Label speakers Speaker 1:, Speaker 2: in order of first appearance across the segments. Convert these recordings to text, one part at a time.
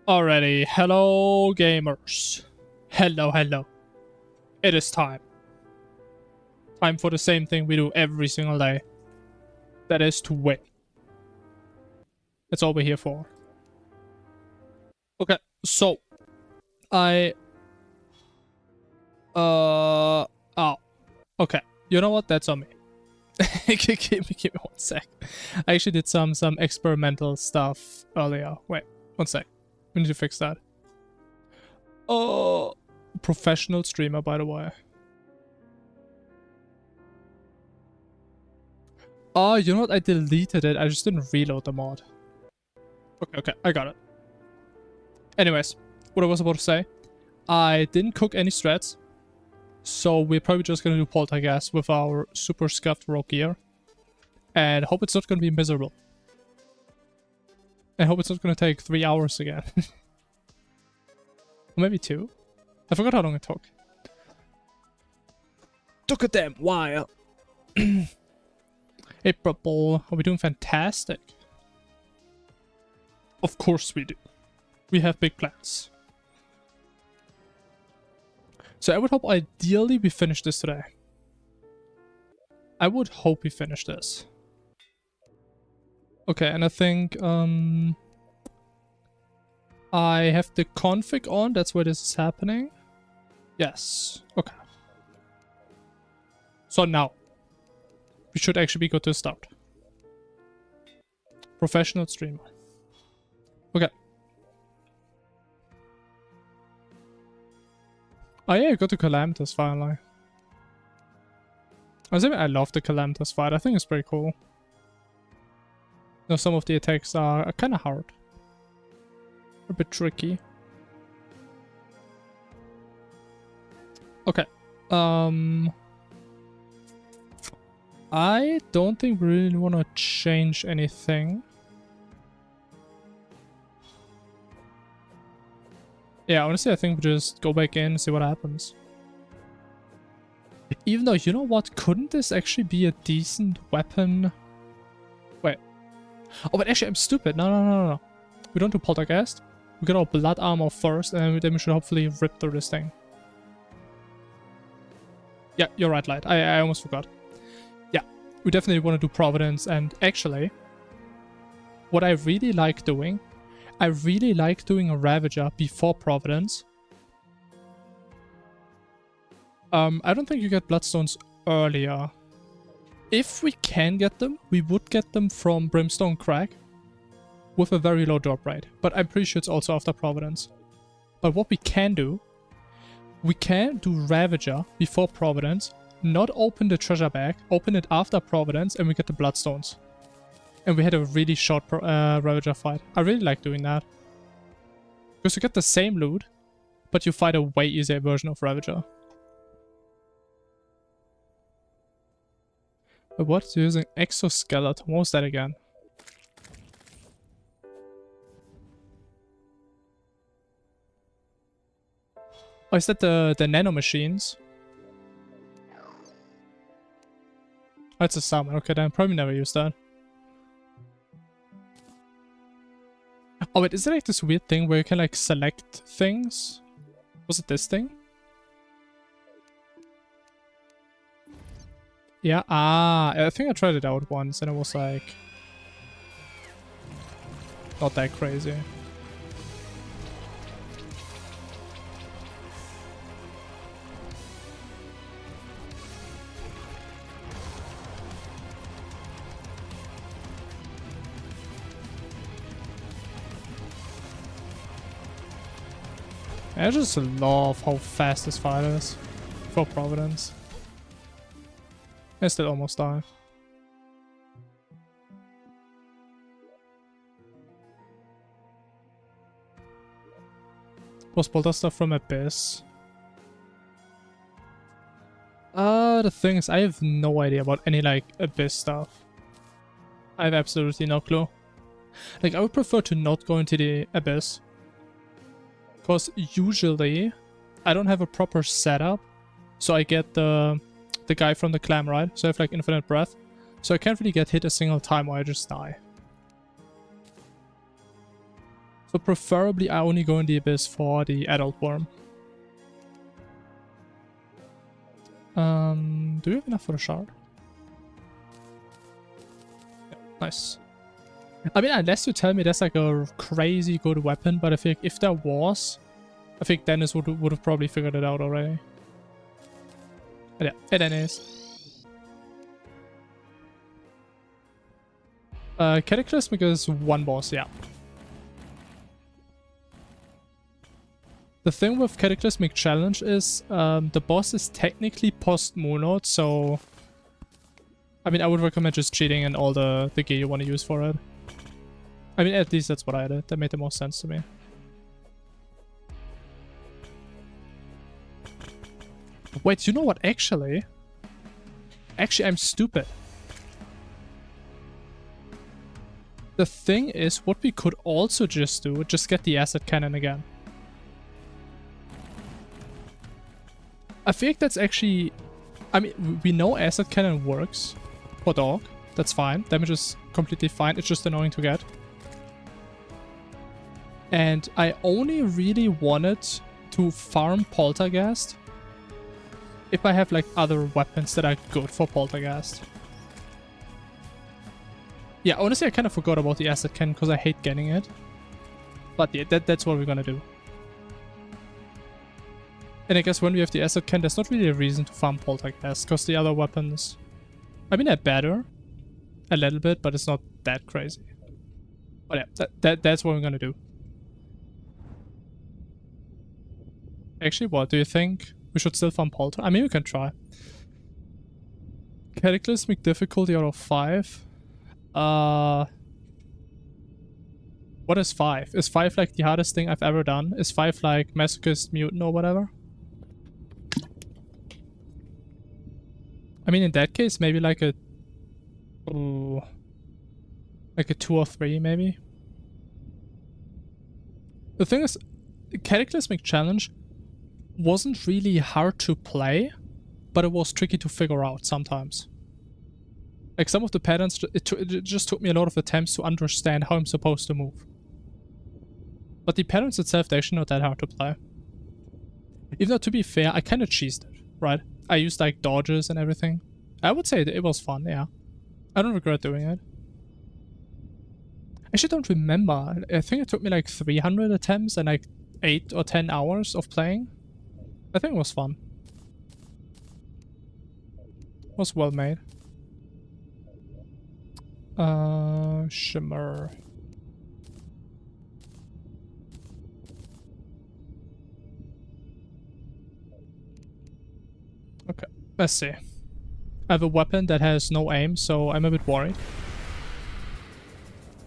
Speaker 1: Alrighty, hello gamers. Hello. It is time. Time for the same thing we do every single day. That is to win. That's all we're here for. Okay, so oh. Okay. You know what? That's on me. give me 1 sec. I actually did some experimental stuff earlier. Wait, 1 sec. We need to fix that. Oh, professional streamer, by the way. Oh, you know what? I deleted it. I just didn't reload the mod. Okay, I got it. Anyways, what I was about to say. I didn't cook any strats. So we're probably just gonna do poltergeist with our super scuffed rogue gear. And hope it's not gonna be miserable. I hope it's not gonna take 3 hours again. Or maybe 2. I forgot how long it took. Took a damn while. April, are we doing fantastic? Of course we do. We have big plans. So I would hope ideally we finish this today. I would hope we finish this. Okay, and I think I have the config on, that's where this is happening. Yes, okay. So now, we should actually be good to start. Professional streamer. Okay. Oh yeah, I got the Calamitous finally. I love the Calamitous fight, I think it's pretty cool. You know, some of the attacks are kind of hard. A bit tricky. Okay. I don't think we really want to change anything. Yeah, honestly, I think we just go back in and see what happens. Even though, you know what? Couldn't this actually be a decent weapon? Wait. Oh, but actually, I'm stupid. No. We don't do poltergeist. We get our blood armor first, and then we should hopefully rip through this thing. Yeah, you're right, Light. I almost forgot. Yeah, we definitely want to do Providence, and actually, what I really like doing, I really like doing a Ravager before Providence. I don't think you get Bloodstones earlier. If we can get them, we would get them from Brimstone Crag with a very low drop rate. But I'm pretty sure it's also after Providence. But what we can do Ravager before Providence, not open the treasure bag, open it after Providence, and we get the Bloodstones. And we had a really short Ravager fight. I really like doing that. Because you get the same loot, but you fight a way easier version of Ravager. But what's using exoskeleton? What was that again? Oh, is that the nano machines? Oh, it's a summon. Okay, then probably never use that. Oh wait, is it like this weird thing where you can like select things? Was it this thing? Yeah, I think I tried it out once and it was like... not that crazy. I just love how fast this fight is for Providence. I still almost die. Was Bolter stuff from Abyss? The thing is, I have no idea about any like Abyss stuff. I have absolutely no clue. Like, I would prefer to not go into the Abyss. Because usually, I don't have a proper setup. So I get the guy from the clam, right? So I have like infinite breath. So I can't really get hit a single time or I just die. So preferably I only go in the Abyss for the adult worm. Do we have enough for the shard? Yeah, nice. I mean, unless you tell me there's like a crazy good weapon, but I think if there was, I think Dennis would have probably figured it out already. But yeah, it is. Cataclysmic is one boss, yeah. The thing with Cataclysmic Challenge is the boss is technically post-Moon Lord, so I mean, I would recommend just cheating and all the gear you want to use for it. I mean, at least that's what I did. That made the most sense to me. Wait, you know what? Actually, I'm stupid. The thing is, what we could also just do, just get the acid cannon again. I think that's actually... I mean, we know acid cannon works for dog. That's fine. Damage is completely fine. It's just annoying to get. And I only really wanted to farm Poltergeist if I have like other weapons that are good for Poltergeist. Yeah, honestly, I kind of forgot about the acid cannon because I hate getting it. But yeah, that's what we're gonna do. And I guess when we have the acid cannon, there's not really a reason to farm Poltergeist because the other weapons, I mean, they're better a little bit, but it's not that crazy. But yeah, that's what we're gonna do. Actually, what do you think? We should still farm Polter? I mean, we can try. Cataclysmic difficulty out of 5. What is 5? Is 5 like the hardest thing I've ever done? Is 5 like Masochist Mutant or whatever? I mean, in that case, maybe like a... Oh, like a 2 or 3, maybe? The thing is, Cataclysmic Challenge wasn't really hard to play, but it was tricky to figure out sometimes. Like some of the patterns, it just took me a lot of attempts to understand how I'm supposed to move. But the patterns itself, they're actually not that hard to play. Even though, to be fair, I kind of cheesed it, right? I used like dodges and everything. I would say it was fun, yeah. I don't regret doing it. I actually don't remember. I think it took me like 300 attempts and like 8 or 10 hours of playing. I think it was fun. It was well made. Shimmer. Okay, let's see. I have a weapon that has no aim, so I'm a bit worried.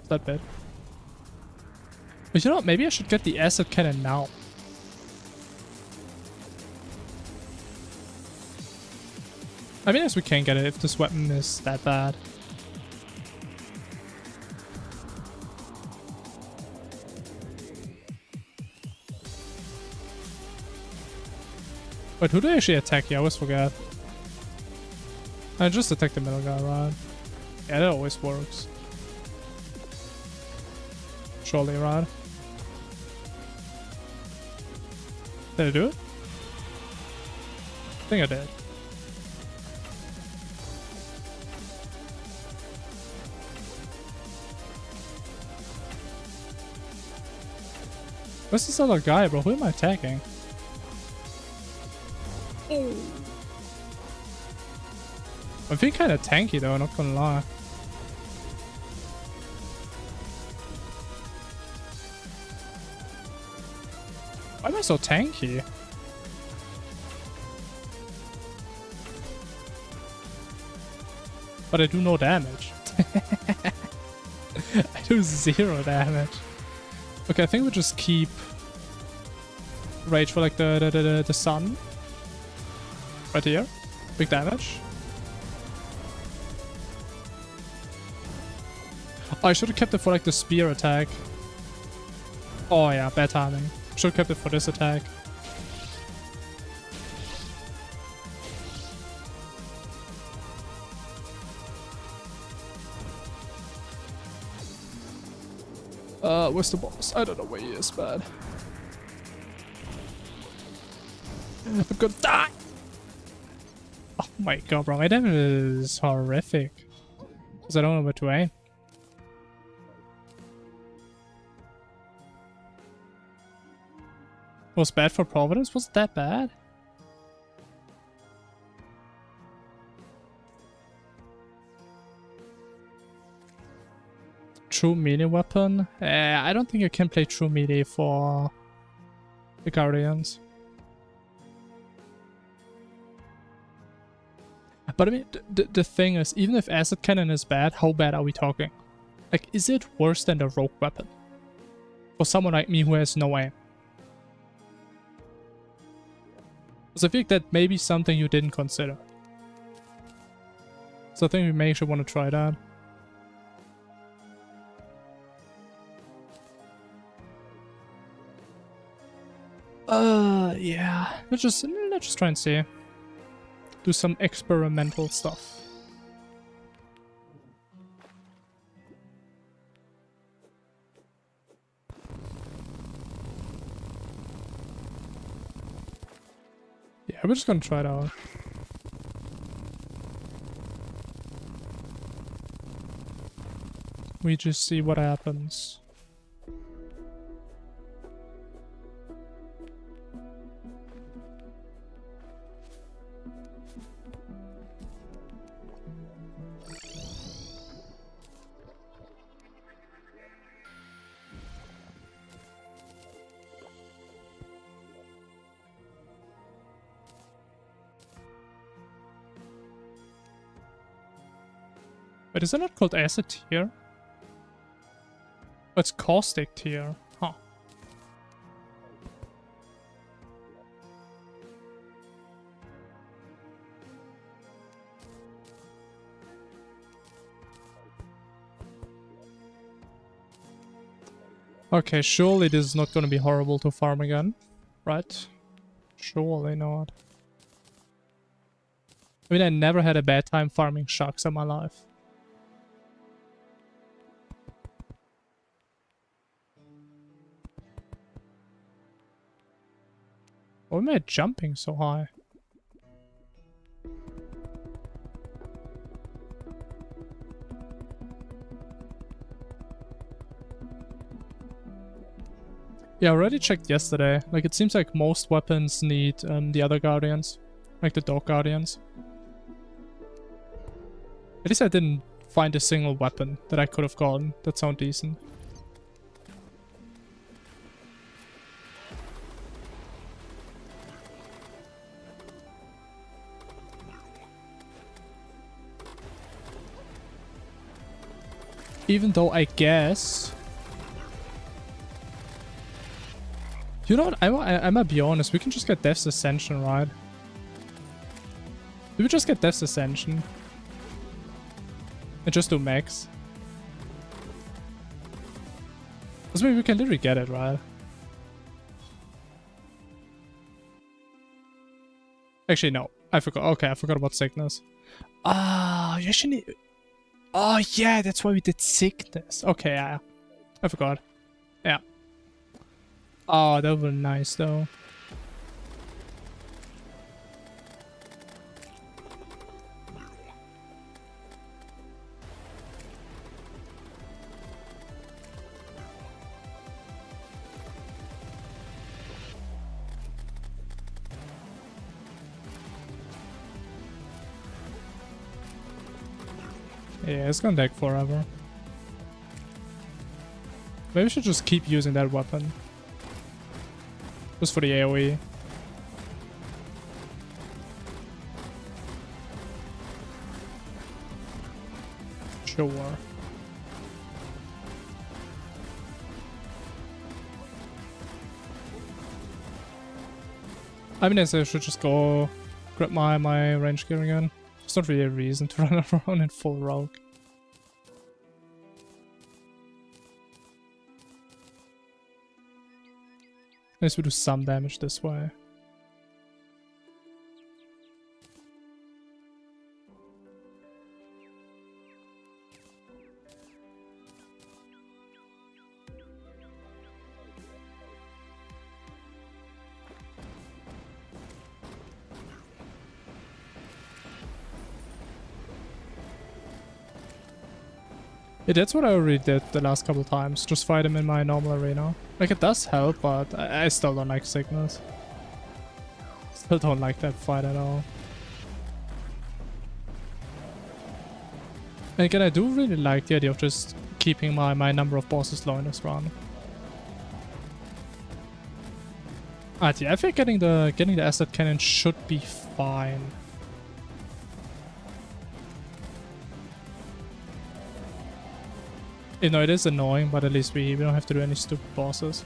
Speaker 1: Is that bad? But you know what, maybe I should get the acid cannon now. I mean, yes, we can get it if this weapon is that bad. Wait, who do I actually attack here? I always forget. I just attack the middle guy, right? Yeah, that always works. Surely, right? Did I do it? I think I did. Where's this other guy, bro? Who am I attacking? Oh. I feel kind of tanky though, not gonna lie. Why am I so tanky? But I do no damage. I do 0 damage. Okay, I think we'll just keep Rage for like the sun. Right here. Big damage. Oh, I should have kept it for like the spear attack. Oh yeah, bad timing. Should have kept it for this attack. Where's the boss? I don't know where he is, but I'm gonna die! Oh my god, bro, my damage is horrific. Because I don't know where to aim. Was bad for Providence? Was it that bad? True melee weapon? I don't think you can play true melee for the Guardians. But I mean, the thing is, even if Acid Cannon is bad, how bad are we talking? Like, is it worse than the rogue weapon? For someone like me who has no aim. Because I think that may be something you didn't consider. So I think we may actually want to try that. Yeah. Let's just try and see. Do some experimental stuff. Yeah, we're just gonna try it out. We just see what happens. But is it not called Acid Tier? Oh, it's Caustic Tier. Huh. Okay, surely this is not gonna be horrible to farm again, right? Surely not. I mean, I never had a bad time farming sharks in my life. Why am I jumping so high? Yeah, I already checked yesterday. Like, it seems like most weapons need the other guardians. Like the dog guardians. At least I didn't find a single weapon that I could have gotten that sound decent. Even though I guess... You know what, I might be honest, we can just get Death's Ascension, right? We would just get Death's Ascension. And just do max. Because maybe we can literally get it, right? Actually, no. I forgot. Okay, I forgot about sickness. Ah, you actually need... Oh, yeah, that's why we did sickness. Okay, yeah. I forgot. Yeah. Oh, that would be nice, though. Yeah, it's gonna take forever. Maybe we should just keep using that weapon. Just for the AoE. Sure. I mean, I should just go grab my range gear again. There's not really a reason to run around in full rogue. At least we do some damage this way. Yeah, that's what I already did the last couple times. Just fight him in my normal arena. Like, it does help, but I still don't like Sickness. Still don't like that fight at all. And again, I do really like the idea of just keeping my number of bosses low in this run. Yeah, I think getting the acid cannon should be fine. You know, it is annoying, but at least we don't have to do any stupid bosses.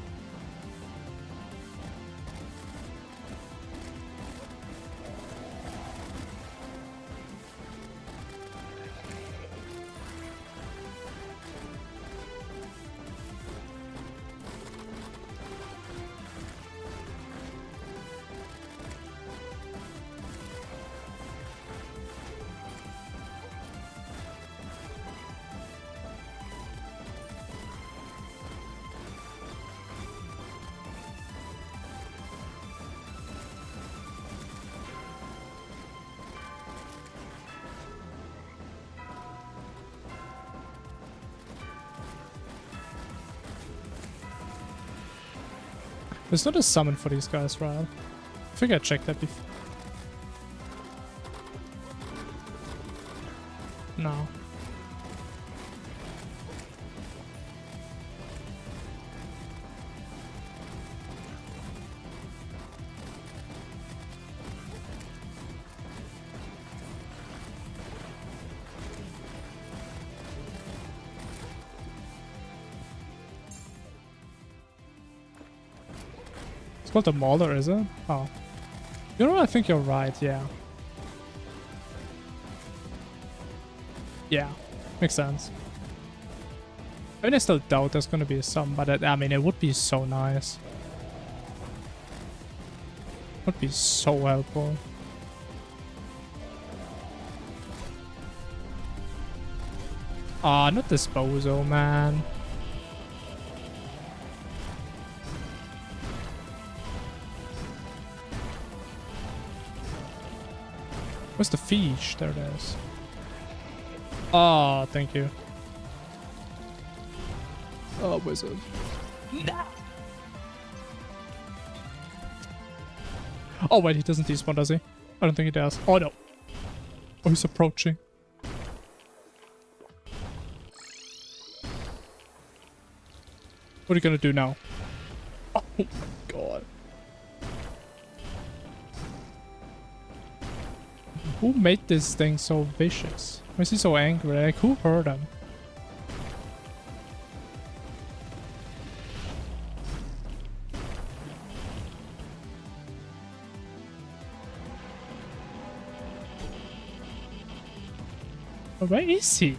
Speaker 1: There's not a summon for these guys, right? I think I checked that before. No. It's called the Mauler, is it? Oh. You know what? I think you're right, yeah. Yeah, makes sense. I mean, I still doubt there's gonna be some, but I mean, it would be so nice. Would be so helpful. Ah, not this bozo, man. Where's the fish? There it is. Ah, thank you. Oh, wizard. Nah. Oh, wait, he doesn't despawn, does he? I don't think he does. Oh, no. Oh, he's approaching. What are you gonna do now? Oh, my God. Who made this thing so vicious? Why is he so angry? Like, who hurt him? Where is he?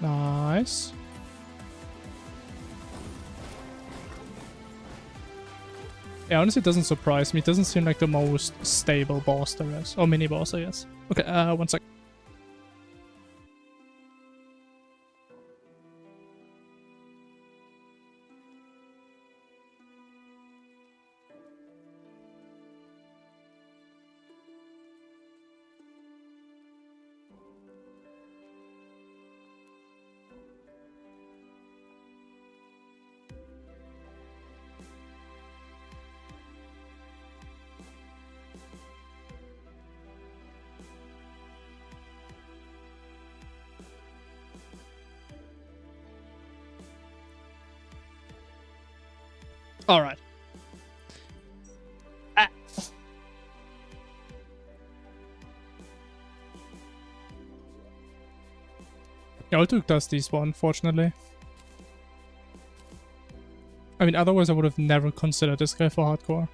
Speaker 1: Nice. Yeah, honestly, it doesn't surprise me. It doesn't seem like the most stable boss there is. Or mini boss, I guess. Okay, 1 sec. All right. Ah. Yeah, I'll do does this one, fortunately. I mean, otherwise I would have never considered this guy for hardcore.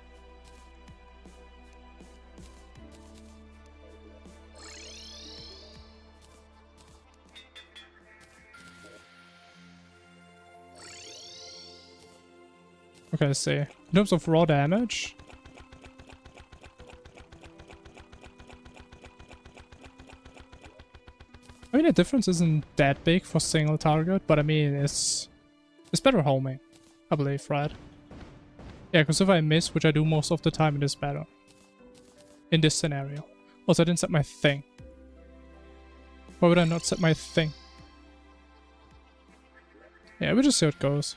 Speaker 1: Okay, let's see. In terms of raw damage... I mean, the difference isn't that big for single target, but I mean, it's better homing, I believe, right? Yeah, because if I miss, which I do most of the time, it is better. In this scenario. Also, I didn't set my thing. Why would I not set my thing? Yeah, we'll just see how it goes.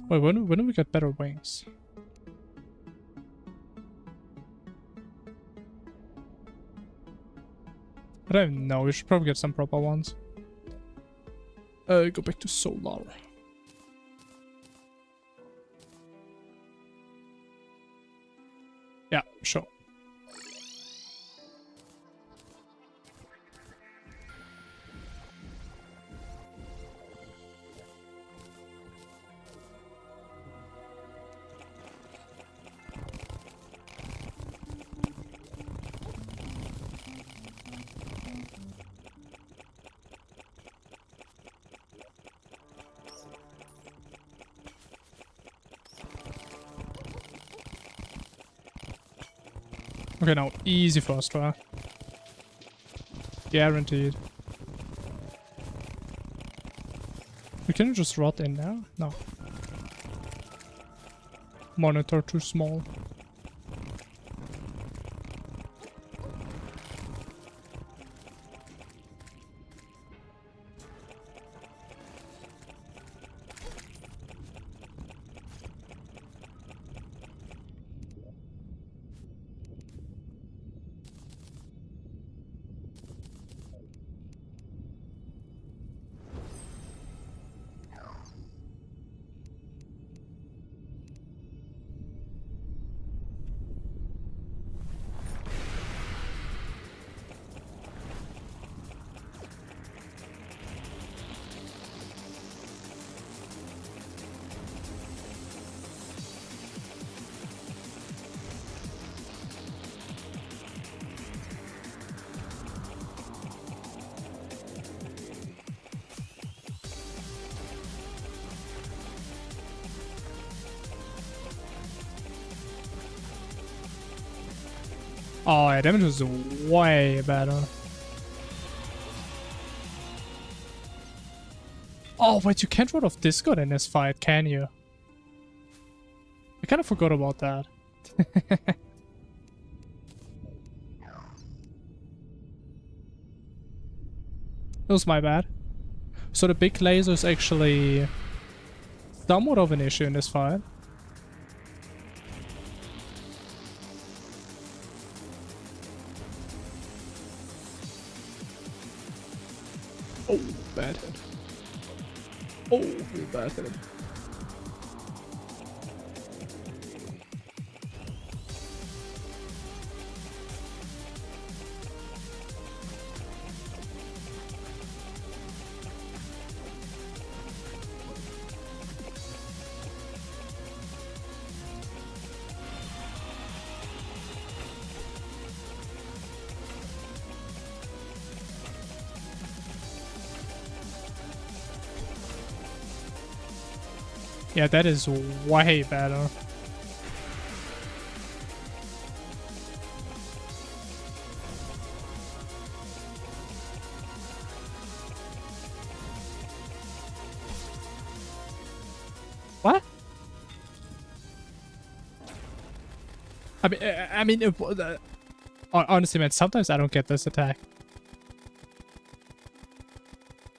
Speaker 1: Wait, when do we get better wings? I don't even know, we should probably get some proper ones. Go back to solar. Yeah, sure. Okay, now easy first try. Guaranteed. We can just rot in there? No. Monitor too small. Oh, yeah, damage is way better. Oh, wait, you can't run off Discord in this fight, can you? I kind of forgot about that. It was my bad. So the big laser is actually somewhat of an issue in this fight. Oh, bad hit. Oh, really bad hit. Yeah, that is way better. What? Honestly, man, sometimes I don't get this attack.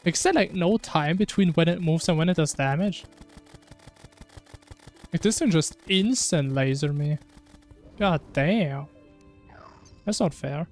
Speaker 1: Is there like no time between when it moves and when it does damage? Like, this thing just instant laser me. God damn. That's not fair.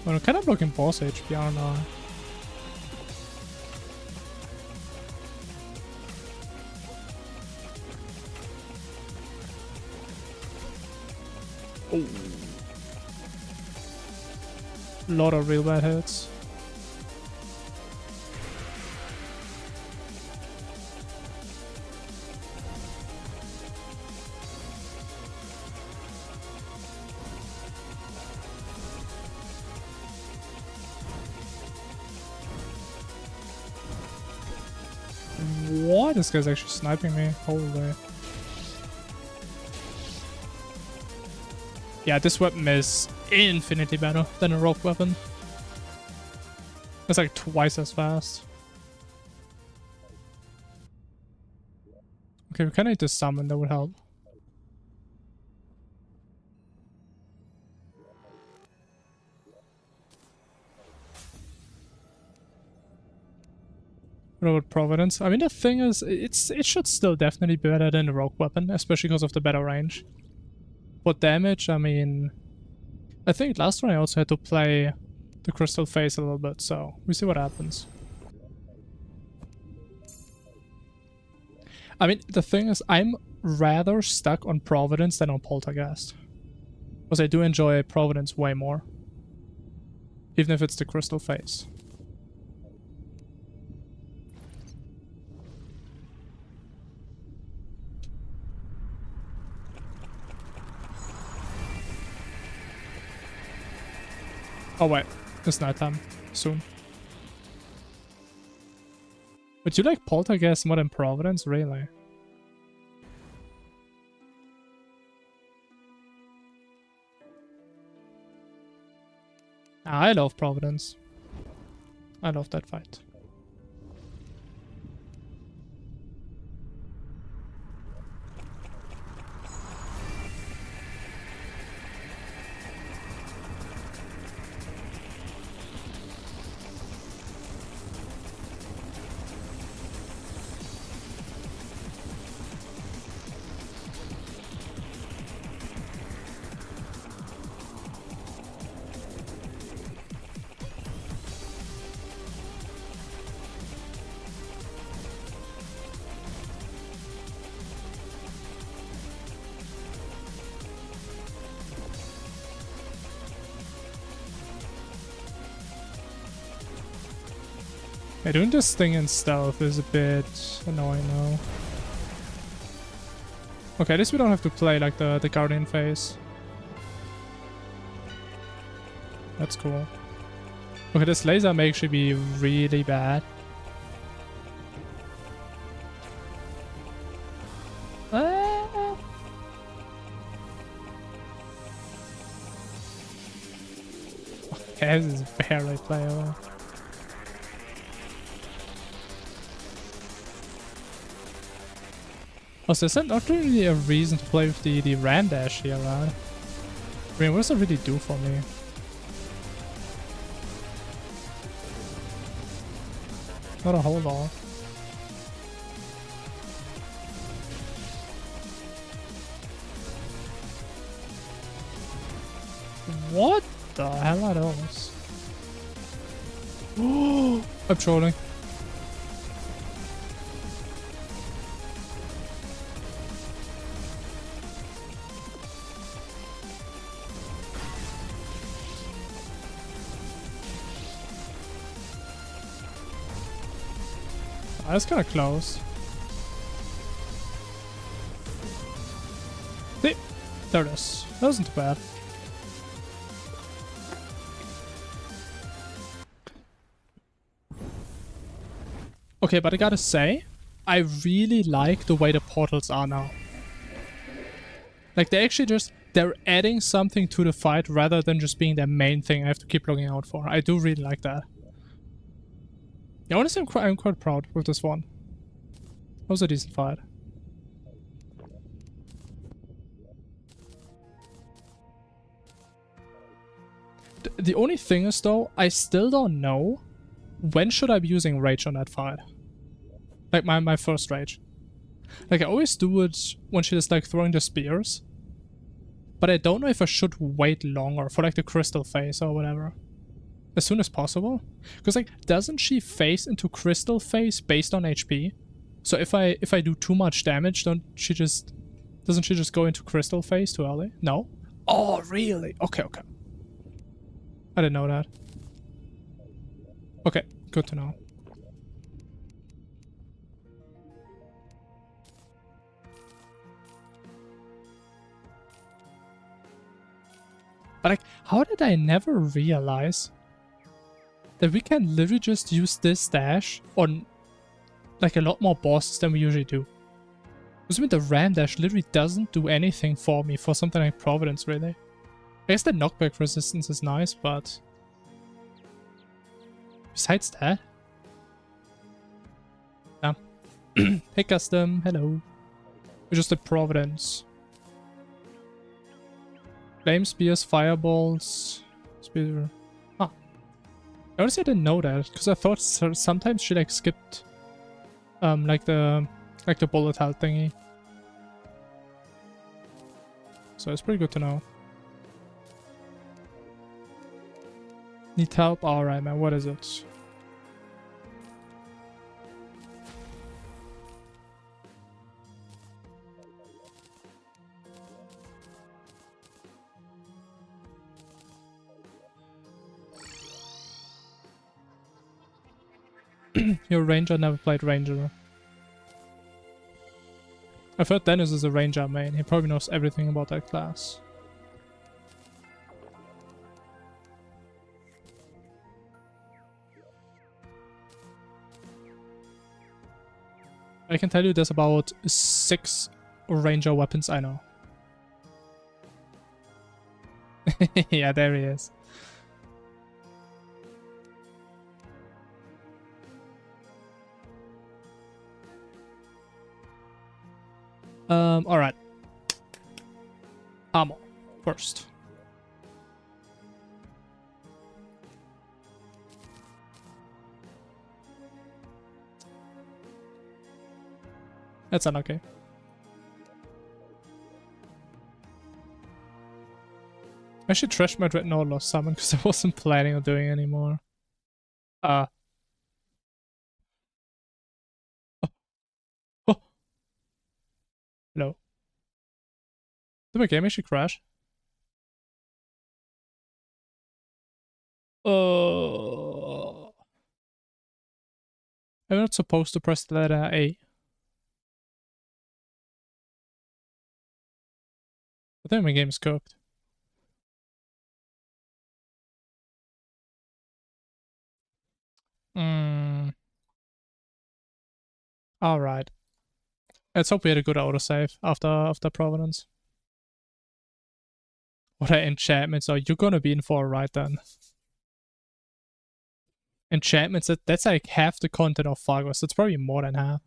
Speaker 1: Well, I'm kind of blocking boss HP, I don't know. Oh. Lot of real bad hits. What? This guy's actually sniping me. Holy. Yeah, this weapon is infinitely better than a rogue weapon. It's like twice as fast. Okay, we kinda need to summon, that would help. What about Providence? I mean, the thing is, it should still definitely be better than the rogue weapon, especially because of the better range. What damage? I mean, I think last one I also had to play the crystal phase a little bit, so we see what happens. I mean, the thing is, I'm rather stuck on Providence than on Poltergeist. Because I do enjoy Providence way more. Even if it's the crystal phase. Oh wait, it's nighttime. Soon. But you like Poltergeist more than Providence? Really? I love Providence. I love that fight. Yeah, doing this thing in stealth is a bit annoying now. Okay, at least we don't have to play like the Guardian phase. That's cool. Okay, this laser may actually be really bad. Ah. Okay, this is barely playable. Also, is that not really a reason to play with the Ram Dash here, right? I mean, what does it really do for me? Not a whole lot. What the hell are those? Oh, I'm trolling. That's kind of close. See? There it is. That wasn't too bad. Okay, but I gotta say, I really like the way the portals are now. Like, they actually they're adding something to the fight rather than just being their main thing I have to keep looking out for. I do really like that. Yeah, honestly, I'm quite proud with this one. That was a decent fight. The only thing is, though, I still don't know when should I be using Rage on that fight. Like, my first Rage. Like, I always do it when she is, like, throwing the spears. But I don't know if I should wait longer for, like, the crystal phase or whatever. As soon as possible? Because, like, doesn't she phase into crystal phase based on HP? So if I do too much damage, doesn't she just go into crystal phase too early? No? Oh, really? Okay, okay. I didn't know that. Okay, good to know. But like, how did I never realize that we can literally just use this dash on like a lot more bosses than we usually do? Because I mean, the ram dash literally doesn't do anything for me for something like Providence, really. I guess the knockback resistance is nice, but besides that, yeah. Hey, custom, hello. We just did Providence. Flame spears, fireballs, spear. Ah, honestly, I didn't know that because I thought sometimes she like skipped, like the bullet hell thingy. So it's pretty good to know. Need help? Alright, man. What is it? You're a ranger, never played ranger. I've heard Dennis is a ranger main. He probably knows everything about that class. I can tell you there's about 6 ranger weapons I know. Yeah, there he is. Alright. Ammo first. That's unlucky. I should trash my Dreadnought Lost Summon because I wasn't planning on doing anymore. Oh. Oh. Hello. Did my game actually crash? Oh. I'm not supposed to press the letter A. I think my game's cooked. Alright. Let's hope we had a good autosave after Providence. What are enchantments? Are you gonna be in for a ride then? Enchantments, that's like half the content of Fargos. That's probably more than half.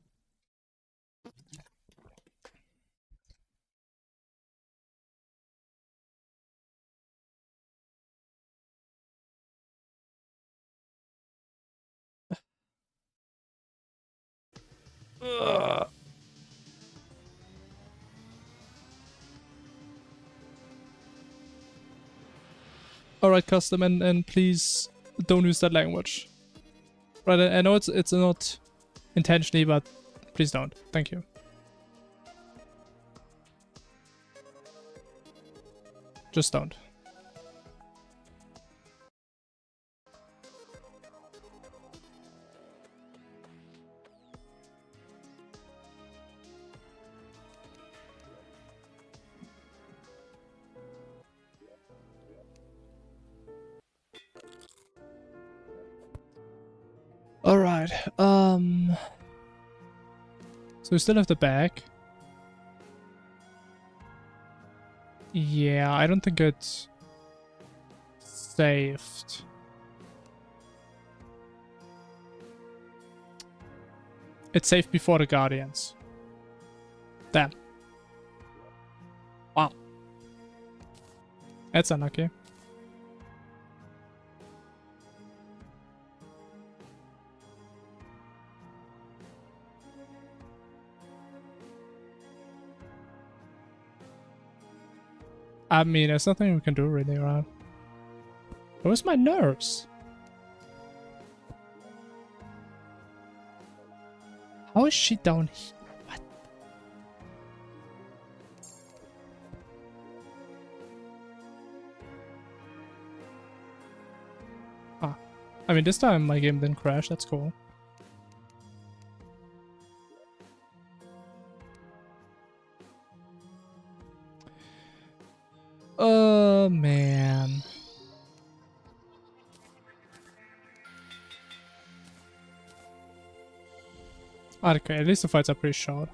Speaker 1: Alright, custom, and please don't use that language. Right, I know it's not intentionally, but please don't. Thank you. Just don't. Alright, so we still have the bag. Yeah, I don't think it's saved. It's saved before the Guardians. Damn. Wow. That's unlucky. I mean, there's nothing we can do really, right? Where's my nurse? How is she down here? What? I mean, this time my game didn't crash. That's cool. Oh, man. Okay, at least the fights are pretty short.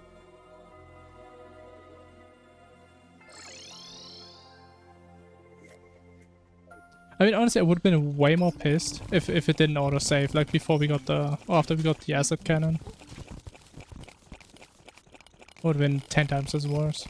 Speaker 1: I mean, honestly, I would have been way more pissed if it didn't autosave, like before we got the, or after we got the acid cannon. Would have been 10 times as worse.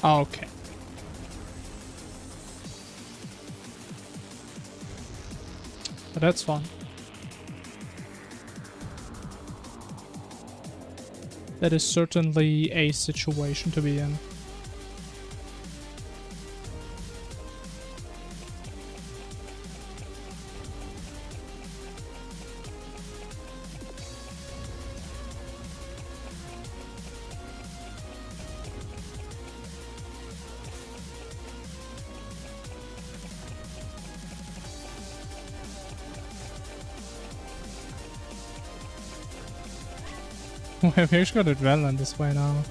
Speaker 1: Okay. But that's fun. That is certainly a situation to be in. We've actually got adrenaline this way now.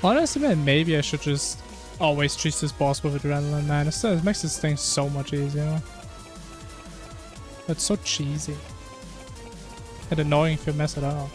Speaker 1: Honestly, man, maybe I should just always choose this boss with adrenaline, man. It makes this thing so much easier. It's so cheesy. And annoying if you mess it up.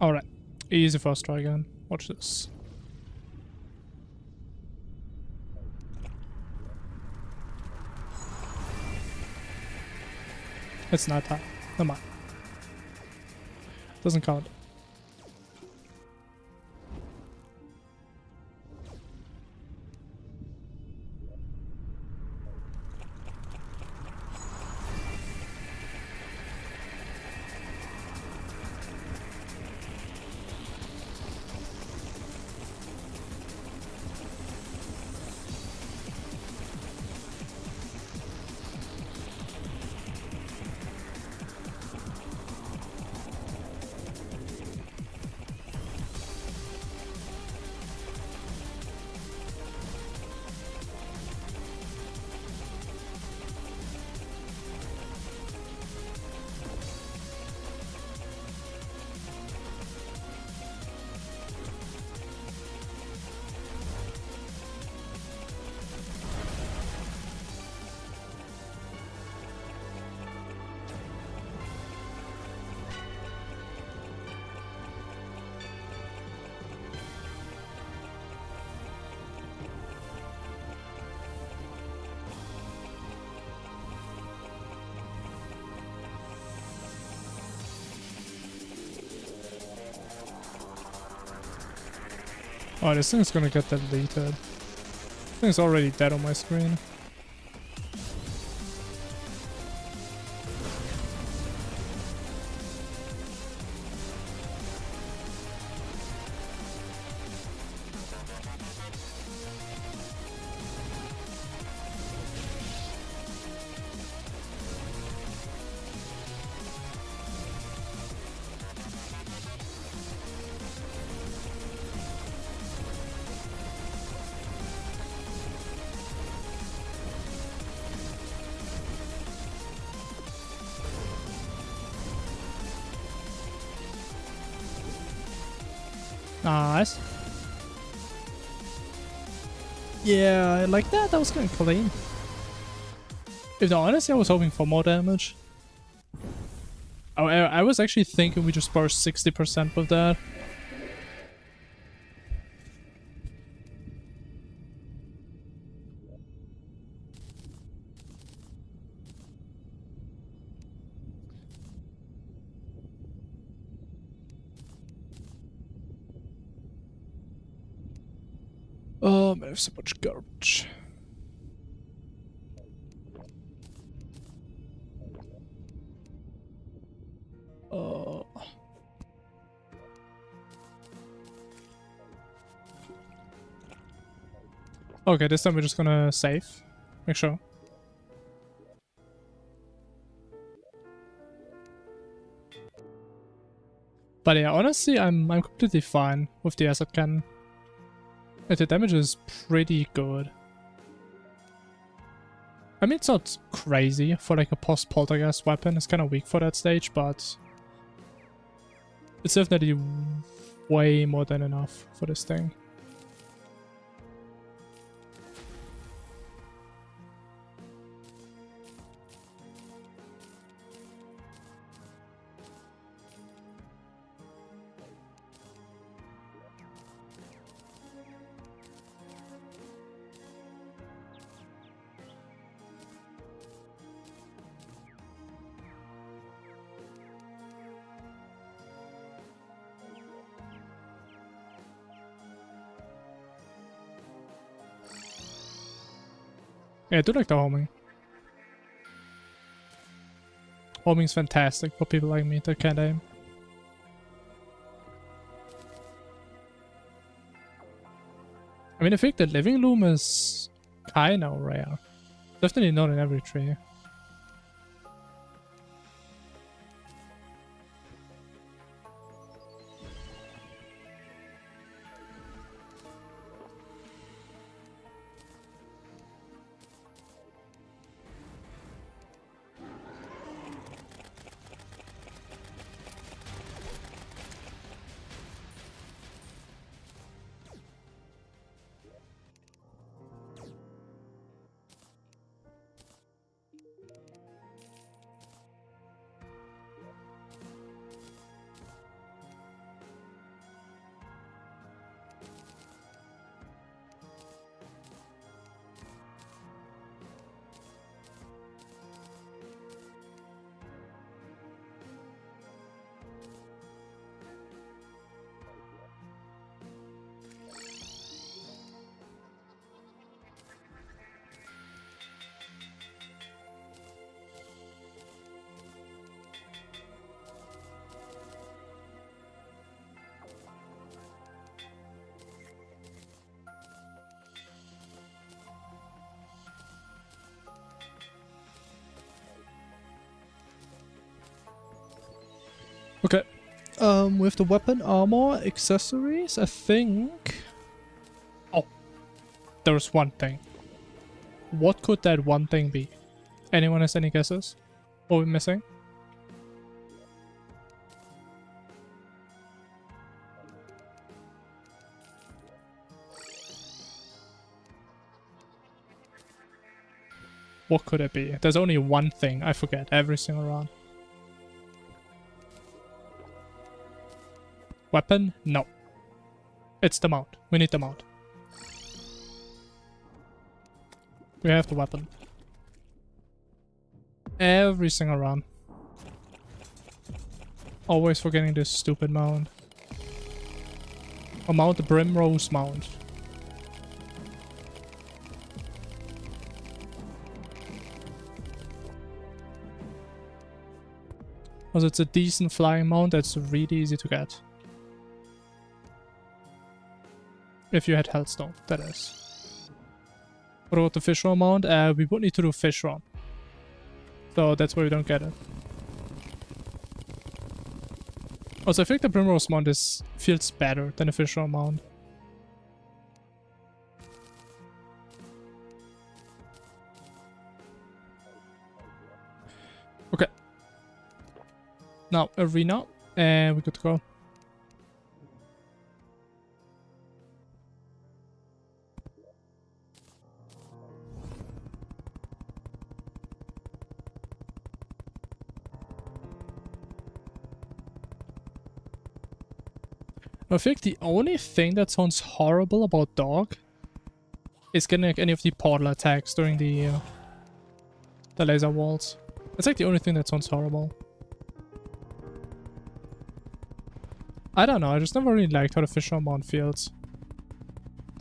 Speaker 1: Alright, easy first try again. Watch this. It's not time. Never mind. Doesn't count. Oh, this thing's gonna get deleted. Thing's already dead on my screen. Nice. Yeah, I like that. That was going clean. If no, honestly, I was hoping for more damage. Oh, I was actually thinking we just burst 60% with that. Oh, I have so much garbage. Okay, this time we're just gonna save. Make sure. But yeah, honestly, I'm completely fine with the acid cannon. The damage is pretty good. I mean, it's not crazy for like a post-poltergeist weapon. It's kind of weak for that stage, but it's definitely way more than enough for this thing. Yeah, I do like the homing. Homing's fantastic for people like me that can't aim. I mean, I think the living loom is kinda rare. Definitely not in every tree. Okay. With the weapon, armor, accessories, I think... Oh. There's one thing. What could that one thing be? Anyone has any guesses? What we're missing? What could it be? There's only one thing. I forget every single round. Weapon? No. It's the mount. We need the mount. We have the weapon. Every single round. Always forgetting this stupid mount. Or mount the Brimrose mount. Also, it's a decent flying mount that's really easy to get. If you had Hellstone, that is. What about the fish run mount? We would need to do fish run. So that's why we don't get it. Also, I think the Primrose mount feels better than the fish run mount. Okay. Now, arena, and we good to go. I think the only thing that sounds horrible about Dog is getting like any of the portal attacks during the laser walls. That's like the only thing that sounds horrible. I don't know, I just never really liked how the Fisher mount feels.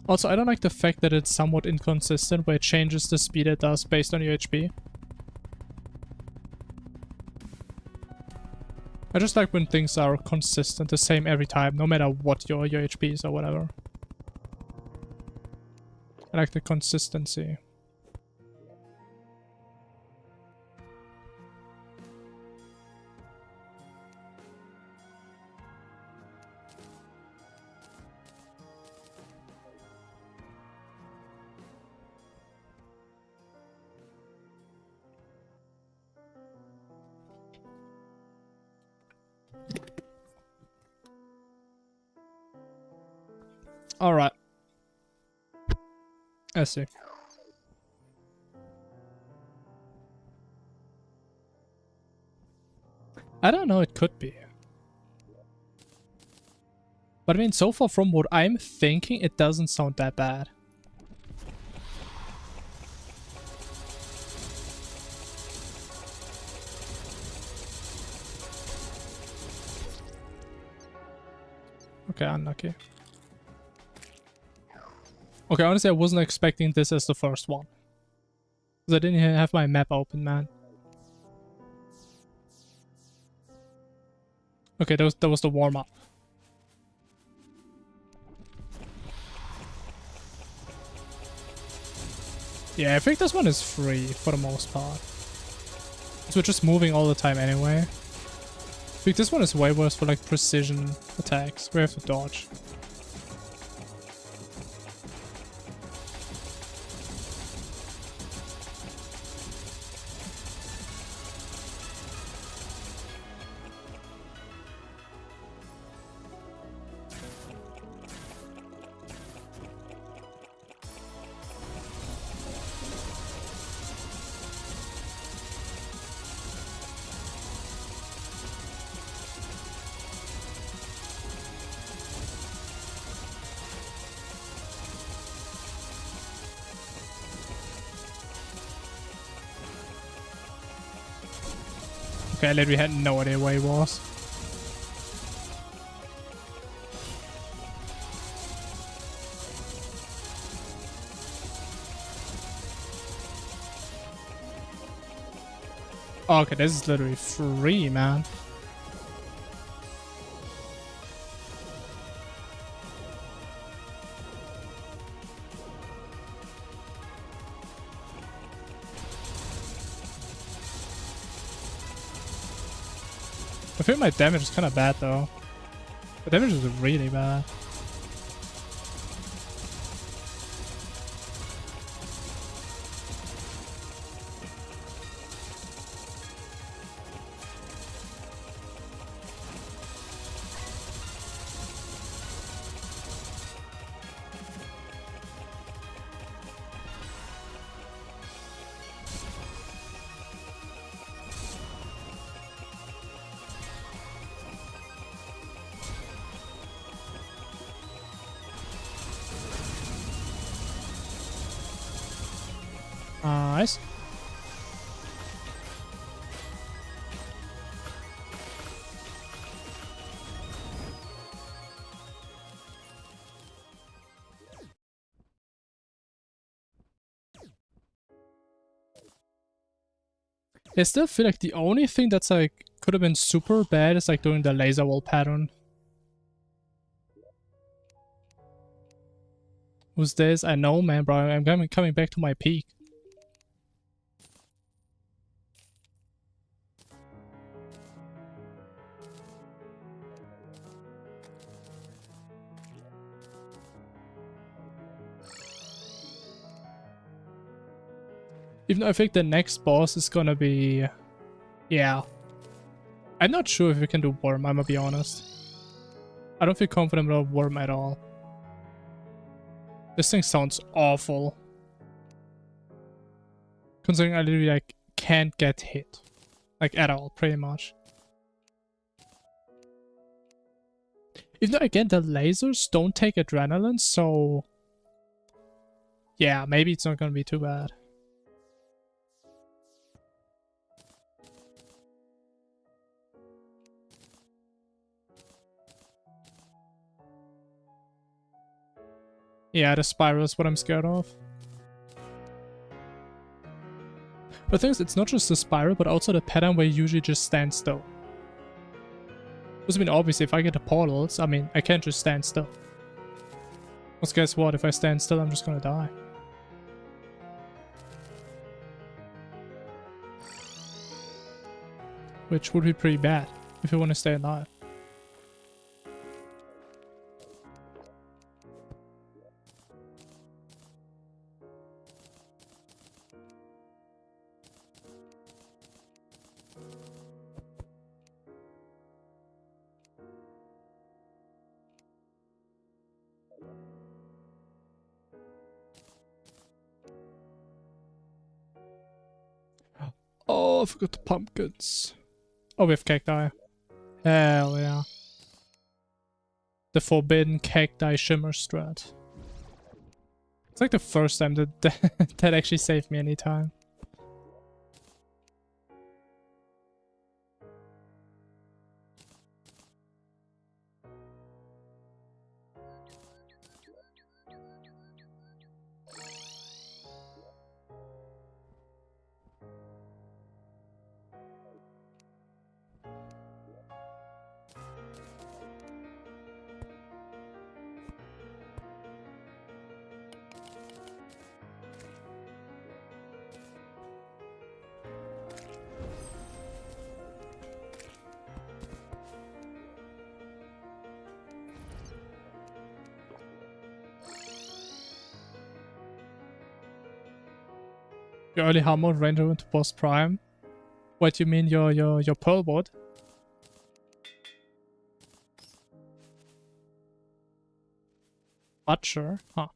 Speaker 1: Also, I don't like the fact that it's somewhat inconsistent where it changes the speed it does based on your HP. I just like when things are consistent, the same every time, no matter what your HP is or whatever. I like the consistency. Alright. I see. I don't know, it could be. But I mean, so far from what I'm thinking, it doesn't sound that bad. Okay, unlucky. Okay, honestly, I wasn't expecting this as the first one. Because I didn't even have my map open, man. Okay, that was the warm-up. Yeah, I think this one is free for the most part. So we're just moving all the time anyway. I think this one is way worse for like precision attacks. We have to dodge. Okay, I literally had no idea where he was. Oh, okay, this is literally free, man. I feel my damage is kind of bad though. The damage is really bad. Nice. I still feel like the only thing that's like could have been super bad is like doing the laser wall pattern. Who's this? I know, man, bro. I'm coming back to my peak. Even though I think the next boss is gonna be... Yeah. I'm not sure if we can do Worm, I'm gonna be honest. I don't feel confident about Worm at all. This thing sounds awful. Considering I literally like can't get hit. Like at all, pretty much. Even though again the lasers don't take adrenaline, so... Yeah, maybe it's not gonna be too bad. Yeah, the spiral is what I'm scared of. But the thing is, it's not just the spiral, but also the pattern where you usually just stand still. Because, I mean, obviously, if I get the portals, I mean, I can't just stand still. Because guess what? If I stand still, I'm just gonna die. Which would be pretty bad if you want to stay alive. Oh, I forgot the pumpkins. Oh, we have cacti. Hell yeah. The forbidden cacti shimmer strat. It's like the first time that that actually saved me any time. Your early hammer render into boss prime. What do you mean your pearl board? Butcher? Huh.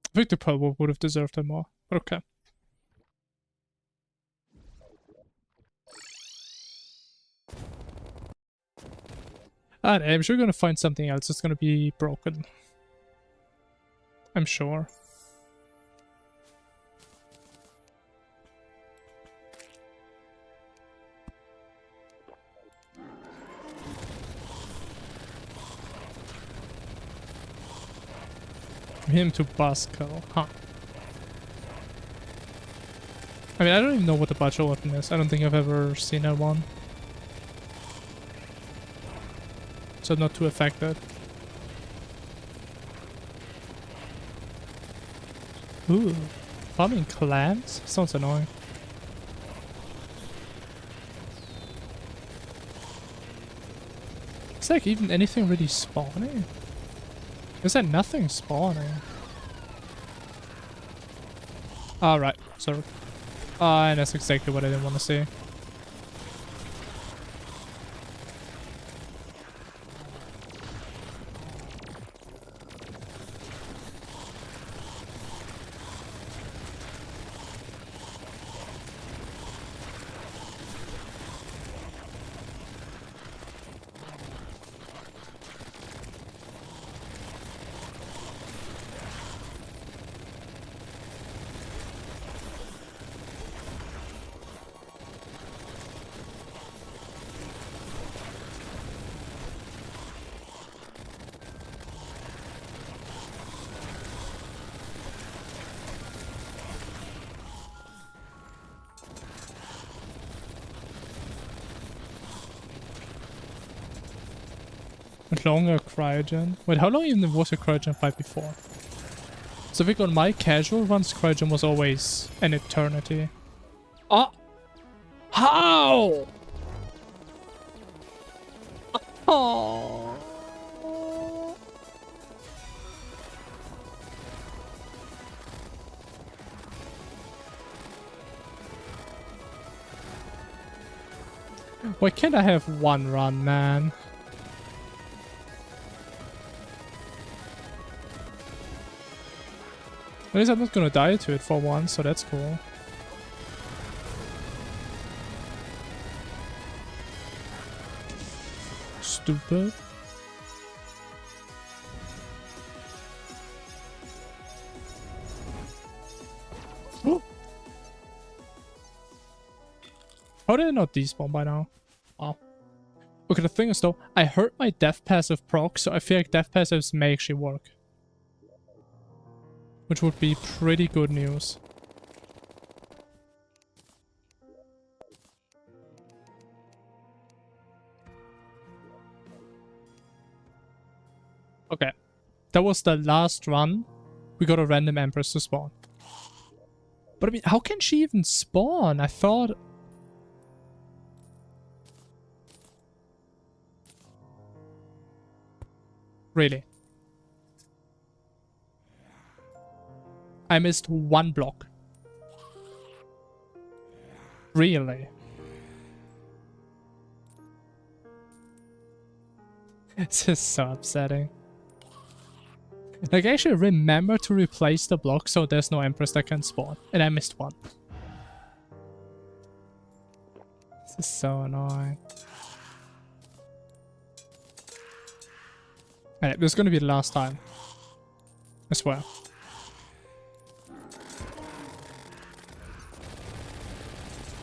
Speaker 1: I think the pearl board would have deserved it more, but okay. I'm sure you're gonna find something else that's gonna be broken. I'm sure. Him to Basco, huh? I mean, I don't even know what the butcher weapon is. I don't think I've ever seen that one. So I'm not too affected. Ooh, farming clams? Sounds annoying. Is like even anything really spawning? Is there nothing spawning? Alright, so... and that's exactly what I didn't want to see. longer cryogen. Wait, how long even was a cryogen fight before? So I think on my casual runs, cryogen was always an eternity. Oh! How? Oh! Why can't I have one run, man? At least I'm not gonna die to it for once, so that's cool. Stupid. How did I not despawn by now? Wow. Okay, the thing is though, I heard my death passive proc, so I feel like death passives may actually work. Which would be pretty good news. Okay. That was the last run. We got a random Empress to spawn. But I mean, how can she even spawn? I thought... Really? I missed one block. Really? This is so upsetting. Like, I actually remember to replace the block so there's no Empress that can spawn. And I missed one. This is so annoying. Alright, this is gonna be the last time. I swear.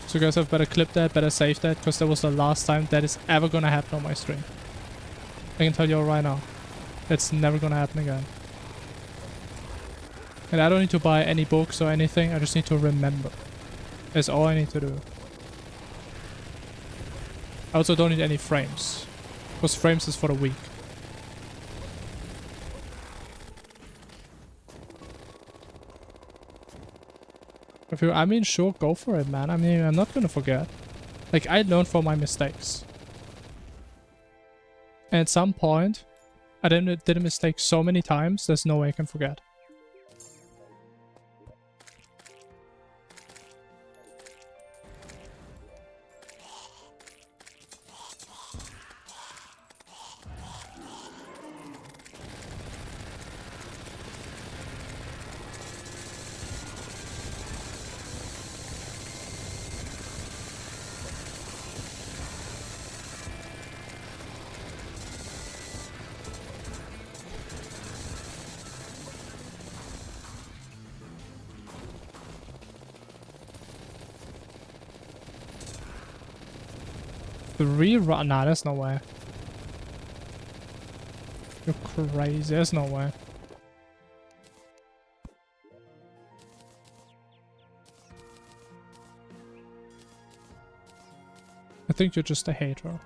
Speaker 1: So you guys have better clip that, better save that, because that was the last time that is ever gonna happen on my stream. I can tell you all right now. That's never gonna happen again. And I don't need to buy any books or anything, I just need to remember. That's all I need to do. I also don't need any frames. Because frames is for the weak. If you, I mean, sure, go for it, man. I mean, I'm not gonna forget. Like, I learned from my mistakes. And at some point, I did a mistake so many times, there's no way I can forget. Rerun? Nah, there's no way. You're crazy. There's no way. I think you're just a hater.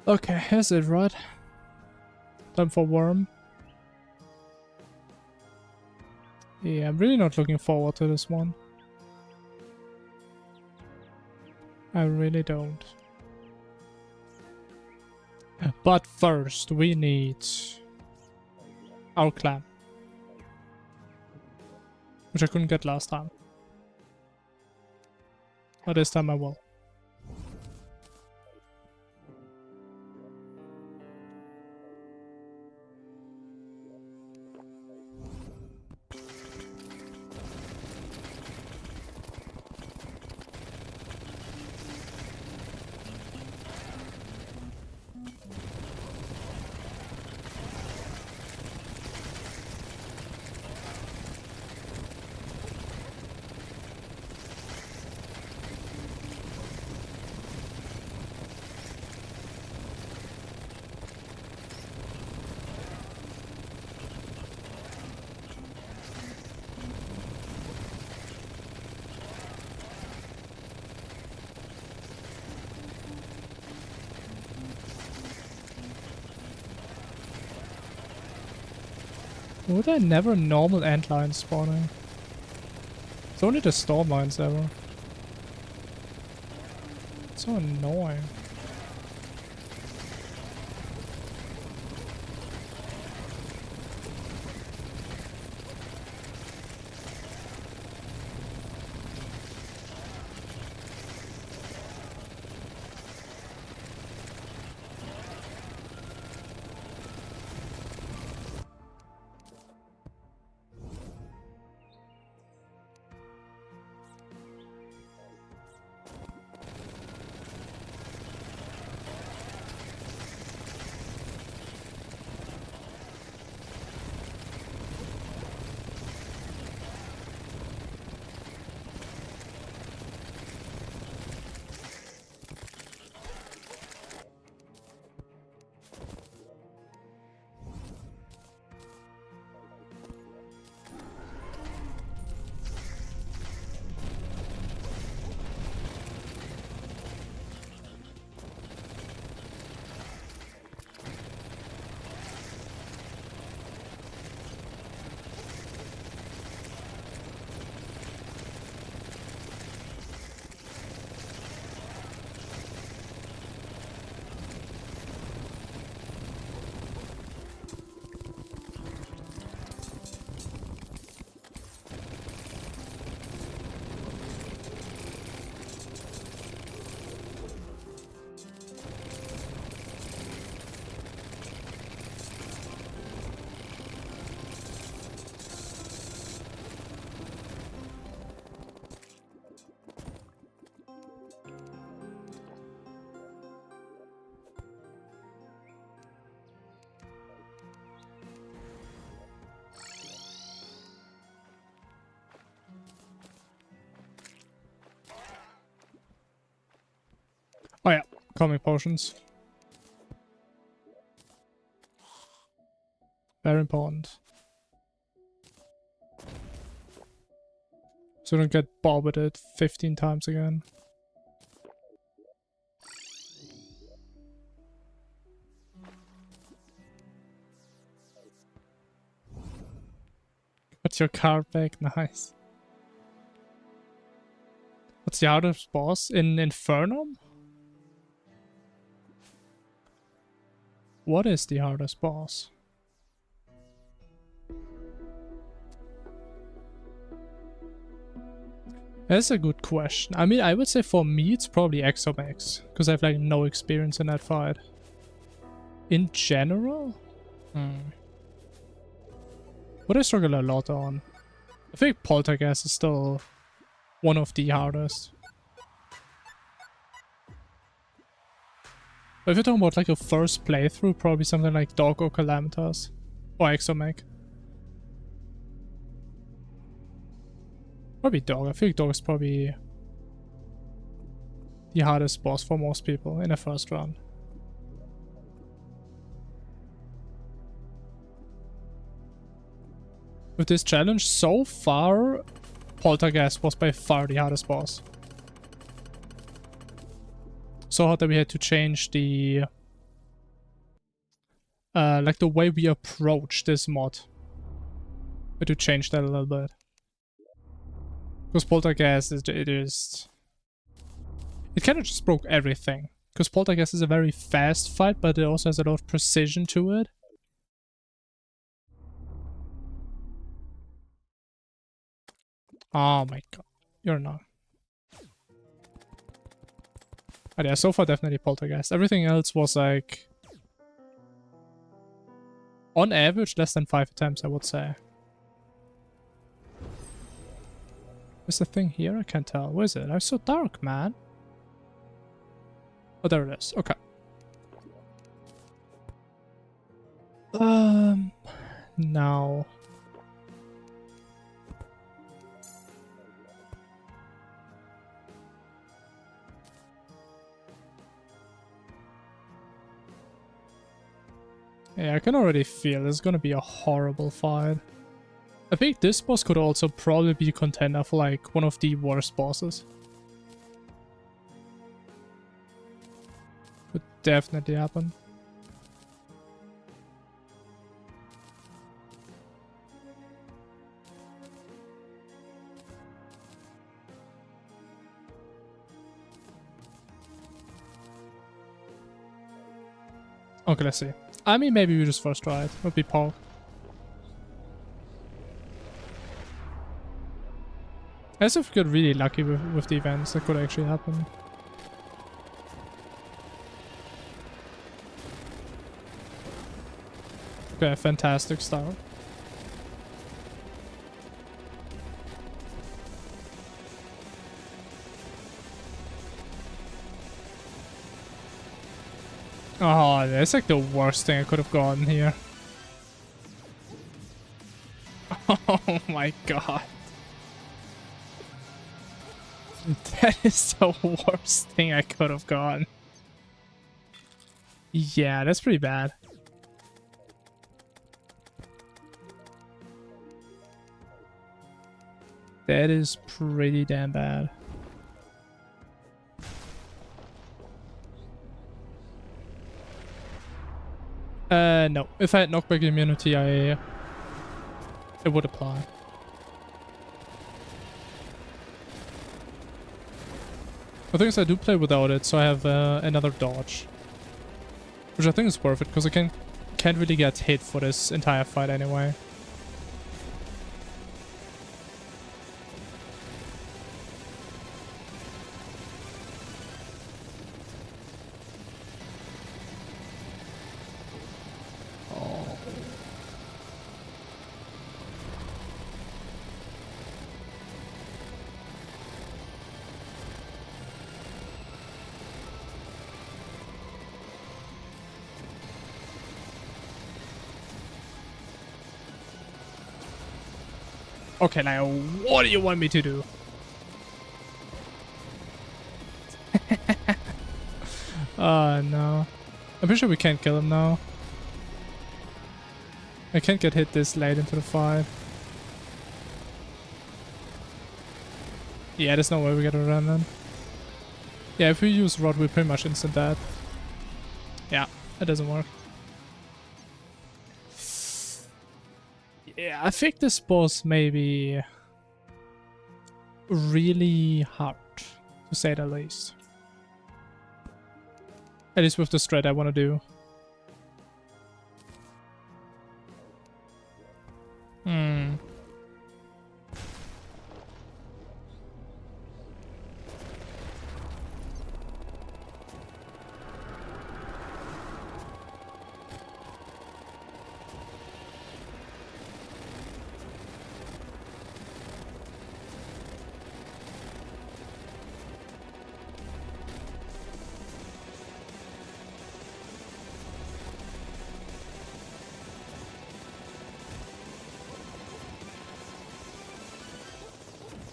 Speaker 1: Okay, here's it, right? Time for worm. Yeah, I'm really not looking forward to this one. I really don't. But first, we need Our clan. Which I couldn't get last time. But this time I will. Were there never normal antlions spawning? It's only the storm lions ever. It's so annoying. Oh yeah, comic potions. Very important. So don't get bobbeted 15 times again. Got your card back, nice. What's the hardest boss in Infernum? What is the hardest boss? That's a good question. I mean, I would say for me it's probably Exomax, because I have like no experience in that fight. In general? What I struggle a lot on? I think Poltergeist is still one of the hardest. But if you're talking about like a first playthrough, probably something like Dog or Calamitas. Or Exomech. Probably Dog. I think Dog is probably the hardest boss for most people in the first run. With this challenge, so far, Poltergeist was by far the hardest boss. So hard that we had to change the like the way we approach this mod. We had to change that a little bit. Because Poltergeist it kind of just broke everything. Because Poltergeist is a very fast fight, but it also has a lot of precision to it. Oh my god. You're not. But yeah, so far definitely poltergeist. Everything else was like... on average, less than 5 attempts, I would say. Is the thing here? I can't tell. Where is it? I'm so dark, man. Oh, there it is. Okay. Now. Yeah, I can already feel it's gonna be a horrible fight. I think this boss could also probably be a contender for like one of the worst bosses. Could definitely happen. Okay, let's see. I mean, maybe we just first try it. Would be Paul. As if we got really lucky with the events that could actually happen. Okay, fantastic start. Oh, that's like the worst thing I could have gotten here. Oh my god. That is the worst thing I could have gotten. Yeah, that's pretty bad. That is pretty damn bad. No. If I had knockback immunity, it would apply. The thing is, I do play without it, so I have another dodge. Which I think is worth it, because I can't really get hit for this entire fight anyway. Okay, now what do you want me to do? Oh no. I'm pretty sure we can't kill him now. I can't get hit this late into the fight. Yeah, there's no way we gotta run then. Yeah, if we use Rod, we're pretty much instant dead. Yeah, that doesn't work. Yeah, I think this boss may be really hard, to say the least. At least with the strat I want to do.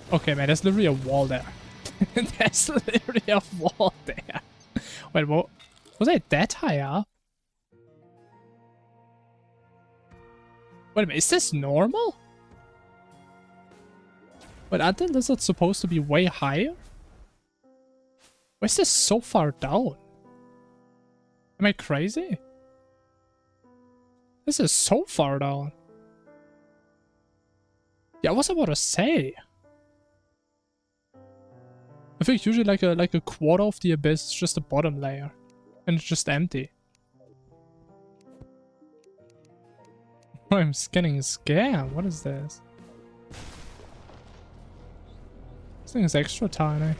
Speaker 1: Okay, man, there's literally a wall there. There's literally a wall there. Wait, what? Was I that high up? Wait a minute, is this normal? Wait, aren't the lizards supposed to be way higher? Why is this so far down? Am I crazy? This is so far down. Yeah, I was about to say. I think usually like a quarter of the abyss is just the bottom layer. And it's just empty. I'm getting scared. What is this? This thing is extra tiny.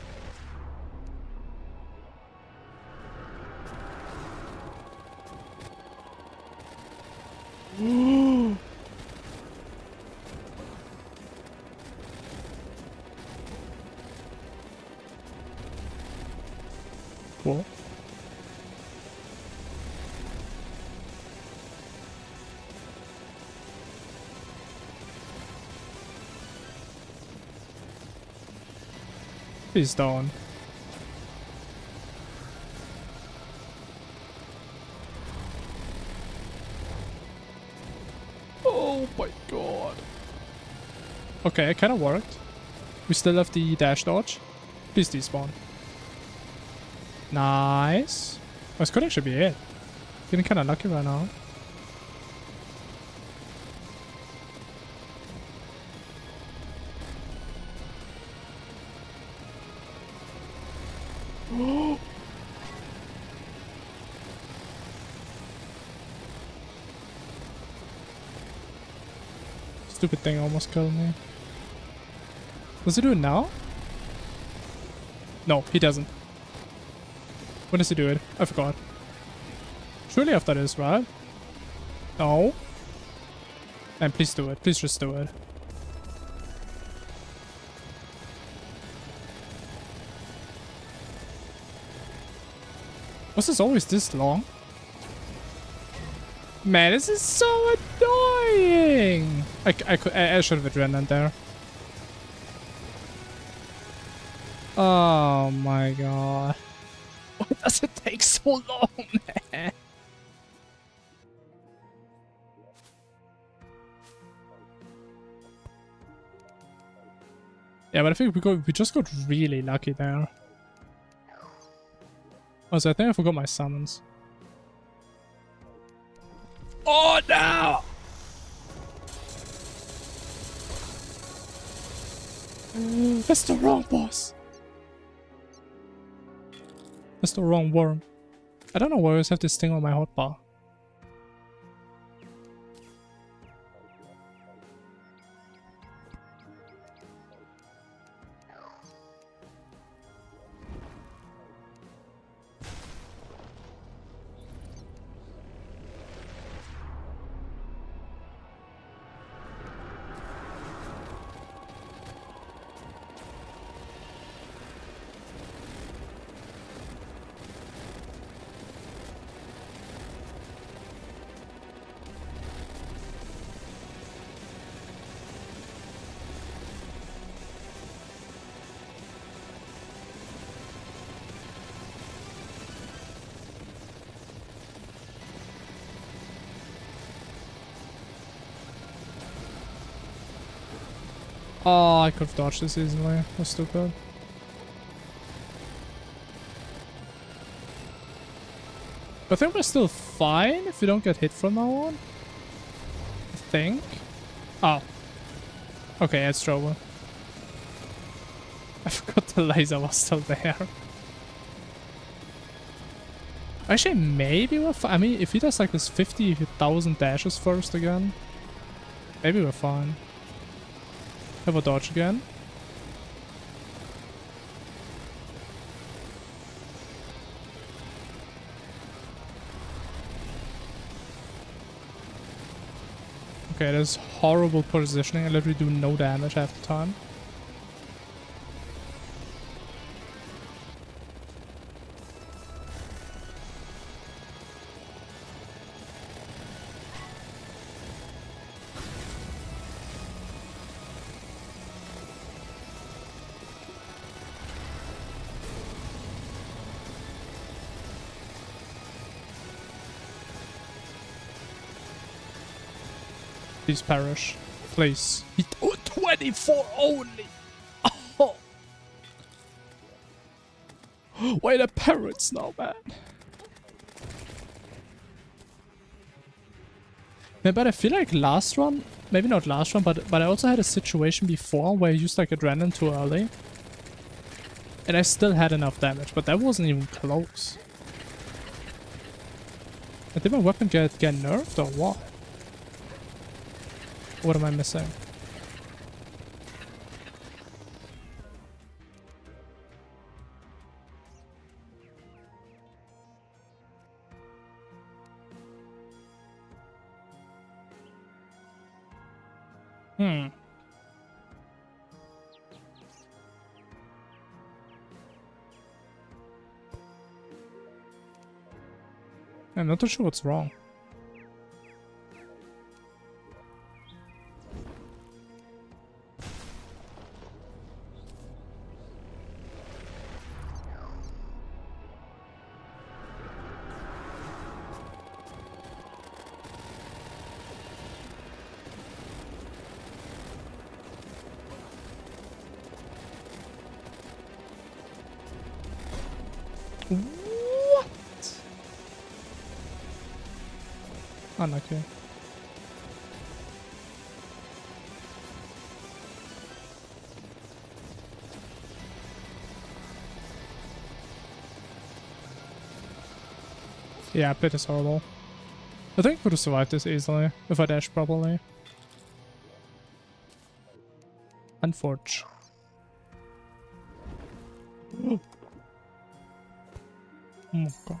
Speaker 1: Cool. He's down. Oh my god. Okay, it kind of worked. We still have the dash dodge. Please despawn. Nice. Oh, this could actually be it. Getting kind of lucky right now. Stupid thing almost killed me. Does he do it now? No, he doesn't. When does he do it? I forgot. Surely after this, right? No. And please do it. Please just do it. Was this always this long? Man, this is so annoying! I should have adrenaline there. Oh my god. Why does it take so long, man? Yeah, but I think we just got really lucky there. Also, I think I forgot my summons. Oh no! That's the wrong boss. That's the wrong worm. I don't know why I always have this thing on my hotbar. Oh, I could have dodged this easily. That's stupid. But I think we're still fine if we don't get hit from now on. I think. Oh. Okay, it's trouble. I forgot the laser was still there. Actually, maybe we're fine. I mean, if he does like this 50,000 dashes first again, maybe we're fine. Have a dodge again. Okay, that's horrible positioning. I literally do no damage half the time. Please perish. Please. 24 only! Oh. Why the parrots now, man? Yeah, but I feel like last run, maybe not last run, but I also had a situation before where I used like adrenaline too early. And I still had enough damage, but that wasn't even close. And did my weapon get nerfed or what? What am I missing? Hmm. I'm not too sure what's wrong. What? Unlucky. Yeah, pit is horrible. I think I could have survived this easily if I dashed properly. Unfortunate. Oh my god.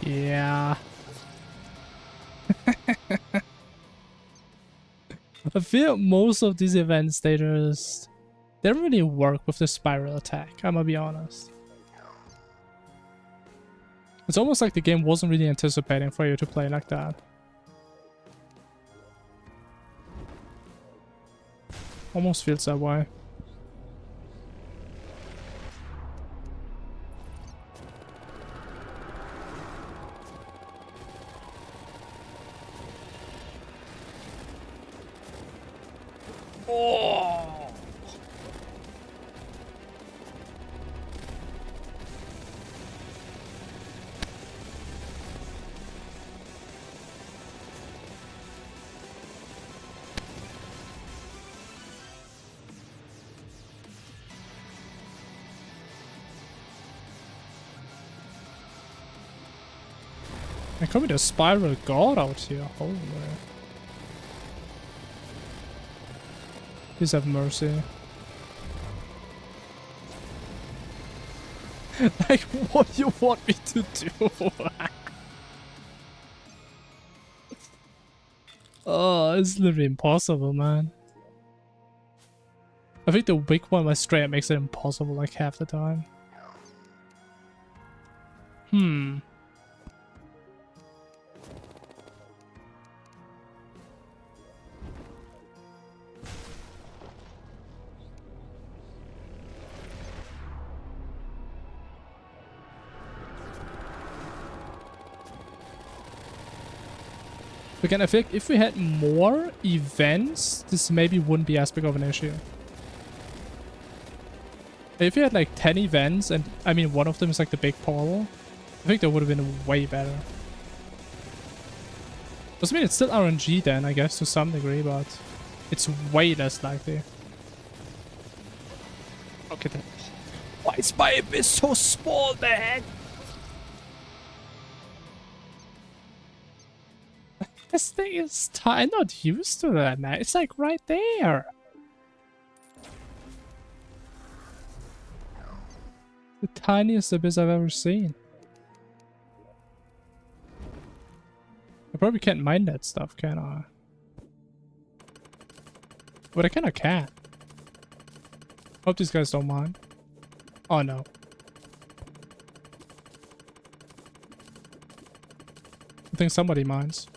Speaker 1: Yeah. I feel most of these events, they don't really work with the spiral attack, I'm gonna be honest. It's almost like the game wasn't really anticipating for you to play like that. Almost feels that way. Oh! There could be the spiral god out here. Holy. Please have mercy. Like, what do you want me to do? Oh, it's literally impossible, man. I think the weak one, my straight up makes it impossible like half the time. Hmm. Again, I feel like if we had more events, this maybe wouldn't be as big of an issue. If you had like 10 events, and I mean one of them is like the big portal, I think that would have been way better. I mean, it's still RNG then, I guess, to some degree, but it's way less likely. Okay, then. Why is my abyss so small, man? This thing is I'm not used to that, man. It's like right there. The tiniest abyss I've ever seen. I probably can't mine that stuff, can I? But I kinda can. Hope these guys don't mind. Oh no. I think somebody minds.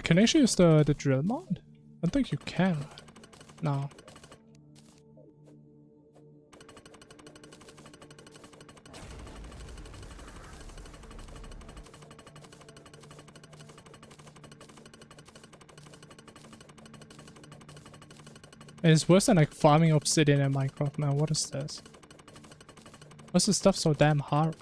Speaker 1: Can I actually use the drill mod? I don't think you can. No. It's worse than like farming obsidian in Minecraft, man. What is this? What's this stuff so damn hard?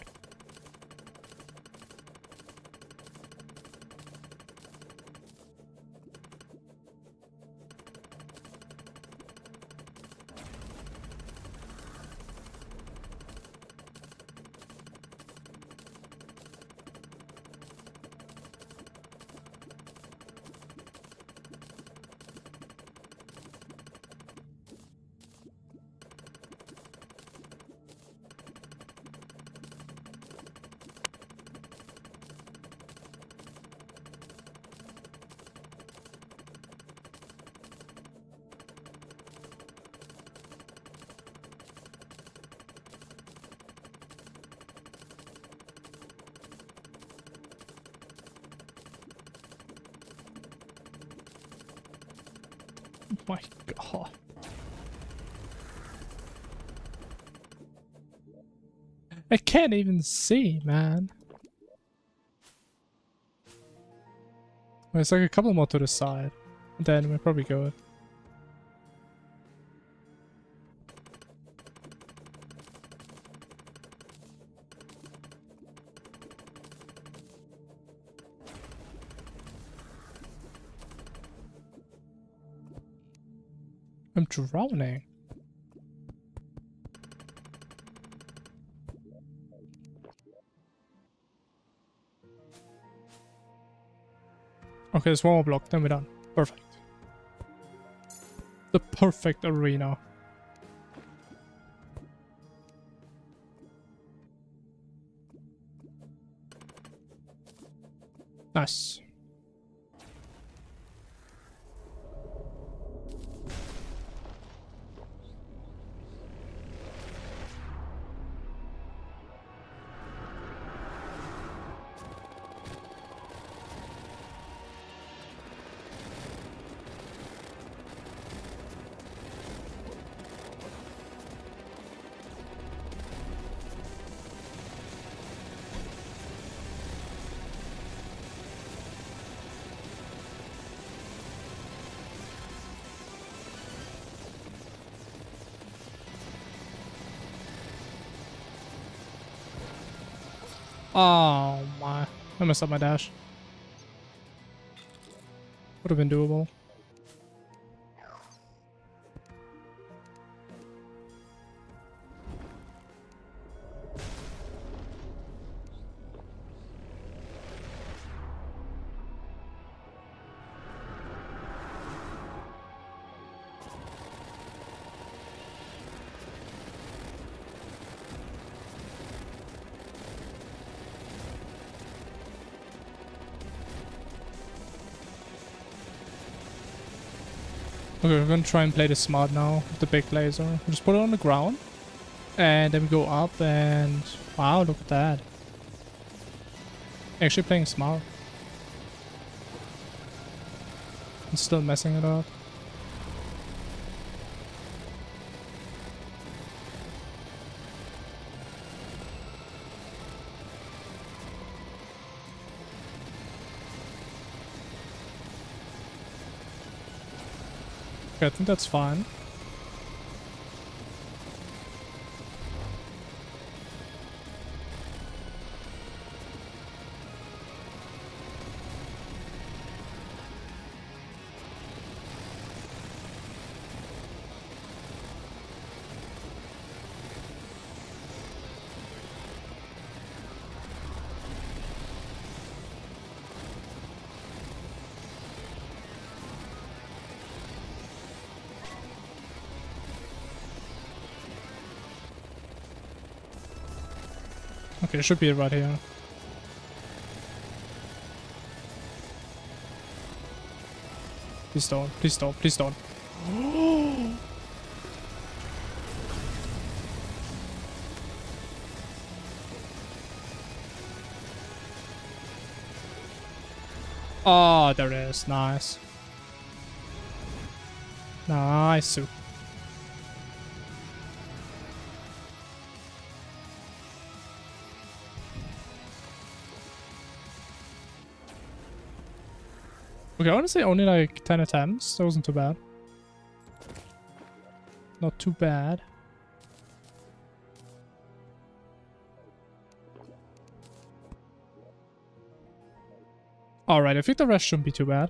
Speaker 1: Oh my god. I can't even see, man. There's like a couple more to the side. Then we're probably good. I'm drowning. Okay, there's one more block, then we're done. Perfect. The perfect arena. Nice. Oh my. I messed up my dash. Would have been doable. Okay, we're gonna try and play this smart now with the big laser. We'll just put it on the ground. And then we go up and... Wow, look at that. Actually playing smart. I'm still messing it up. Okay, I think that's fine. Okay, it should be right here. Please don't, please don't, please don't. Oh, there it is. Nice. Nice. Okay, I want to say only like 10 attempts. That wasn't too bad. Not too bad. Alright, I think the rest shouldn't be too bad.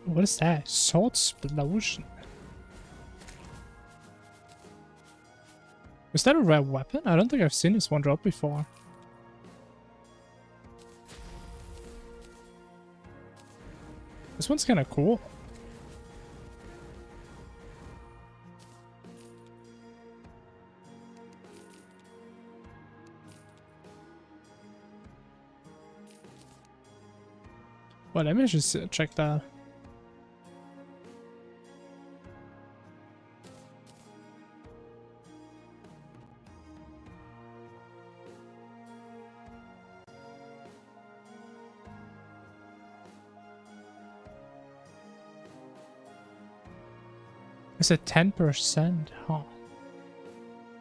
Speaker 1: What is that? Sword explosion. Is that a rare weapon? I don't think I've seen this one drop before. This one's kind of cool. Well, let me just check that. It's at 10%, huh?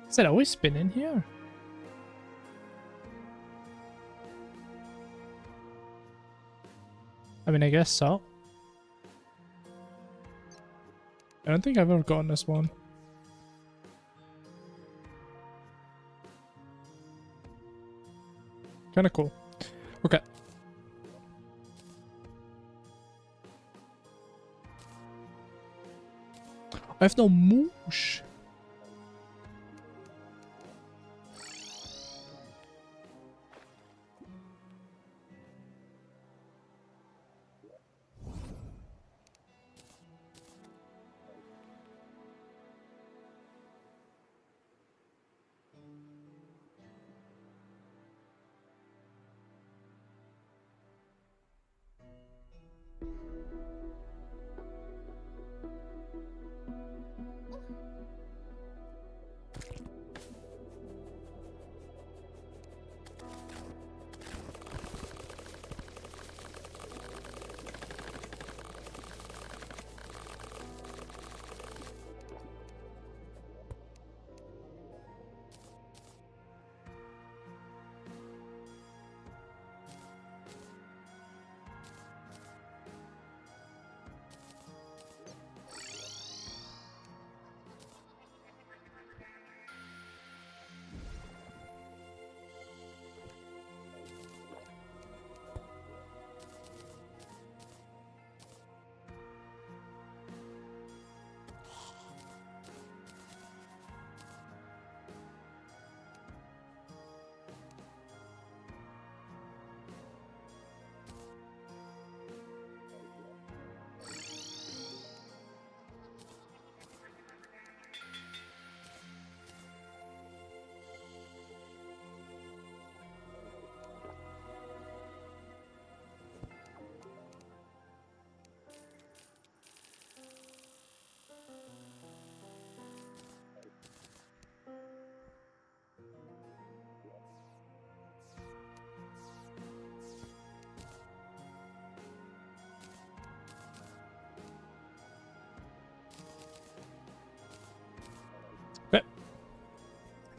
Speaker 1: Has it always been in here? I mean, I guess so. I don't think I've ever gotten this one. Kinda cool. Okay. I have no moosh.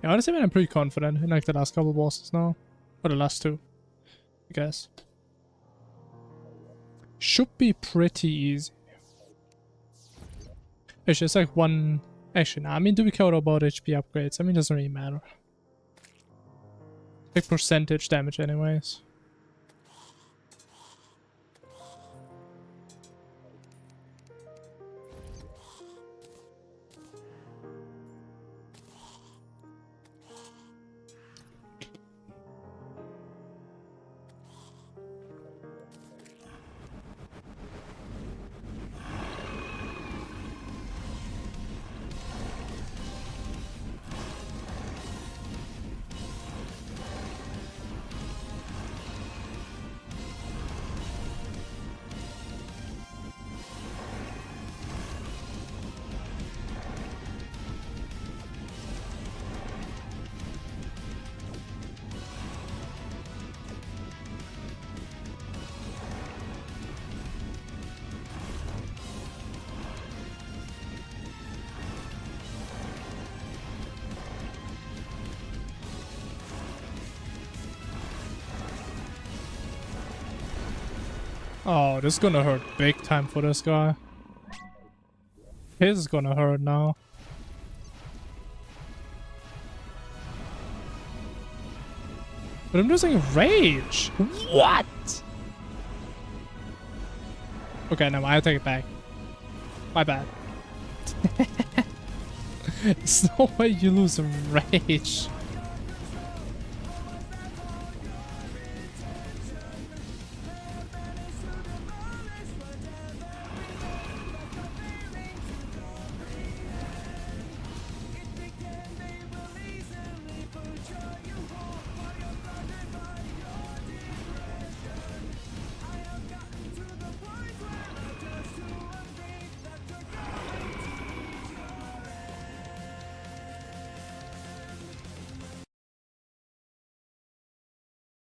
Speaker 1: Yeah, honestly, I mean, I'm pretty confident in like the last couple bosses now. Or the last two, I guess. Should be pretty easy. It's just like one... Actually, nah, I mean, do we care about HP upgrades? I mean, it doesn't really matter. Like percentage damage anyways. Oh, this is gonna hurt big time for this guy. His is gonna hurt now. But I'm losing rage. What? Okay, no, I'll take it back. My bad. There's no way you lose rage.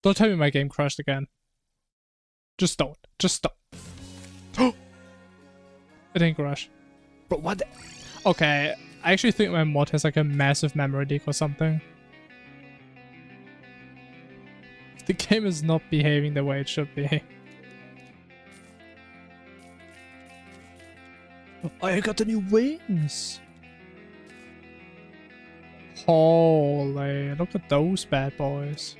Speaker 1: Don't tell me my game crashed again. Just don't. Just stop. It didn't crash. Bro, what? Okay, I actually think my mod has like a massive memory leak or something. The game is not behaving the way it should be. Oh, I got the new wings. Holy, look at those bad boys.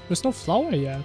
Speaker 1: There's no flower yet.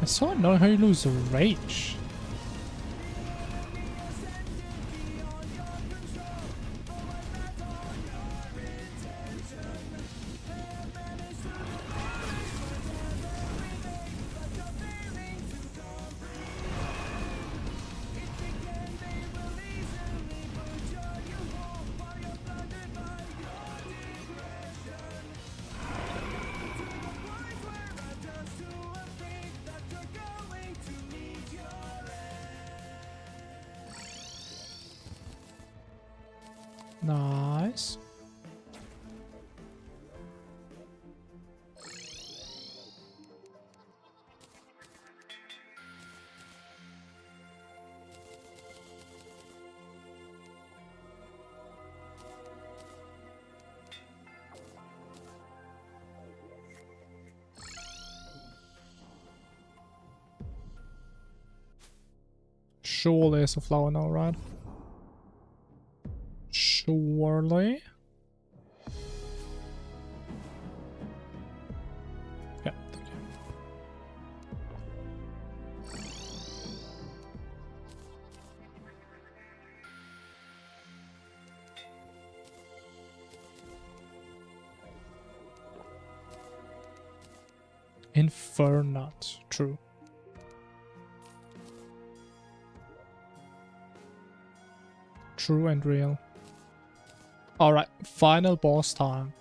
Speaker 1: It's so annoying how you lose rage. Nice. Surely it's a flower now, right? Surely. Yeah, thank you. Infernum, true. True and real. Alright, final boss time.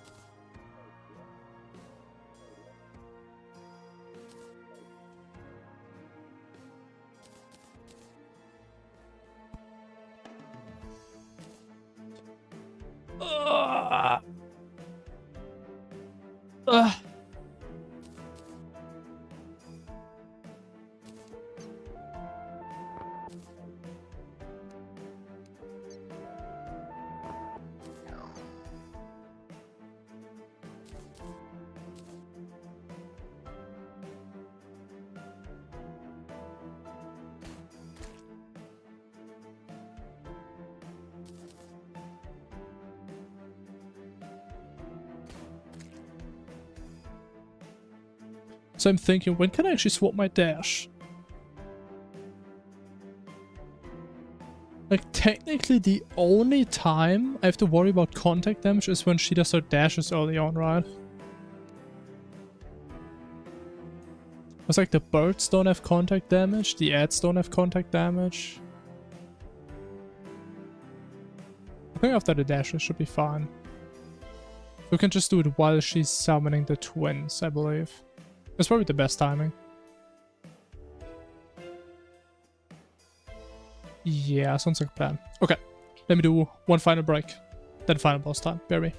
Speaker 1: Ugh. So I'm thinking, when can I actually swap my dash? Like, technically the only time I have to worry about contact damage is when she does her dashes early on, right? It's like the birds don't have contact damage, the ads don't have contact damage. I think after the dashes should be fine. We can just do it while she's summoning the twins, I believe. That's probably the best timing. Yeah, sounds like a plan. Okay, let me do one final break, then final boss time. Barry.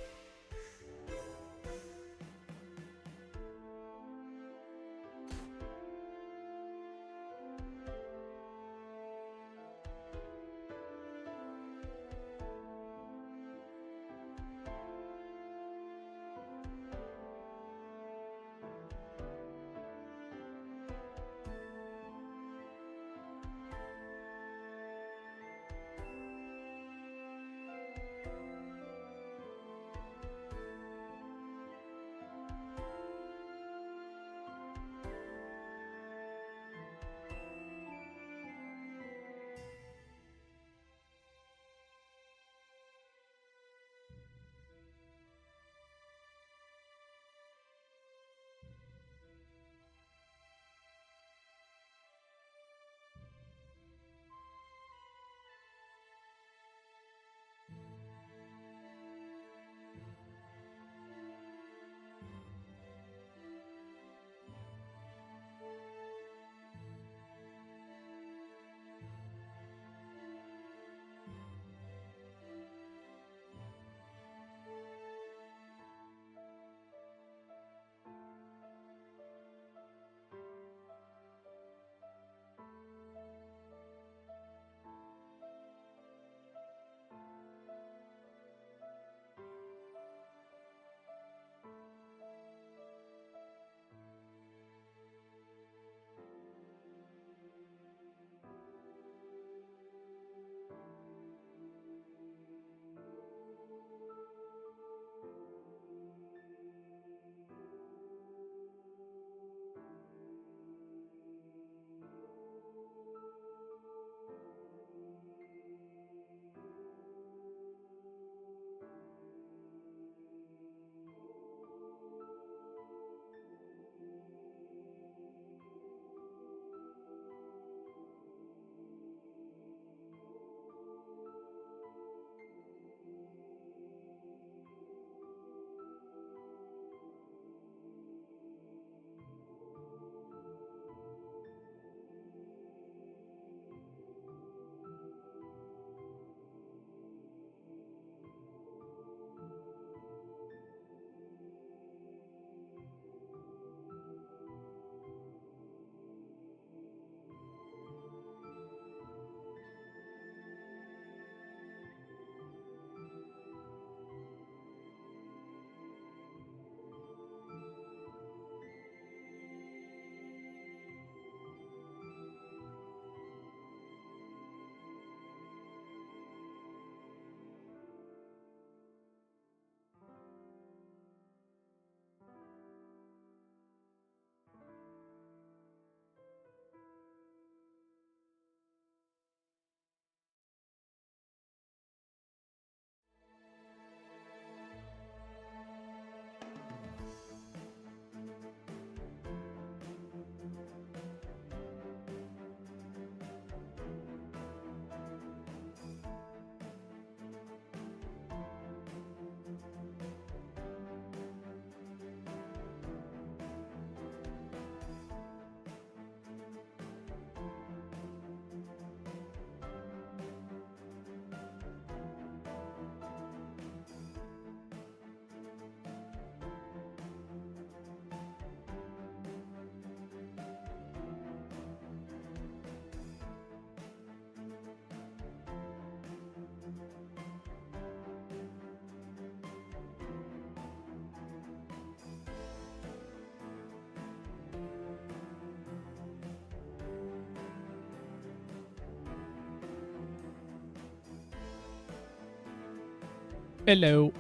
Speaker 1: Hello.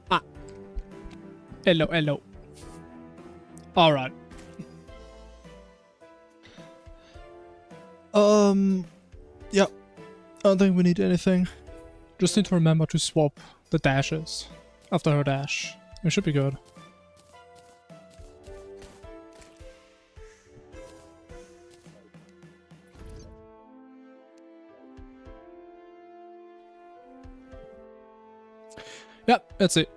Speaker 1: Ah. Hello, hello. Alright. Yeah. I don't think we need anything. Just need to remember to swap the dashes after her dash. It should be good. Yep, that's it.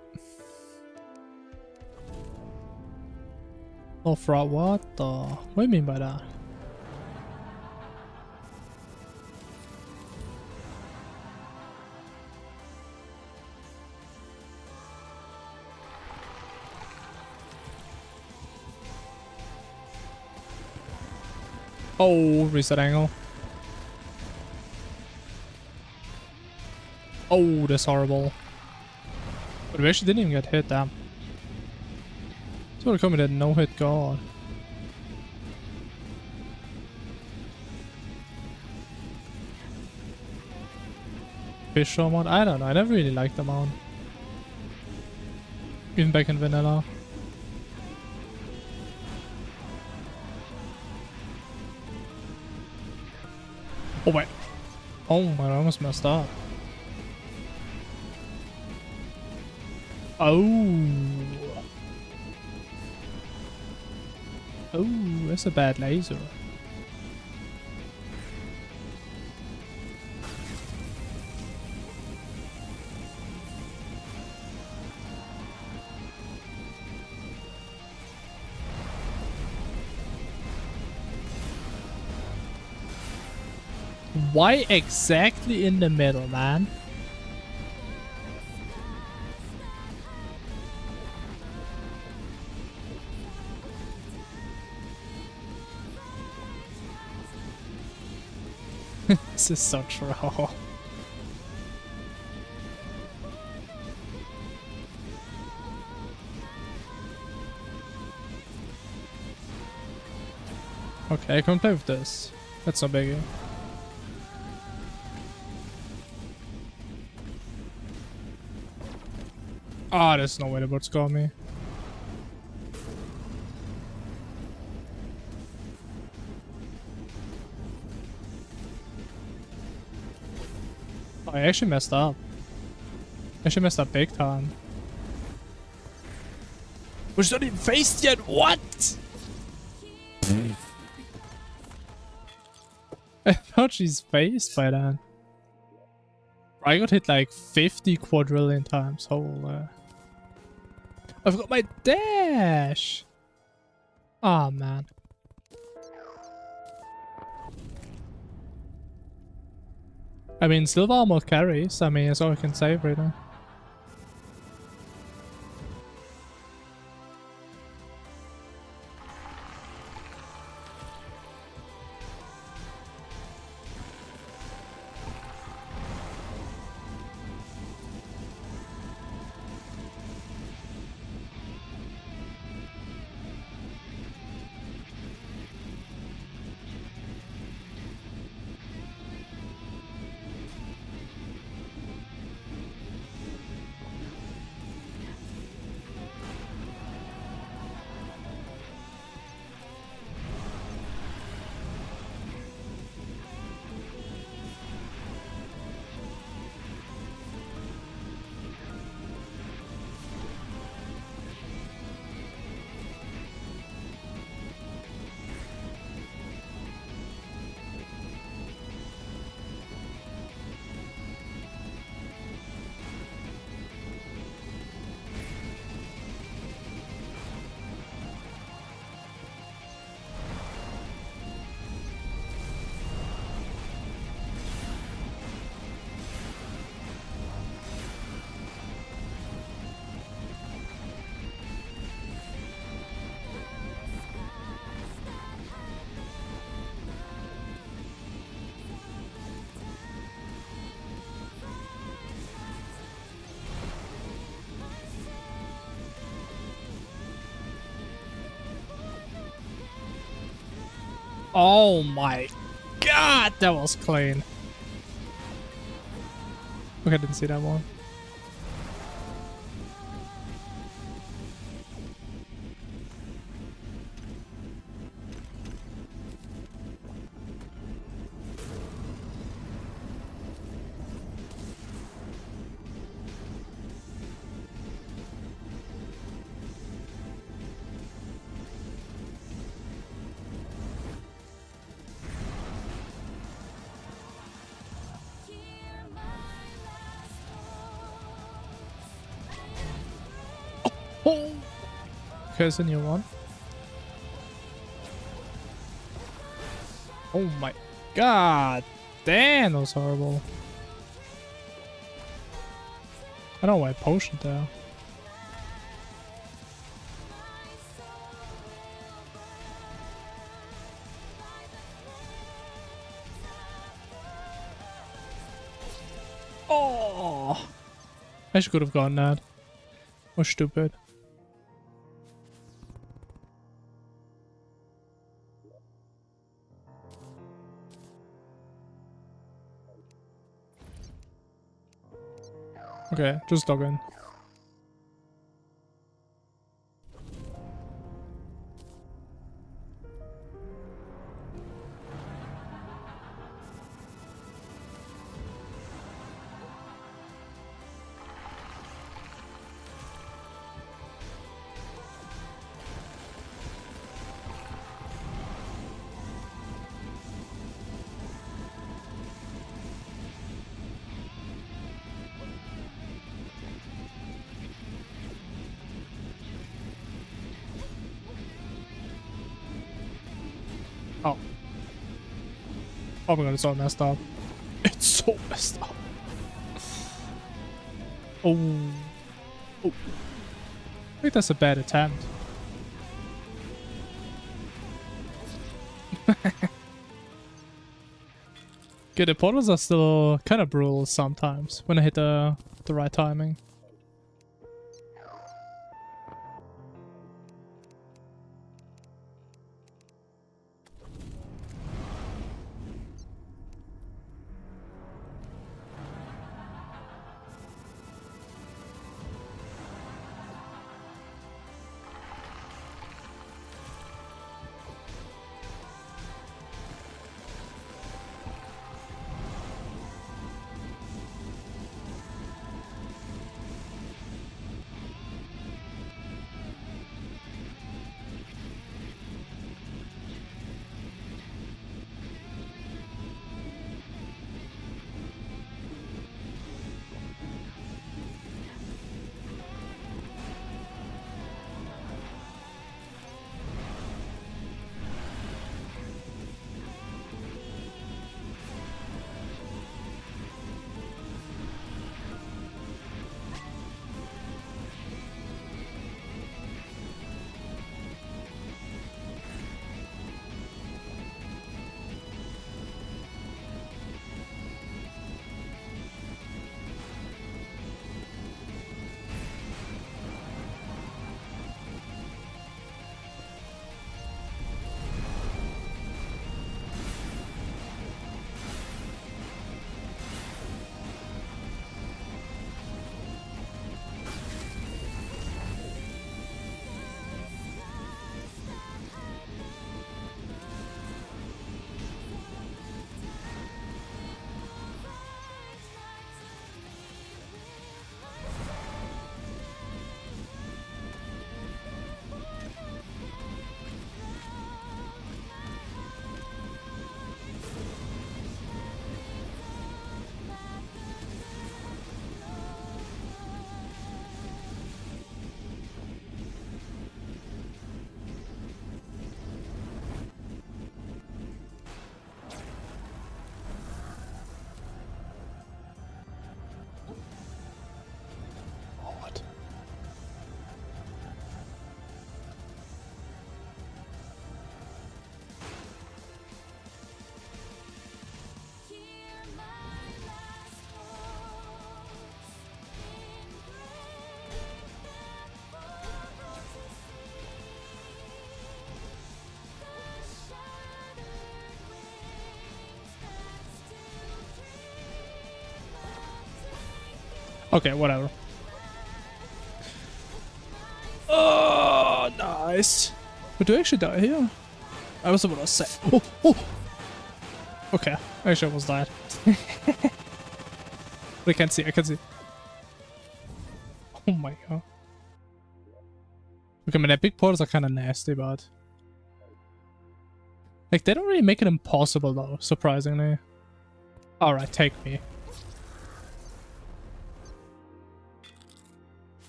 Speaker 1: Oh, fraud, what the? What do you mean by that? Oh, reset angle. Oh, that's horrible. But we actually didn't even get hit, damn. So we're coming at no hit god. Fish mod? I don't know, I never really liked the mount. Even back in vanilla. Oh wait. Oh, I almost messed up. Oh. Oh, that's a bad laser. Why exactly in the middle, man? This is so troll. Okay, I can play with this. That's no biggie. Ah, there's no way the bots got me. Oh, I actually messed up. I actually messed up big time. We're not even faced yet, what? I thought she's faced by then. I got hit like 50 quadrillion times. Holy. I've got my dash! Oh man. I mean, silver armor carries. I mean, that's all I can say right now. Oh my god, that was clean. Okay, I didn't see that one. Oh! Okay, it's a new one. Oh my god! Damn, that was horrible. I don't know why I potioned there. Oh! I should could have gotten that. Or stupid. Okay, just dog in. Oh. Oh my god, it's all messed up. It's so messed up. Oh. Oh. I think that's a bad attempt. Okay, the portals are still kind of brutal sometimes when I hit the right timing. What? Okay, whatever. Oh, nice. But do I actually die here? I was about to say. Oh, oh. Okay, I actually almost died. But I can't see, I can't see. Oh my god. Okay, I mean, epic portals are kind of nasty, but... Like, they don't really make it impossible, though, surprisingly. Alright, take me.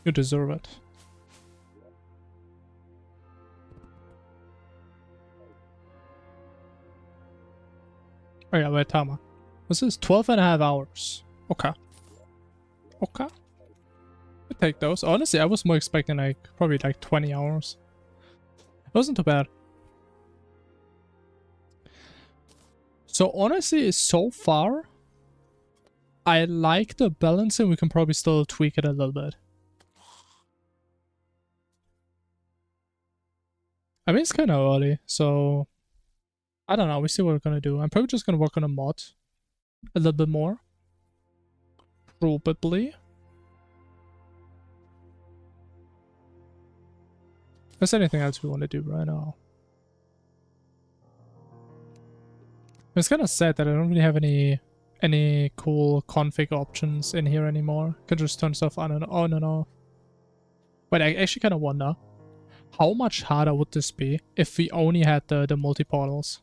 Speaker 1: You deserve it. Oh yeah, wait, timer. What's this? 12.5 hours. Okay. Okay. I take those. Honestly, I was more expecting like probably like 20 hours. It wasn't too bad. So honestly, so far, I like the balancing. We can probably still tweak it a little bit. I mean, it's kind of early, so I don't know. We see what we're gonna do. I'm probably just gonna work on a mod a little bit more. Probably. Is there anything else we want to do right now? It's kind of sad that I don't really have any cool config options in here anymore. Can just turn stuff on and off. But I actually kind of wonder, how much harder would this be if we only had the multi-portals?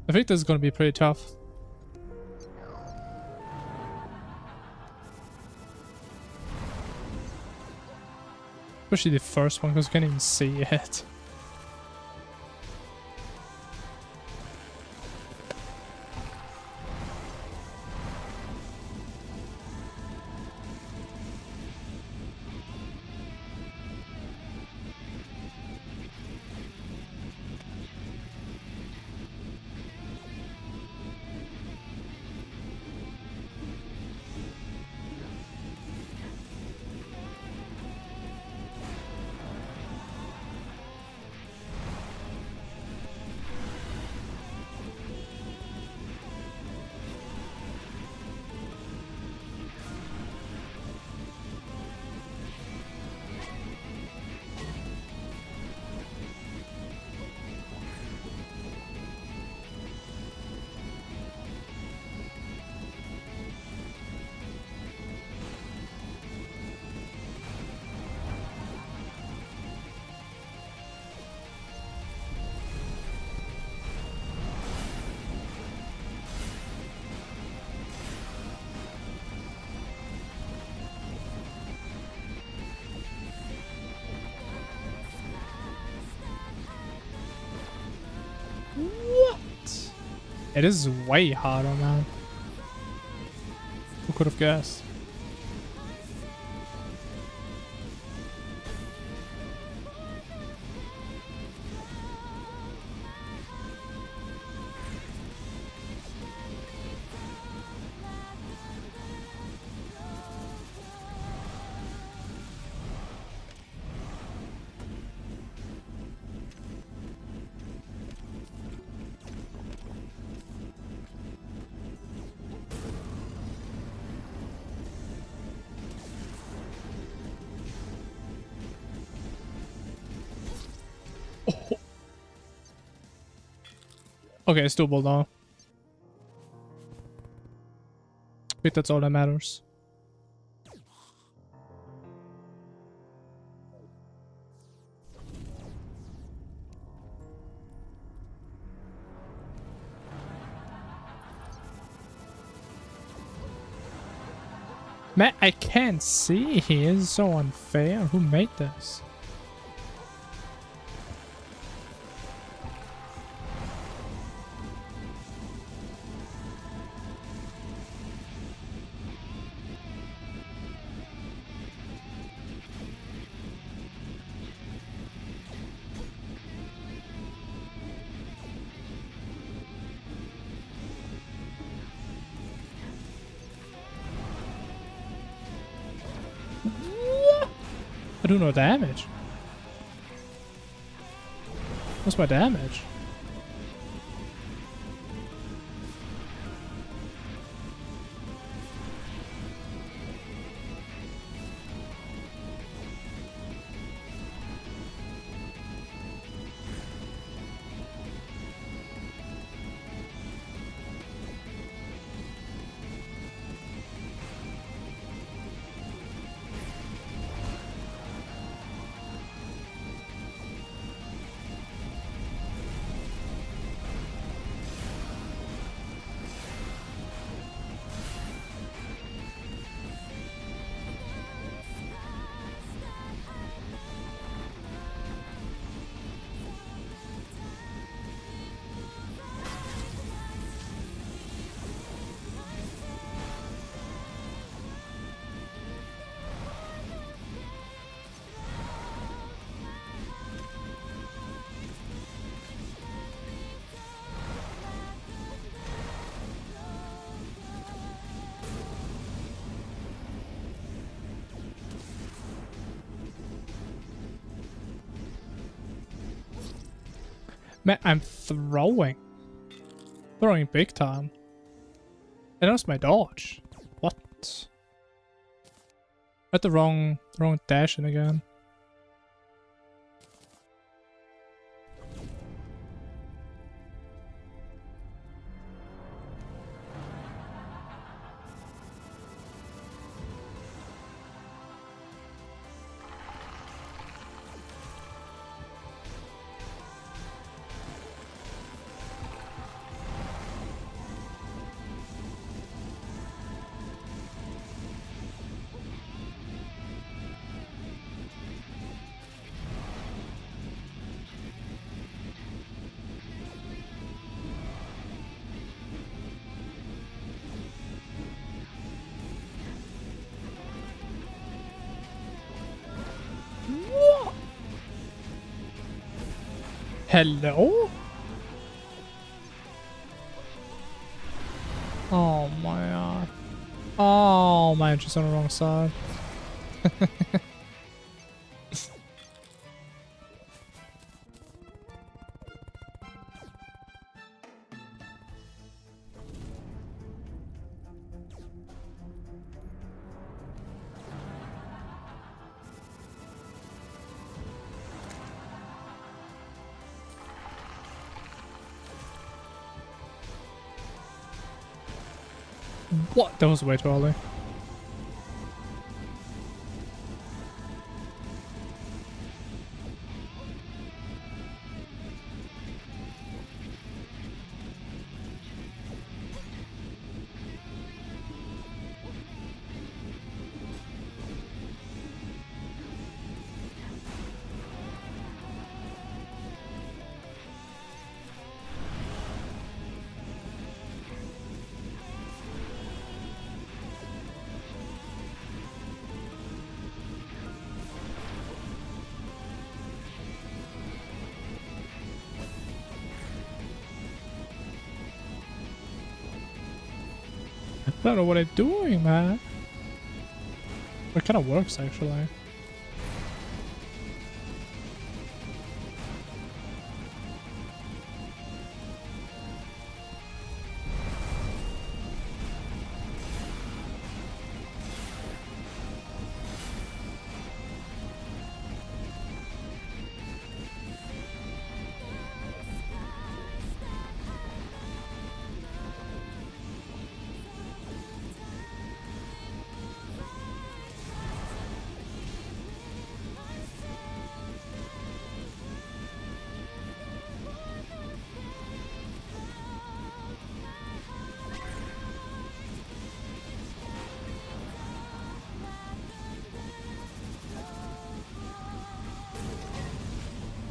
Speaker 1: I think this is going to be pretty tough. Especially the first one, because you can't even see it. What? It is way harder, man. Who could have guessed? Oh. Okay, it's doable now. I think that's all that matters. Man, I can't see. It's so unfair. Who made this? I do no damage. What's my damage? Man, I'm throwing. Throwing big time. And that's my dodge. What? At the wrong dash in again. Hello? Oh my god. Oh man, she's on the wrong side. What? That was way too early. I don't know what I'm doing, man. It kind of works, actually.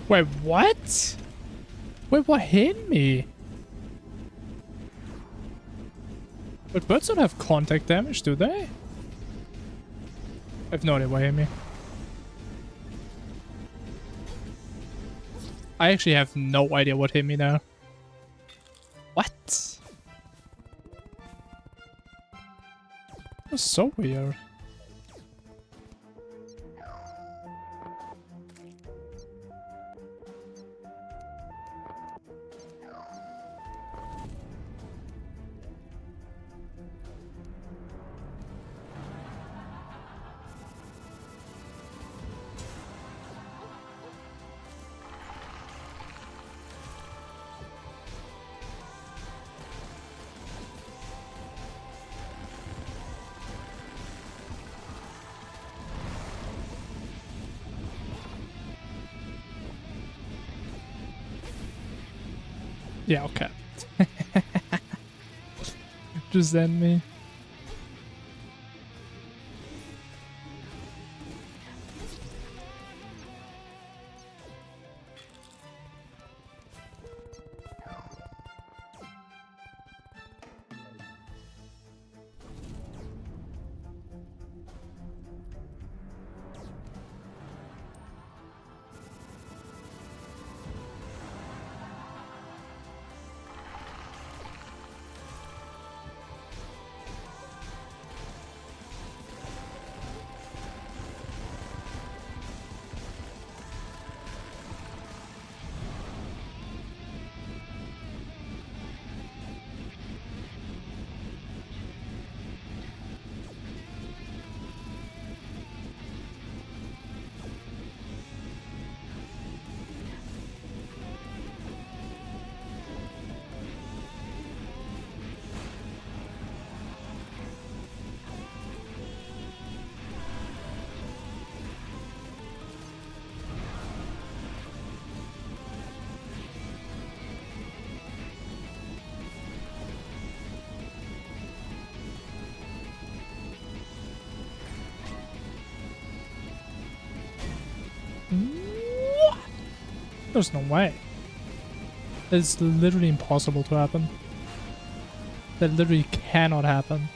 Speaker 1: Wait, what? Wait, what hit me? But birds don't have contact damage, do they? I have no idea what hit me. I actually have no idea what hit me now. What? That's so weird. Yeah, okay. Just end me. There's no way. It's literally impossible to happen. That literally cannot happen.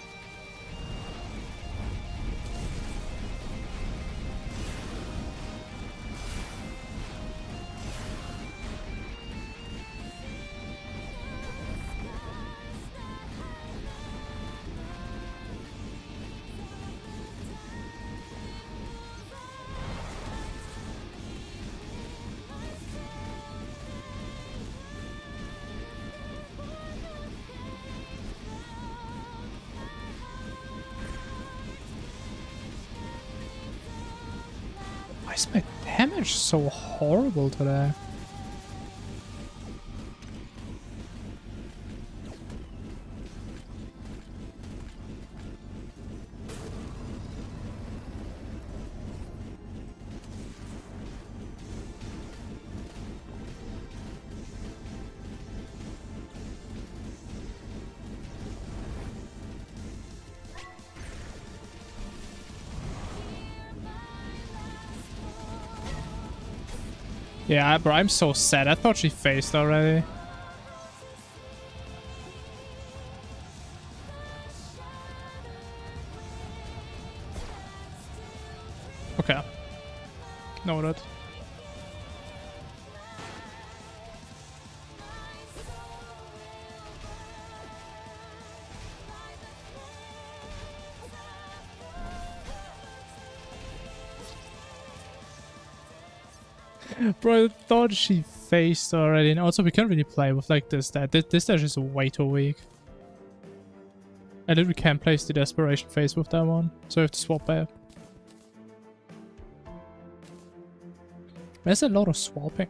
Speaker 1: Why is my damage so horrible today? Yeah, bro, I'm so sad. I thought she faced already. Okay. Noted. Bro, I thought she faced already. And also, we can't really play with like this dash. This dash is way too weak. I literally can't place the desperation phase with that one. So I have to swap back. There's a lot of swapping.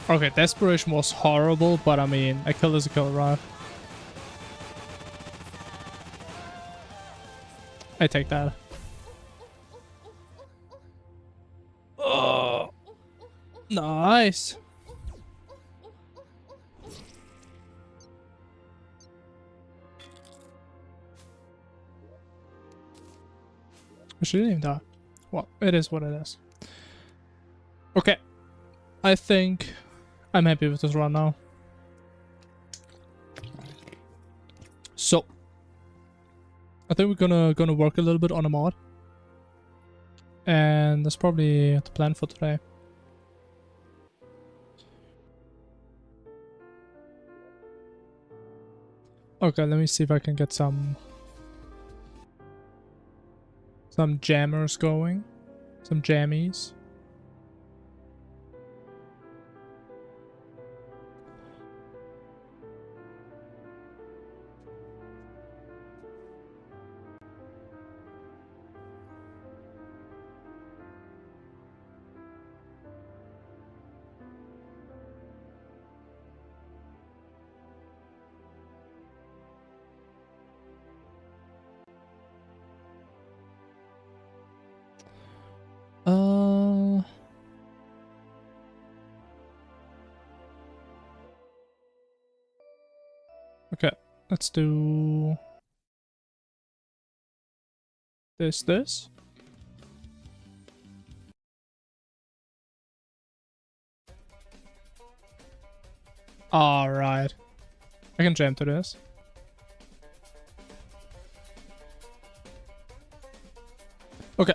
Speaker 1: Okay, desperation was horrible, but I mean, a kill is a kill, right? I take that. Oh, nice. She didn't even die. Well, it is what it is. Okay. I think I'm happy with this run now. So I think we're gonna work a little bit on a mod. And that's probably the plan for today. Okay, let me see if I can get some jammers going. Some jammies. Okay, let's do this. Alright. I can jam to this. Okay.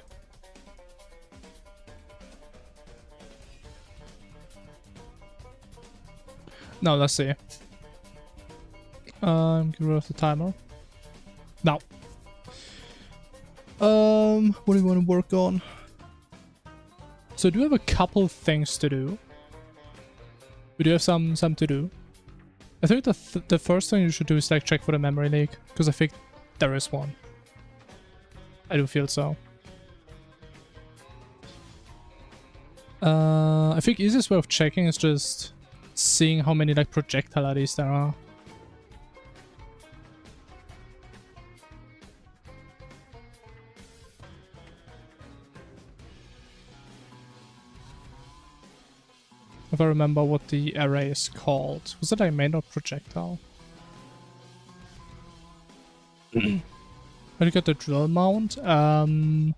Speaker 1: Now let's see. Get rid of the timer. Now. What do you want to work on? So I do have a couple things to do. We do have some to do. I think the first thing you should do is like check for the memory leak, because I think there is one. I do feel so. I think easiest way of checking is just seeing how many like projectile IDs there are. If I remember what the array is called. Was it like main or projectile? How do you get the drill mount? You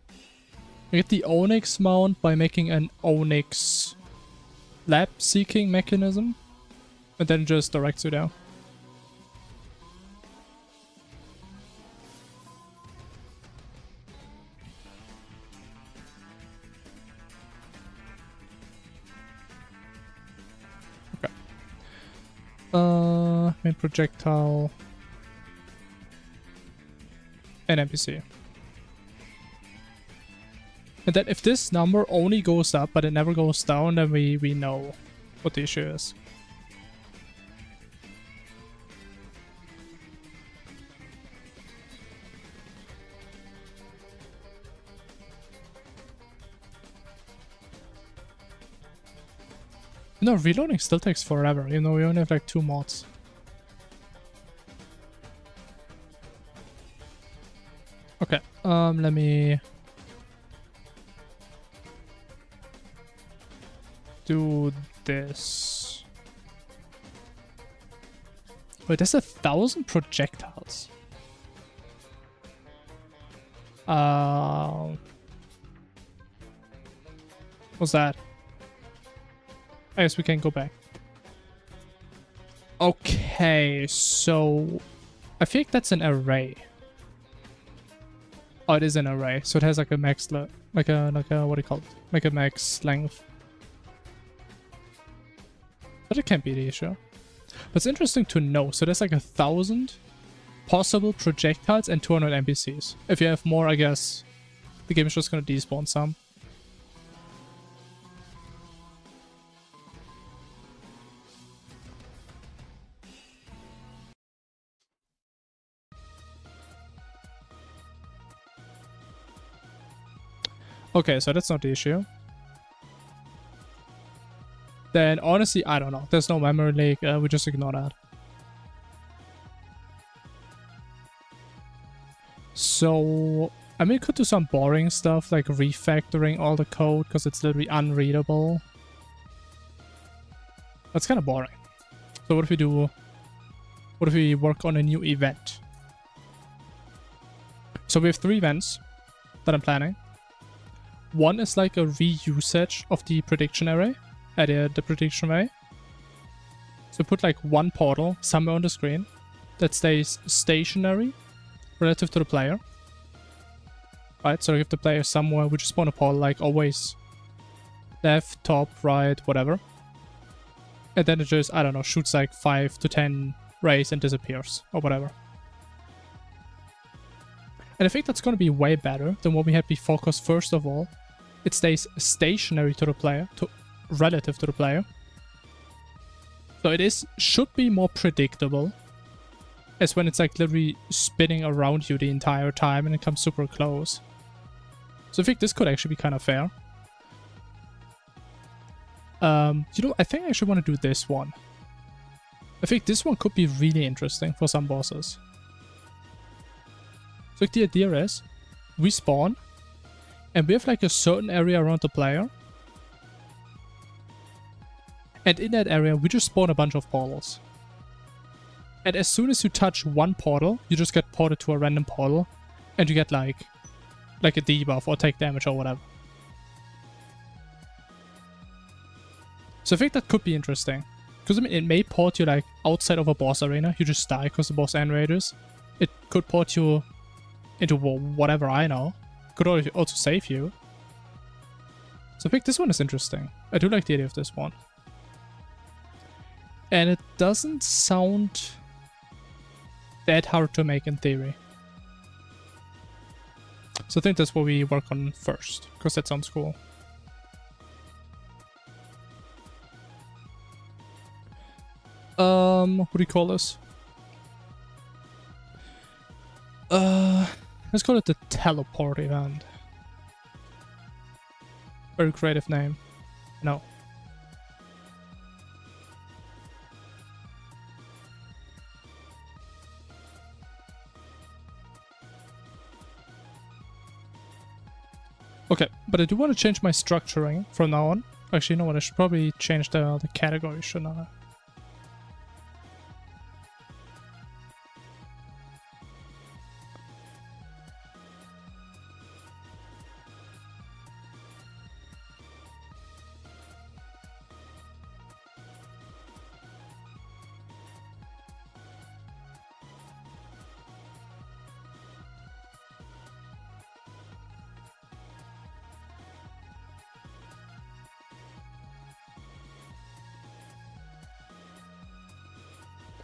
Speaker 1: get the Onyx mount by making an Onyx lab seeking mechanism. And then just directs you there. Main projectile and NPC. And then if this number only goes up but it never goes down, then we know what the issue is. No, reloading still takes forever, you know, we only have like 2 mods. Okay, let me do this. Wait, there's 1,000 projectiles. What's that? I guess we can go back. Okay, so I think that's an array. Oh, it is an array, so it has like a max, like a what do you call it? Like a max length. But it can't be the issue. But it's interesting to know. So there's like 1,000 possible projectiles and 200 NPCs. If you have more, I guess the game is just gonna despawn some. Okay, so that's not the issue. Then honestly, I don't know. There's no memory leak. We just ignore that. So I mean, it could do some boring stuff like refactoring all the code because it's literally unreadable. That's kind of boring. So what if we do... What if we work on a new event? So we have 3 events that I'm planning. One is like a reusage of the prediction array, the prediction array. So put like one portal somewhere on the screen that stays stationary relative to the player. Right, so if the player is somewhere, we just spawn a portal like always left, top, right, whatever. And then it just, I don't know, shoots like 5 to 10 rays and disappears or whatever. And I think that's going to be way better than what we had before, because first of all, it stays stationary to the player, relative to the player. So it should be more predictable, as when it's like literally spinning around you the entire time and it comes super close. So I think this could actually be kind of fair. You know, I think I actually want to do this one. I think this one could be really interesting for some bosses. So the idea is, we spawn, and we have like a certain area around the player. And in that area, we just spawn a bunch of portals. And as soon as you touch one portal, you just get ported to a random portal, and you get like a debuff or take damage or whatever. So I think that could be interesting. Because I mean, it may port you like outside of a boss arena, you just die because the boss enrages. It could port you into whatever, I know. Could also save you. So I think this one is interesting. I do like the idea of this one. And it doesn't sound that hard to make in theory. So I think that's what we work on first, because that sounds cool. What do you call this? Let's call it the teleport event. Very creative name. No. Okay, but I do want to change my structuring from now on. Actually, you know what? I should probably change the category, shouldn't I?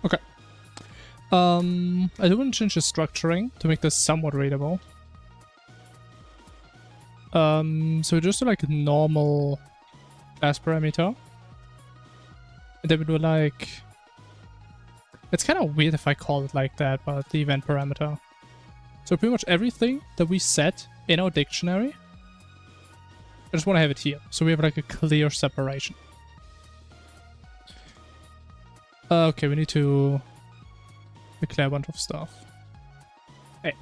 Speaker 1: Okay. I do want to change the structuring to make this somewhat readable. So just do like a normal class parameter. And then we do like... It's kind of weird if I call it like that, but the event parameter. So pretty much everything that we set in our dictionary, I just want to have it here. So we have like a clear separation. Okay, we need to declare a bunch of stuff. Hey.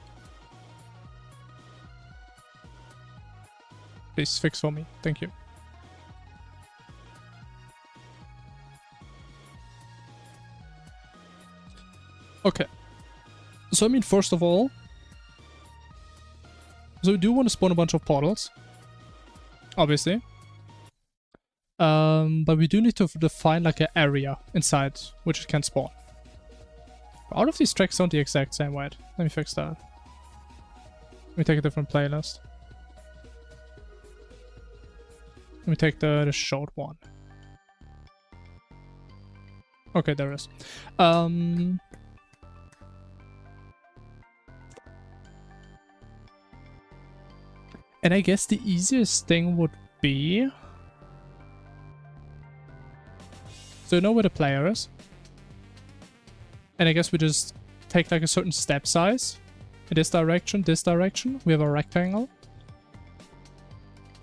Speaker 1: Please fix for me. Thank you. Okay. So I mean, first of all, so we do want to spawn a bunch of portals. Obviously. But we do need to define like an area inside which it can spawn. All of these tracks sound the exact same. Wait, let me fix that. Let me take a different playlist. Let me take the short one. Okay, there is. And I guess the easiest thing would be... So you know where the player is. And I guess we just take like a certain step size. In this direction, we have a rectangle.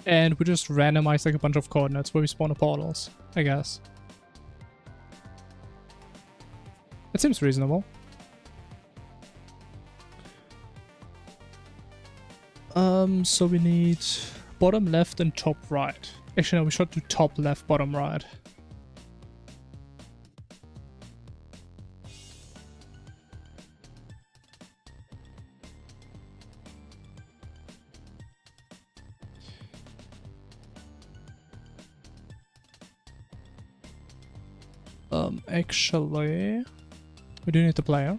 Speaker 1: And we just randomize like a bunch of coordinates where we spawn the portals, I guess. It seems reasonable. So we need bottom left and top right. Actually, no, we should do top left, bottom right. Actually, we do need the player.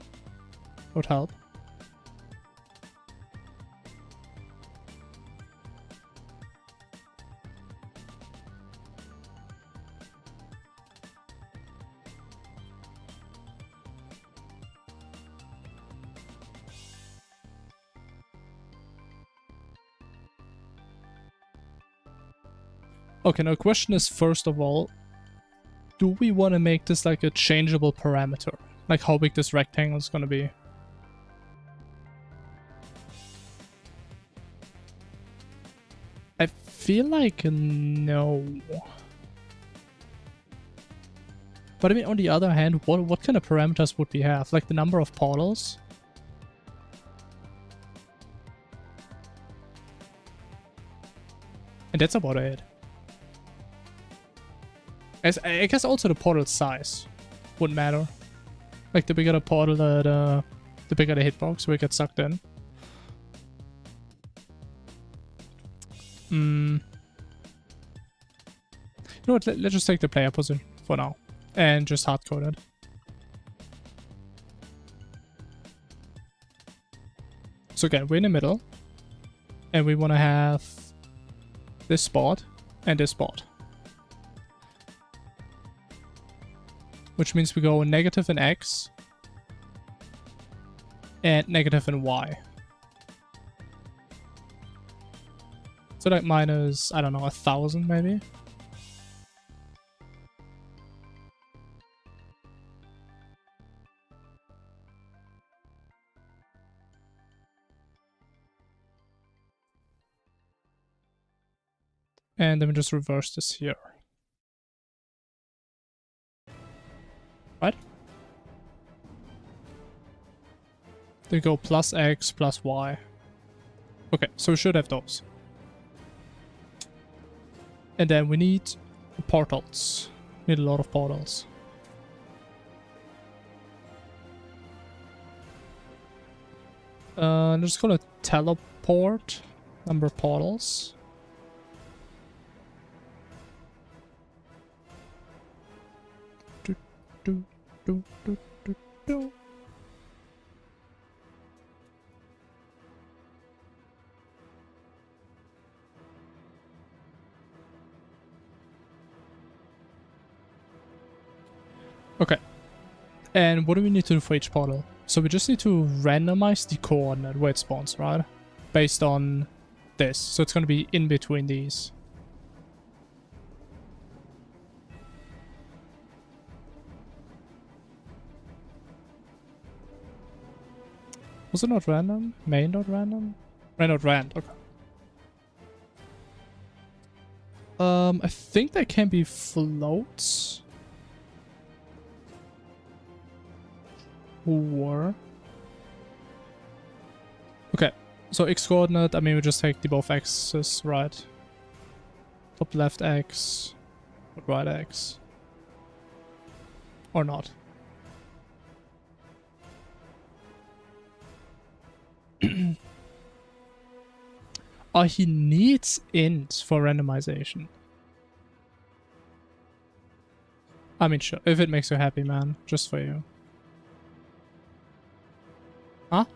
Speaker 1: Would help. Okay, now the question is, first of all, do we want to make this like a changeable parameter? Like how big this rectangle is going to be? I feel like no. But I mean, on the other hand, what kind of parameters would we have? Like the number of portals? And that's about it. I guess also the portal size wouldn't matter. Like the bigger the portal, the bigger the hitbox where it gets sucked in. You know what, let's just take the player position for now. And just hardcode it. So again, we're in the middle. And we want to have this spot and this spot. Which means we go negative in X and negative in Y. So like minus, I don't know, 1,000 maybe? And then we just reverse this here. Right? They go plus X plus Y. Okay, so we should have those. And then we need portals. Need a lot of portals. I'm just gonna teleport number of portals. Okay. And what do we need to do for each portal? So we just need to randomize the coordinate where it spawns, right? Based on this. So it's going to be in between these. Was it not random? Main not random? Not rand, okay. I think there can be floats. Or... Okay, so x coordinate, I mean we just take the both x's, right? Top left x, right x. Or not. Oh, he needs int for randomization. I mean, sure, if it makes you happy, man. Just for you. Huh?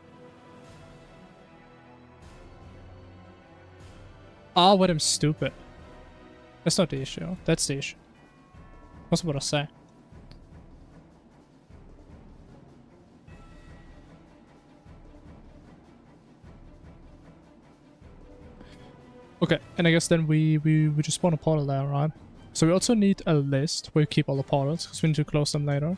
Speaker 1: Ah, what, I'm stupid. That's not the issue. That's the issue. What's what I say? Okay, and I guess then we just spawn a portal there, right? So we also need a list where we keep all the portals, because we need to close them later.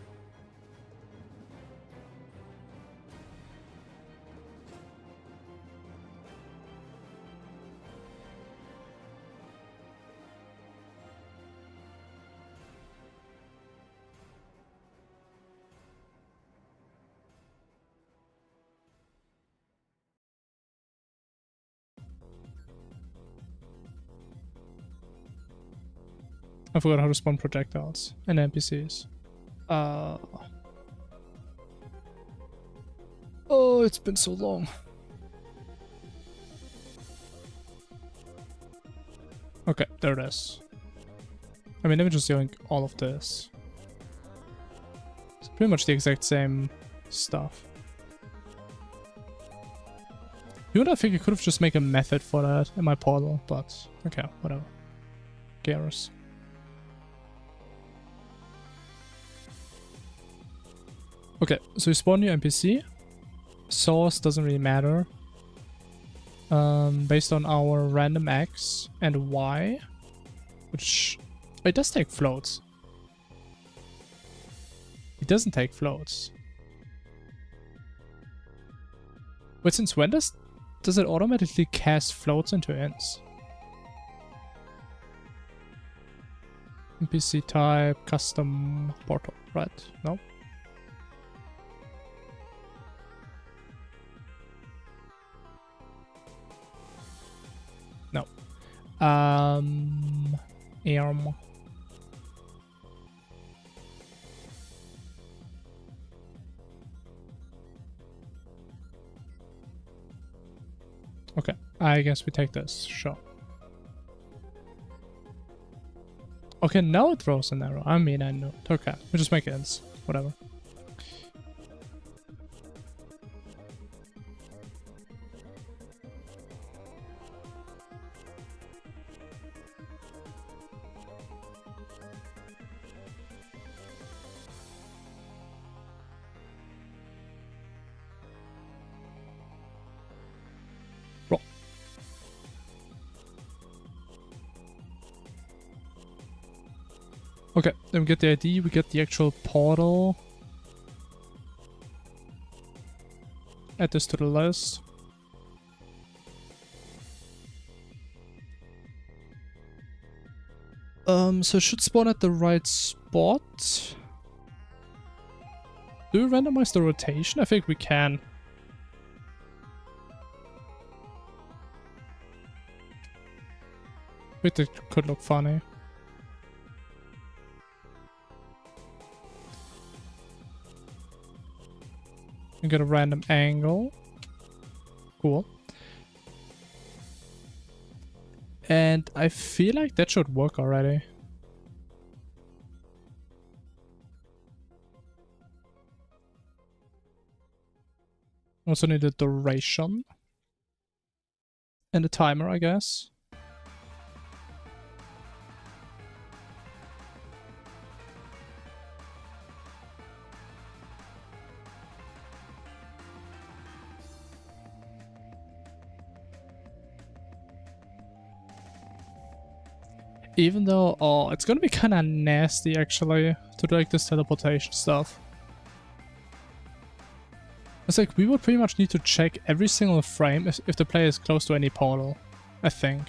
Speaker 1: I forgot how to spawn projectiles and NPCs. Oh, it's been so long. Okay, there it is. I mean, let me just doing all of this. It's pretty much the exact same stuff. You know, I think I could have just made a method for that in my portal, but okay, whatever. Garrus. Okay, so you spawn your NPC. Source doesn't really matter. Based on our random X and Y, which it does take floats. It doesn't take floats. But since when does it automatically cast floats into ints? NPC type, custom portal, right? No. No. Arm. Okay, I guess we take this, sure. Okay, now it throws an arrow. I mean, I know. Okay, we just make ends. Whatever. Roll. Okay, then we get the ID, we get the actual portal. Add this to the list. So it should spawn at the right spot. Do we randomize the rotation? I think we can. Wait, that could look funny. You get a random angle. Cool. And I feel like that should work already. Also need a duration. And a timer, I guess. Even though, oh, it's gonna be kind of nasty actually to do like this teleportation stuff. It's like we would pretty much need to check every single frame if the player is close to any portal, I think.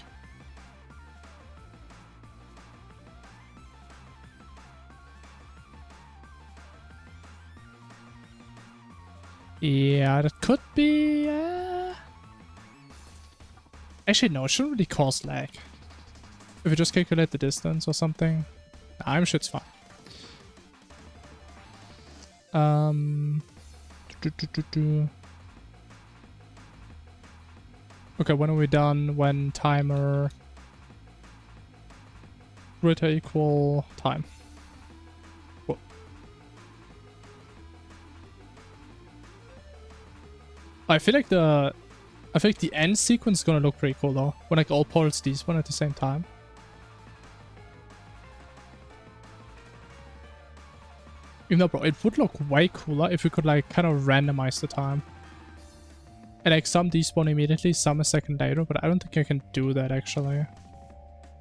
Speaker 1: Yeah, that could be... Actually, no, it shouldn't really cause lag. If you just calculate the distance or something, I'm sure it's fine. Okay, when are we done? When timer greater equal time. Cool. I feel like the end sequence is gonna look pretty cool though. When like all portals despawn at the same time. Even though, bro, it would look way cooler if we could, like, kind of randomize the time. And, like, some despawn immediately, some a second later, but I don't think I can do that, actually.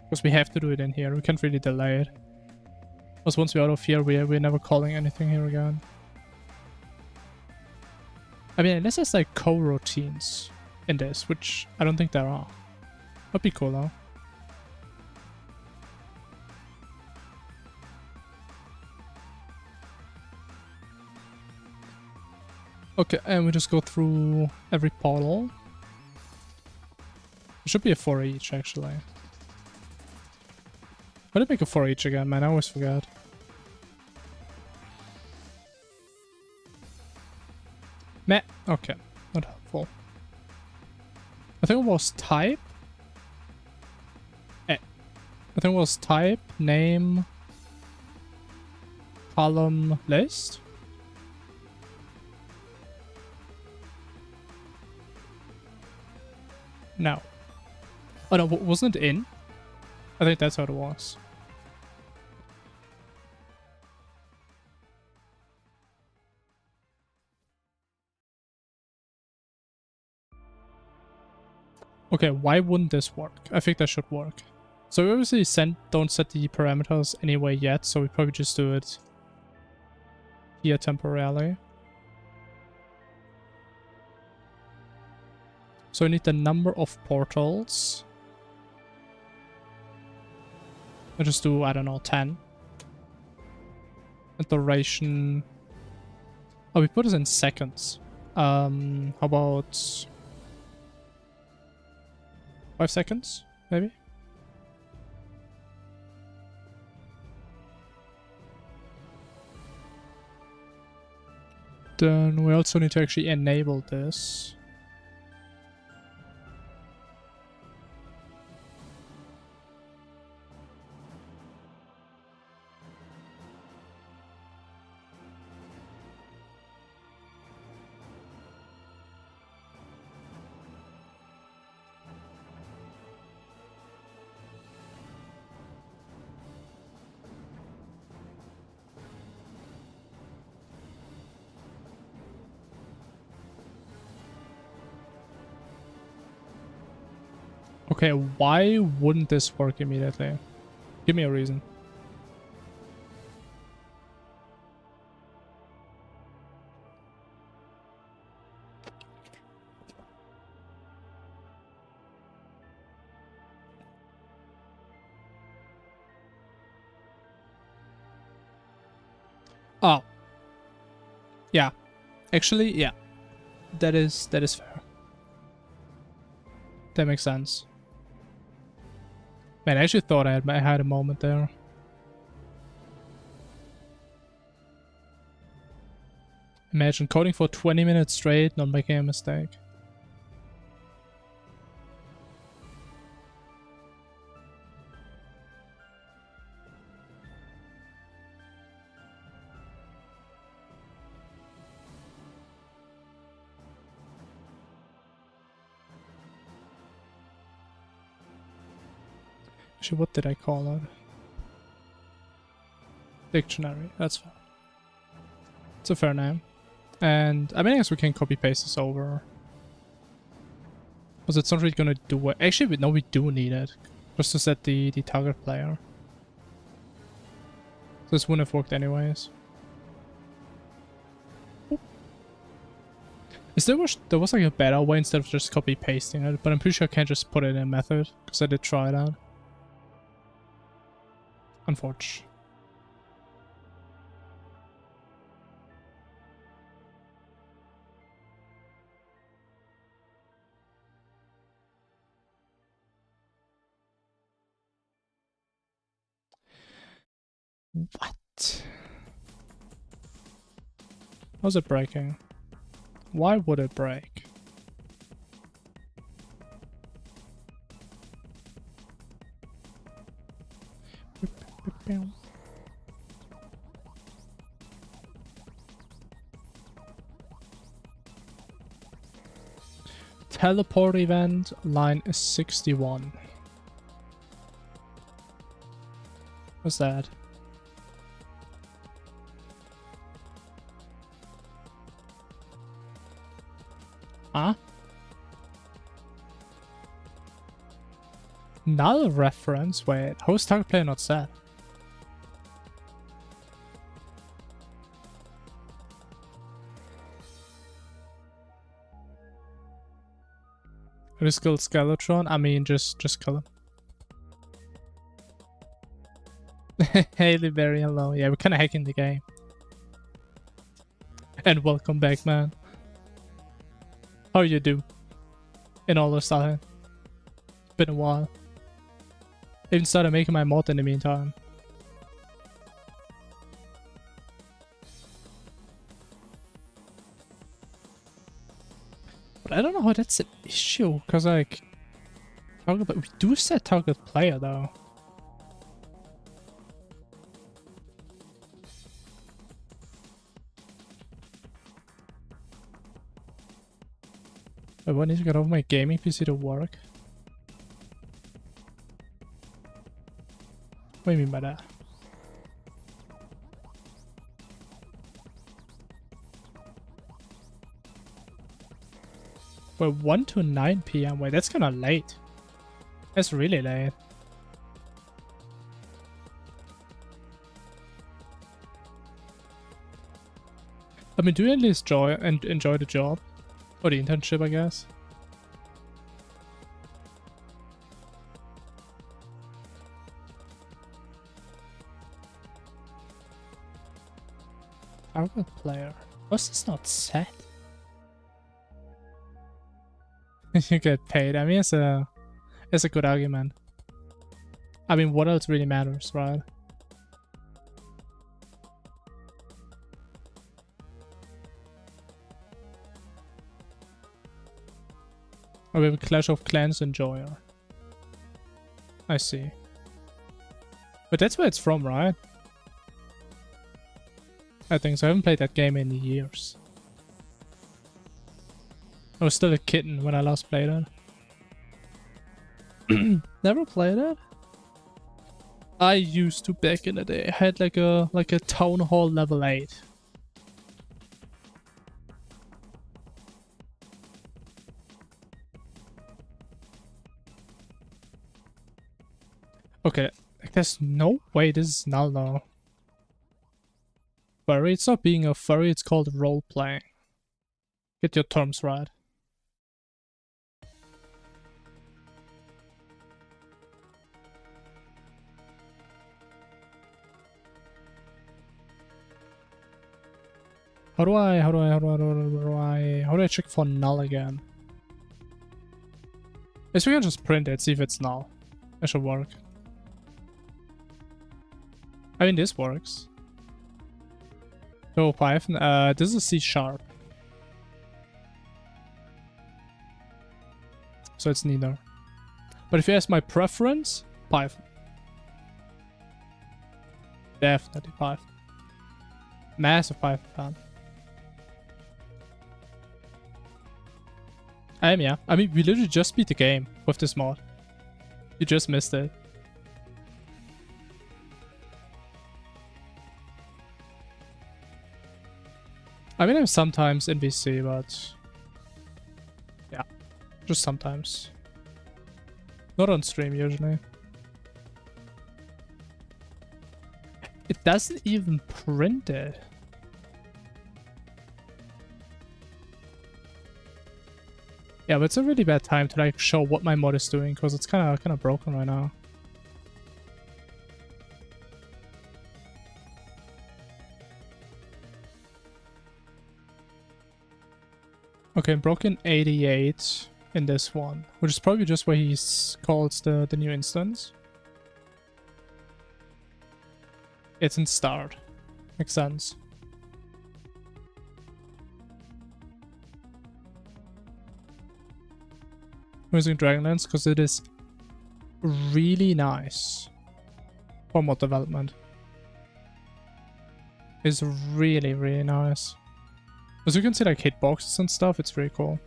Speaker 1: Because we have to do it in here, we can't really delay it. Because once we're out of here, we're never calling anything here again. I mean, unless there's, like, co-routines in this, which I don't think there are. That'd be cool, though. Okay, and we just go through every portal. It should be a 4 each, actually. Why did I make a for each again, man? I always forget. Meh. Okay. Not helpful. I think it was type. I think it was type, name, column, list. No. Oh no, wasn't it in? I think that's how it was. Okay, why wouldn't this work? I think that should work. So we obviously don't set the parameters anyway yet, so we probably just do it here temporarily. So we need the number of portals. I'll just do, I don't know, 10. And duration. Oh, we put this in seconds. How about 5 seconds, maybe? Then we also need to actually enable this. Okay, why wouldn't this work immediately? Give me a reason. Oh. Yeah. Actually, yeah. That is fair. That makes sense. Man, I actually thought I had a moment there. Imagine coding for 20 minutes straight, not making a mistake. Actually, what did I call it? Dictionary, that's fine. It's a fair name. And I mean, I guess we can copy paste this over. Because it's not really gonna do it. Actually, no, we do need it. Just to set the target player. So this wouldn't have worked anyways. Is there was like a better way instead of just copy pasting it, but I'm pretty sure I can't just put it in a method, because I did try it out. Unfortunately. What? How's it breaking? Why would it break? Teleport event, line 61. What's that? Huh? Null reference? Wait, how is target player not set? Risk Skeletron? I mean, just kill him. Haley Berry, hello. Yeah, we're kind of hacking the game. And welcome back, man. How you do? In all this time. It's been a while. I even started making my mod in the meantime. But I don't know how that's an issue, because like... we do set target player though. I need to get off my gaming PC to work. What do you mean by that? Wait, 1 to 9 PM? Wait, that's kind of late. That's really late. I mean, do you at least enjoy the job? Or the internship, I guess? Target player. Was this not set? You get paid. I mean, it's a good argument. I mean, what else really matters, right? Oh, we have a Clash of Clans enjoyer. I see. But that's where it's from, right? I think so. I haven't played that game in years. I was still a kitten when I last played it. Never played it? I used to back in the day. I had like a town hall level 8. Okay, like there's no way this is null now. Furry, it's not being a furry, it's called role playing. Get your terms right. How do I check for null again? Guess we can just print it, see if it's null. That should work. I mean, this works. So Python, this is C#. So it's neither. But if you ask my preference, Python. Definitely Python. Massive Python fan. I am, yeah. I mean, we literally just beat the game with this mod. You just missed it. I mean, I'm sometimes in VC, but yeah, just sometimes. Not on stream usually. It doesn't even print it. Yeah, but it's a really bad time to like show what my mod is doing because it's kind of broken right now. Okay, broken 88 in this one, which is probably just where he calls the new instance. It's in start. Makes sense. I'm using Dragonlance because it is really nice for mod development. It's really, really nice. As you can see, like hitboxes and stuff, it's really cool.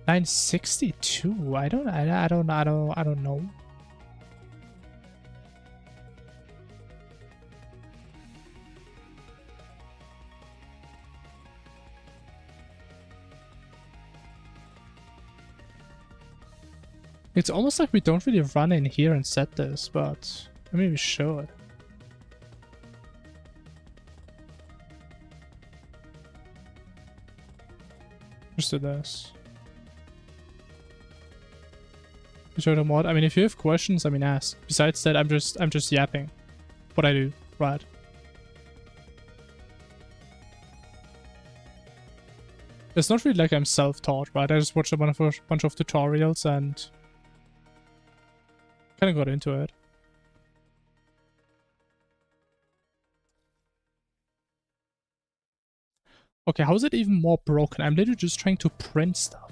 Speaker 1: $962. I don't know. It's almost like we don't really run in here and set this, but I mean we should. Just do this. Show the mod. I mean, if you have questions, I mean, ask. Besides that, I'm just yapping what I do, right? It's not really like I'm self-taught, right? I just watched a bunch of tutorials and kind of got into it. Okay, how is it even more broken? I'm literally just trying to print stuff.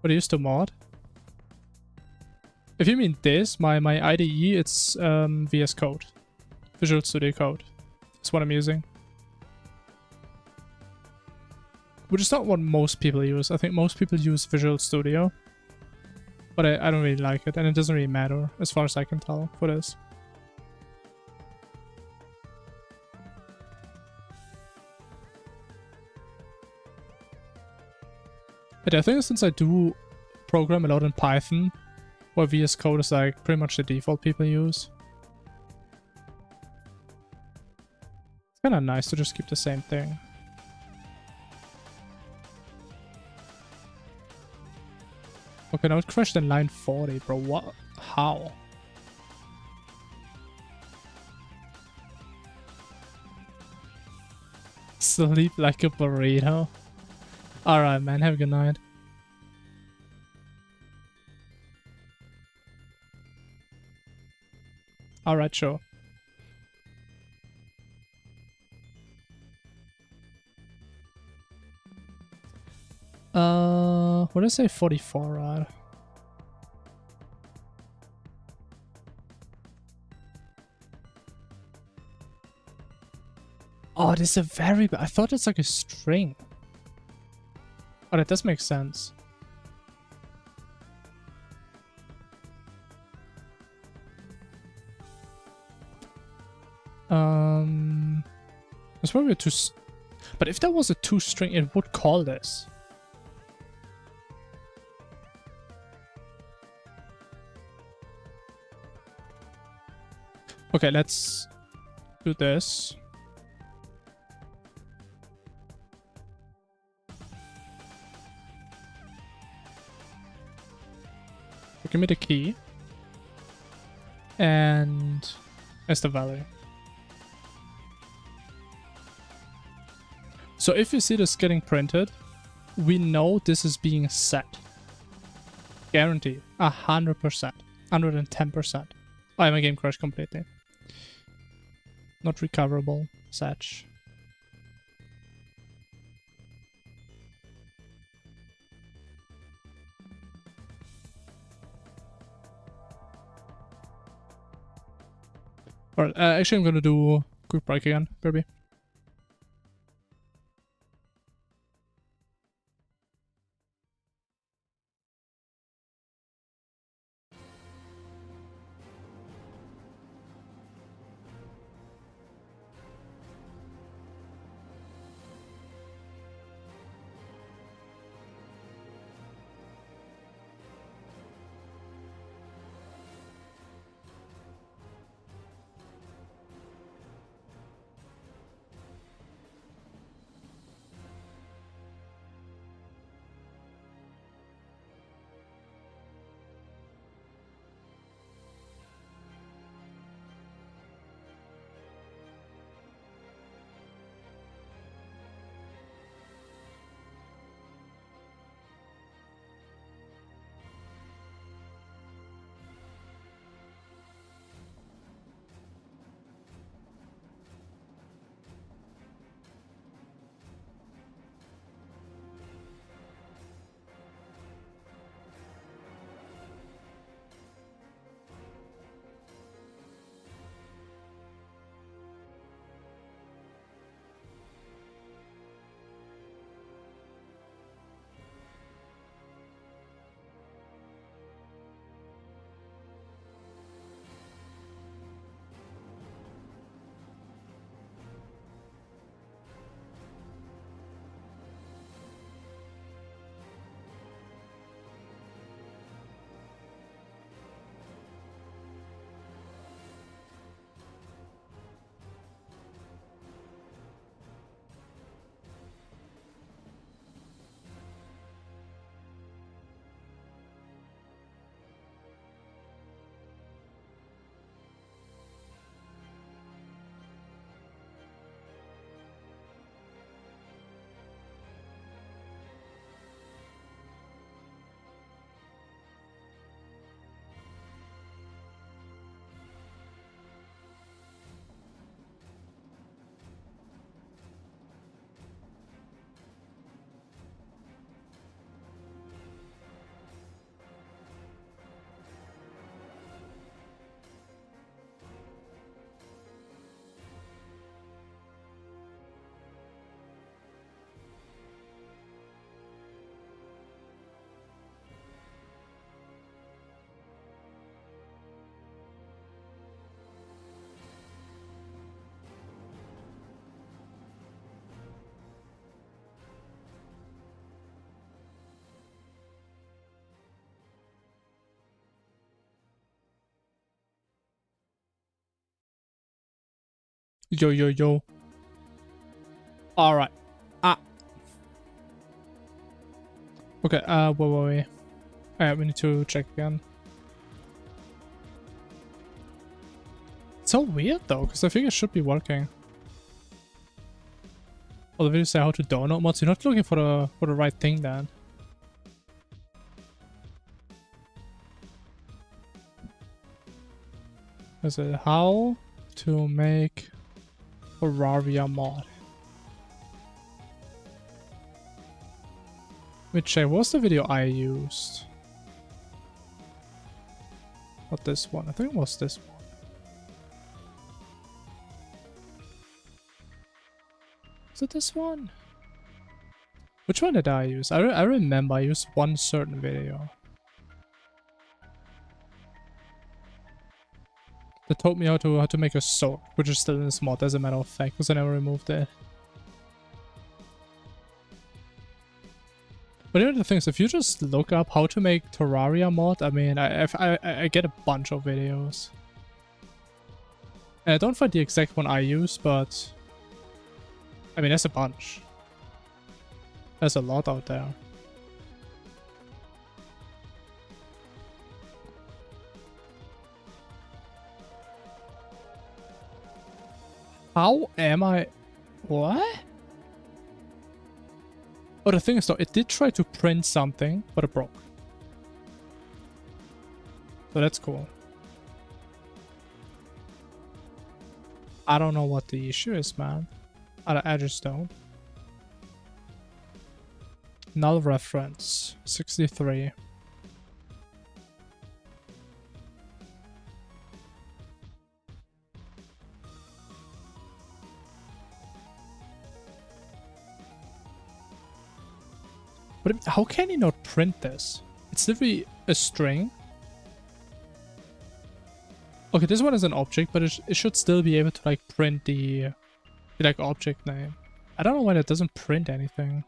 Speaker 1: What do you use to mod? If you mean this, my IDE, it's VS Code. Visual Studio Code. That's what I'm using. Which is not what most people use. I think most people use Visual Studio. But I don't really like it, and it doesn't really matter, as far as I can tell, for this. But I think since I do program a lot in Python, where VS Code is like pretty much the default people use, it's kind of nice to just keep the same thing. Okay, now it crashed in line 40, bro. What? How? Sleep like a burrito. Alright, man. Have a good night. Alright, sure. What did I say? 44, right? Oh, this is a variable. I thought it's like a string. Oh, that does make sense. It's probably a two. But if that was a two string, it would call this. Okay, let's do this. Give me the key. And that's the value. So if you see this getting printed, we know this is being set. Guaranteed. 100%. 110%. Oh, my game crashed completely. Not recoverable. Such. Alright, actually I'm gonna do quick break again, Kirby. Yo, yo, yo. Alright. Ah. Okay, wait. Alright, we need to check again. It's so weird though, because I think it should be working. Oh, the video say how to download mods. You're not looking for the right thing then. Is it how to make Terraria mod? Which was the video I used? Not this one. I think it was this one. Is it this one? Which one did I use? I remember I used one certain video. That told me how to make a sword, which is still in this mod as a matter of fact, because I never removed it. But you know the thing is, if you just look up how to make Terraria mod, I mean, I get a bunch of videos. And I don't find the exact one I use, but I mean, there's a bunch. There's a lot out there. How am I... What? Oh, the thing is though, it did try to print something, but it broke. So that's cool. I don't know what the issue is, man. I just don't. Null reference 63. But how can he not print this? It's literally a string. Okay, this one is an object, but it should still be able to like print the like object name. I don't know why that doesn't print anything.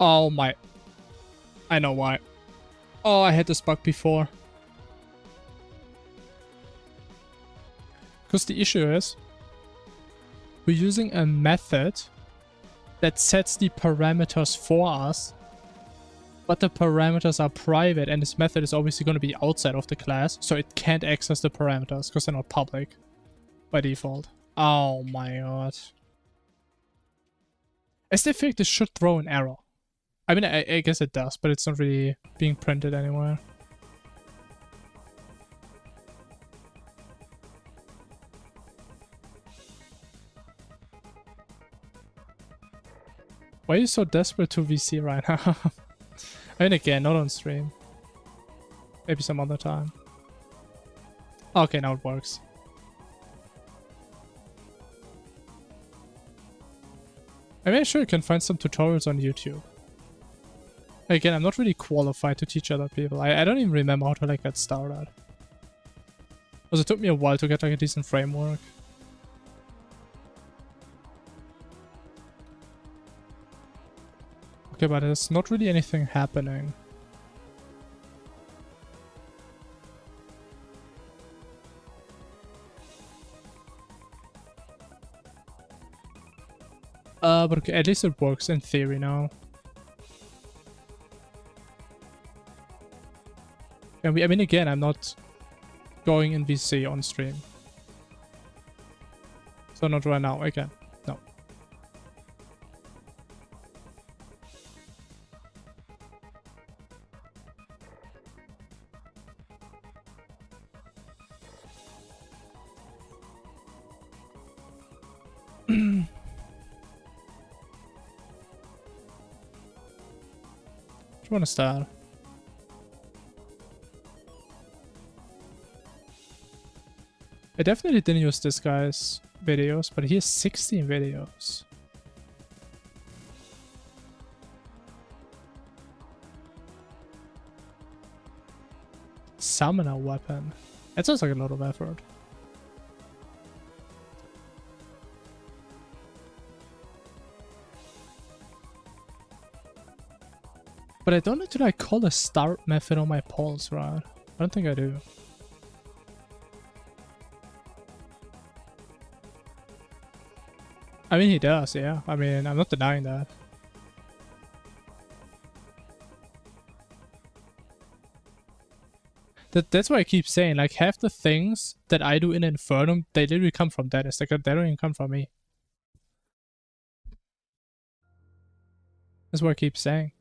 Speaker 1: Oh my... I know why. Oh, I had this bug before. Because the issue is, we're using a method that sets the parameters for us, but the parameters are private, and this method is obviously going to be outside of the class, so it can't access the parameters because they're not public by default. Oh my god. As they think this should throw an error. I mean, I guess it does, but it's not really being printed anywhere. Why are you so desperate to VC right now? I mean, again, not on stream. Maybe some other time. Okay, now it works. I mean, I'm sure you can find some tutorials on YouTube. Again, I'm not really qualified to teach other people. I don't even remember how to like get started. Because it took me a while to get like a decent framework. Okay, but there's not really anything happening. But okay, at least it works in theory now. And I mean, again, I'm not going in VC on stream. So not right now, again. No. Do you want to start? I definitely didn't use this guy's videos, but he has 16 videos. summon a weapon. It sounds like a lot of effort. But I don't need to like call the start method on my pulse, right? I don't think I do. I mean, he does, yeah. I mean, I'm not denying that. That's why I keep saying, like, half the things that I do in Infernum, they literally come from that. It's like, they don't even come from me. That's what I keep saying.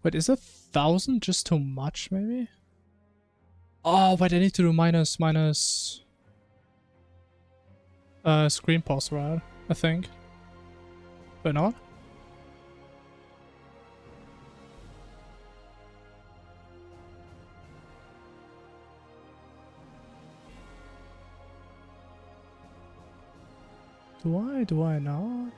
Speaker 1: Wait, is 1,000 just too much, maybe? Oh, wait, I need to do minus screen pause, right? I think. But not? Do I not?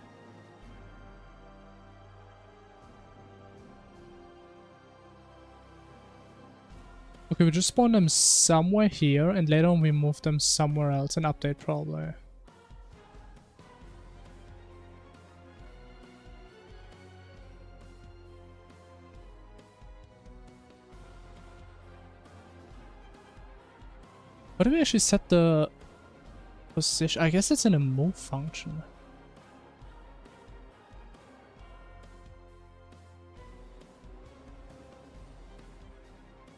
Speaker 1: Okay, we just spawn them somewhere here, and later on we move them somewhere else and update probably. What do we actually set the position? I guess it's in a move function.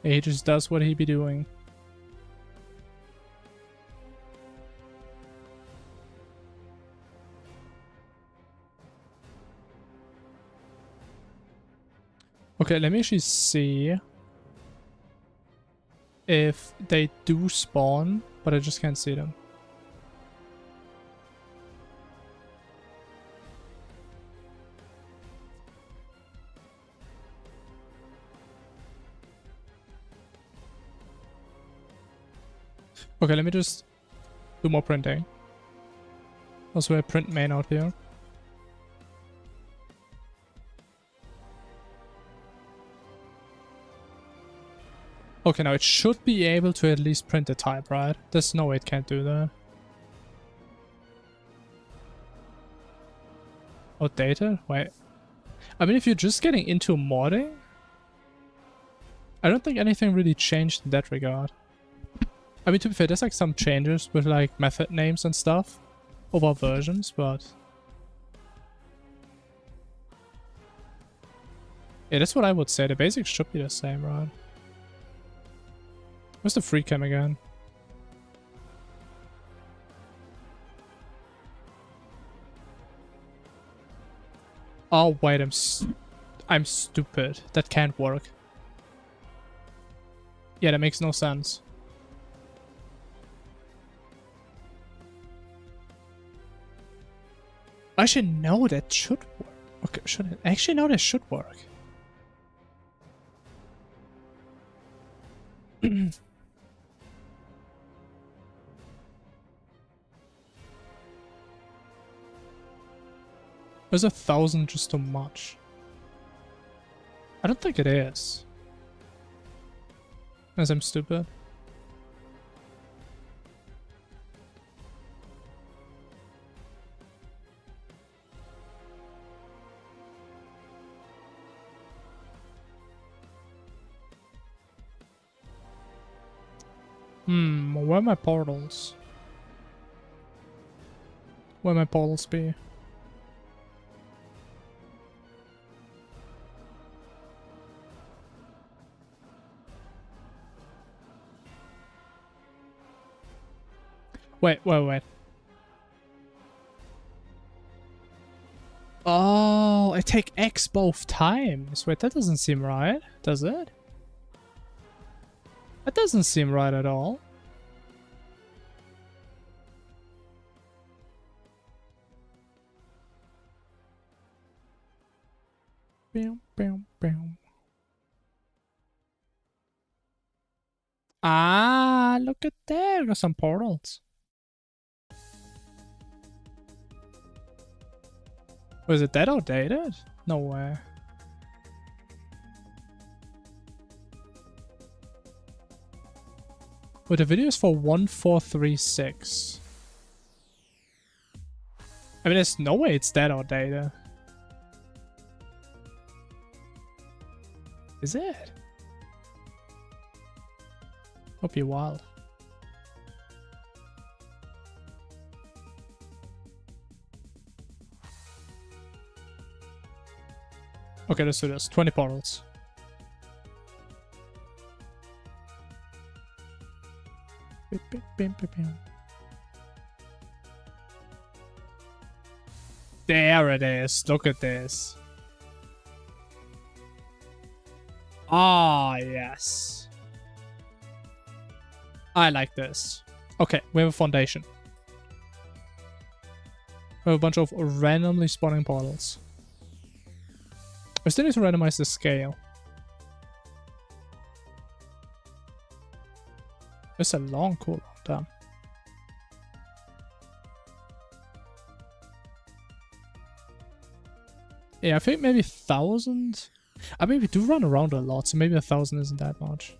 Speaker 1: He just does what he be doing. Okay, let me actually see if they do spawn, but I just can't see them. Okay, let me just do more printing. Also, I print main out here. Okay, now it should be able to at least print the type, right? There's no way it can't do that. Outdated? Wait. I mean, if you're just getting into modding, I don't think anything really changed in that regard. I mean, to be fair, there's like some changes with like method names and stuff over versions, but yeah, that's what I would say. The basics should be the same, right? Where's the free cam again? Oh wait, I'm stupid. That can't work. Yeah, that makes no sense. Actually, no, that should work. Okay, should it? Actually, no, that should work. Is 1,000 just too much? I don't think it is. As I'm stupid. Where are my portals? Where my portals be? Wait. Oh, I take X both times. Wait, that doesn't seem right, does it? That doesn't seem right at all. Bam, bam, bam. Ah, look at there. Got some portals. Was it that outdated? No way. But the video is for 1436. I mean, there's no way it's that outdated. Is it? Hope you're wild. Okay, let's do this. 20 portals. There it is. Look at this. Ah, yes. I like this. Okay, we have a foundation. We have a bunch of randomly spawning portals. We still need to randomize the scale. It's a long cooldown. Damn. Yeah, I think maybe 1,000. I mean, we do run around a lot, so maybe 1,000 isn't that much.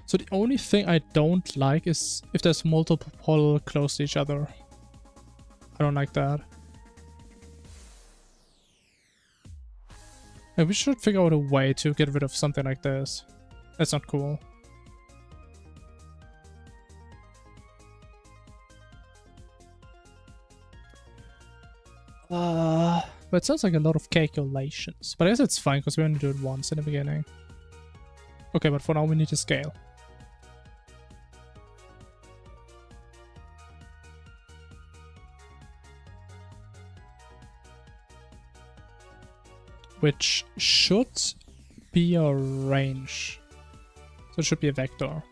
Speaker 1: So the only thing I don't like is if there's multiple portals close to each other. I don't like that. And we should figure out a way to get rid of something like this. That's not cool. But it sounds like a lot of calculations. But I guess it's fine because we only do it once in the beginning. Okay, but for now we need to scale. Which should be a range. So it should be a vector.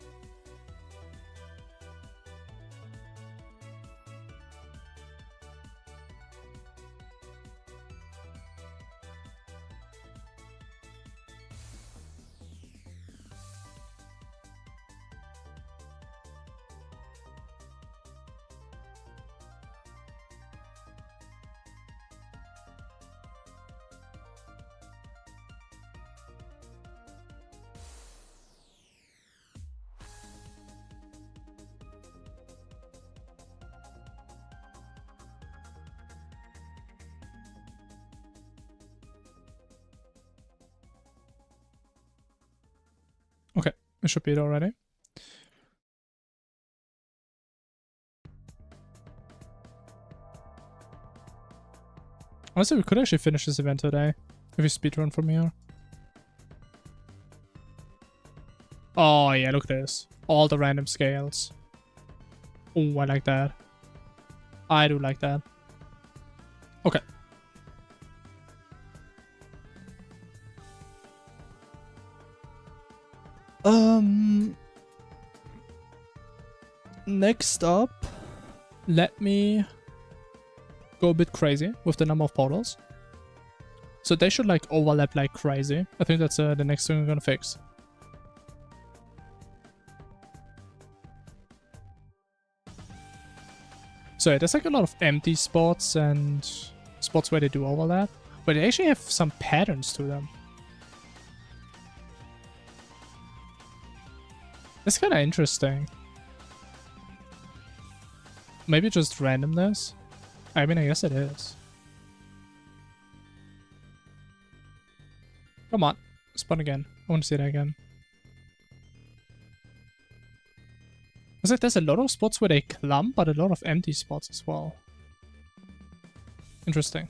Speaker 1: Okay, it should be it already. Honestly, we could actually finish this event today if we speedrun from here. Oh yeah, look at this. All the random scales. Oh, I like that. I do like that. Okay. Next up, let me go a bit crazy with the number of portals. So they should like overlap like crazy. I think that's the next thing we're gonna fix. So yeah, there's like a lot of empty spots and spots where they do overlap, but they actually have some patterns to them. That's kind of interesting. Maybe just randomness? I mean, I guess it is. Come on, spawn again. I want to see that again. It's like there's a lot of spots where they clump, but a lot of empty spots as well. Interesting.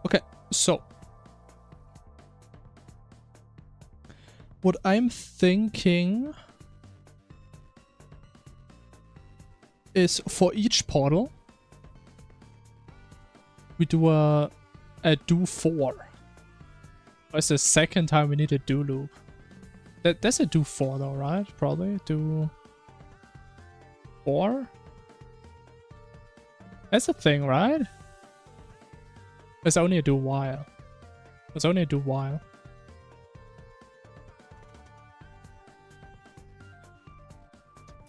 Speaker 1: Okay, so what I'm thinking is for each portal, we do a do 4. It's the second time we need a do loop. That's a do 4 though, right? Probably do 4? That's a thing, right? It's only a do while. It's only a do while.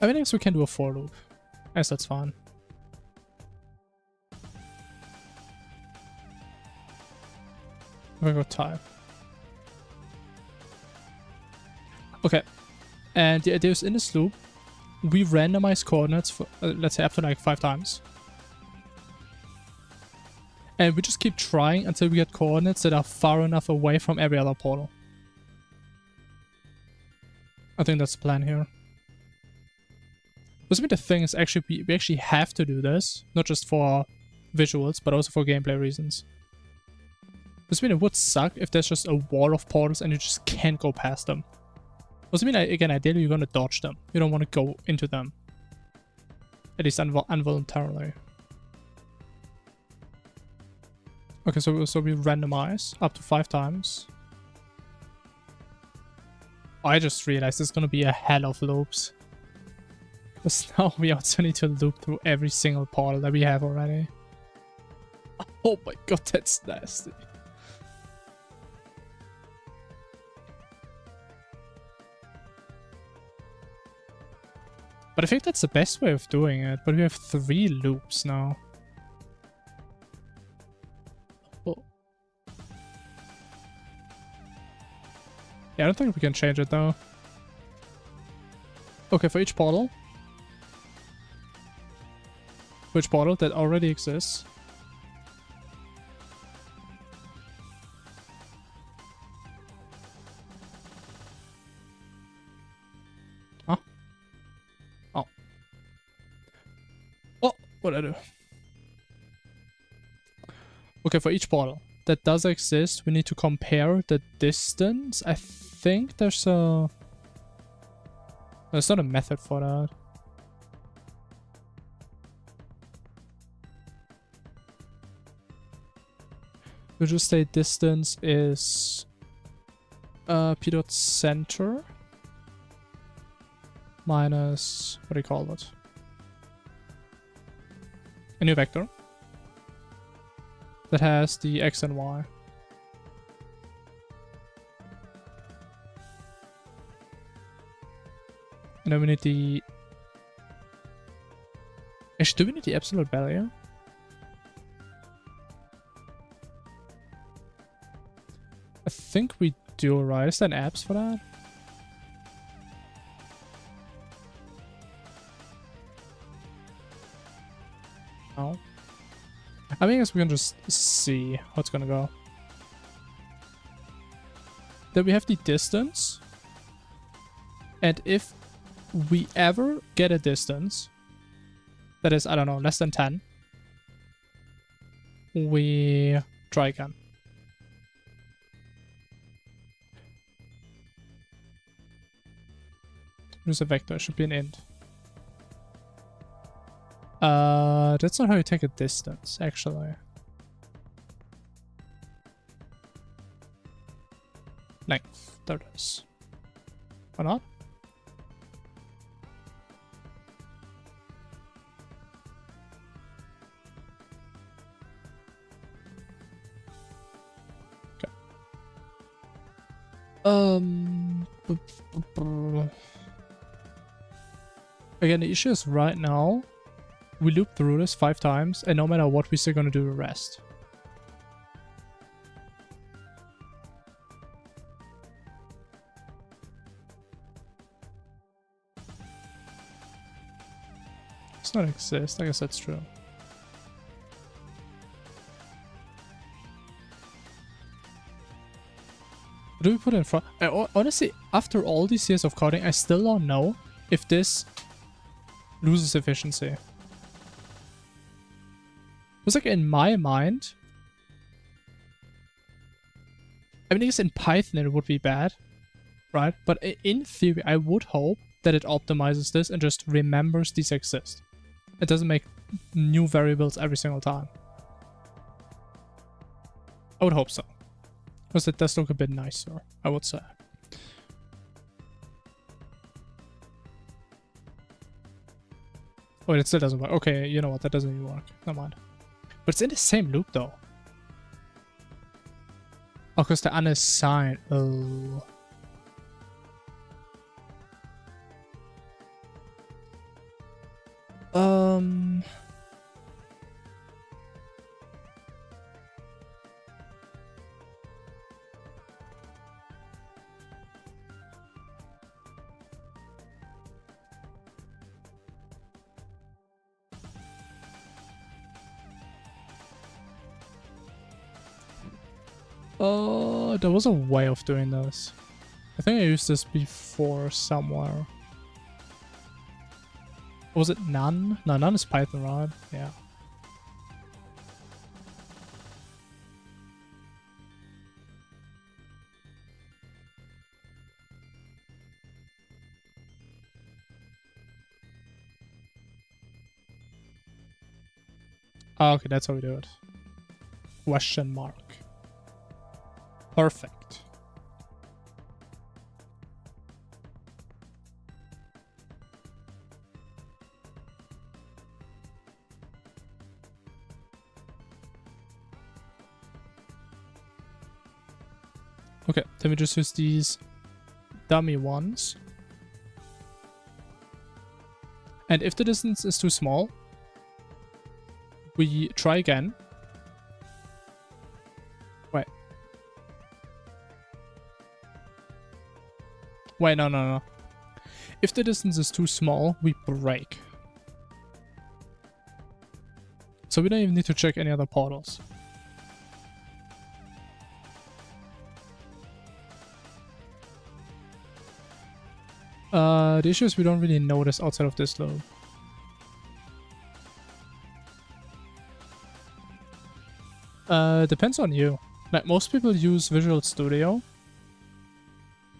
Speaker 1: I mean, I guess we can do a for loop. I guess that's fine. We're gonna go type. Okay. And the idea is in this loop, we randomize coordinates for, let's say, up to like 5 times. And we just keep trying until we get coordinates that are far enough away from every other portal. I think that's the plan here. Which means the thing is actually, we actually have to do this, not just for visuals, but also for gameplay reasons. Which means it would suck if there's just a wall of portals and you just can't go past them. Which means, again, ideally you're gonna dodge them. You don't want to go into them. At least involuntarily. Okay, so we randomize up to 5 times. I just realized there's gonna be a hell of loops. Because now we also need to loop through every single portal that we have already. Oh my god, that's nasty. But I think that's the best way of doing it. But we have 3 loops now. Oh. Yeah, I don't think we can change it though. Okay, for each portal. For each portal that already exists. Huh? Oh. Oh, what'd I do? Okay, for each portal that does exist, we need to compare the distance. I think there's a... There's not a method for that. We'll just say distance is p dot center minus, what do you call it? A new vector that has the x and y. And then we need the... Actually, do we need the absolute value? I think we do, right? Is there an apps for that? No. I mean, I guess we can just see how it's gonna go. Then we have the distance. And if we ever get a distance that is, I don't know, less than 10, we try again. There's a vector, it should be an int. That's not how you take a distance, actually. Length, there it is. Or not? Okay. Again, the issue is right now, we loop through this 5 times, and no matter what, we're still gonna do the rest. Does not exist, I guess that's true. What do we put in front? Honestly, after all these years of coding, I still don't know if this loses efficiency. It's like in my mind, I mean, I guess in Python it would be bad, right? But in theory, I would hope that it optimizes this and just remembers these exist. It doesn't make new variables every single time. I would hope so. Because it does look a bit nicer, I would say. Oh, it still doesn't work. Okay, you know what? That doesn't even work. Never mind. But it's in the same loop, though. Oh, because the unassigned. Oh. Oh, there was a way of doing this. I think I used this before somewhere. Was it none? No, none is Python, right? Yeah. Oh, okay, that's how we do it. Question mark. Perfect. Okay, then we just use these dummy ones. And if the distance is too small, we try again. Wait. Wait, no. If the distance is too small, we break. So we don't even need to check any other portals. The issue is we don't really notice outside of this loop. Depends on you. Like, most people use Visual Studio.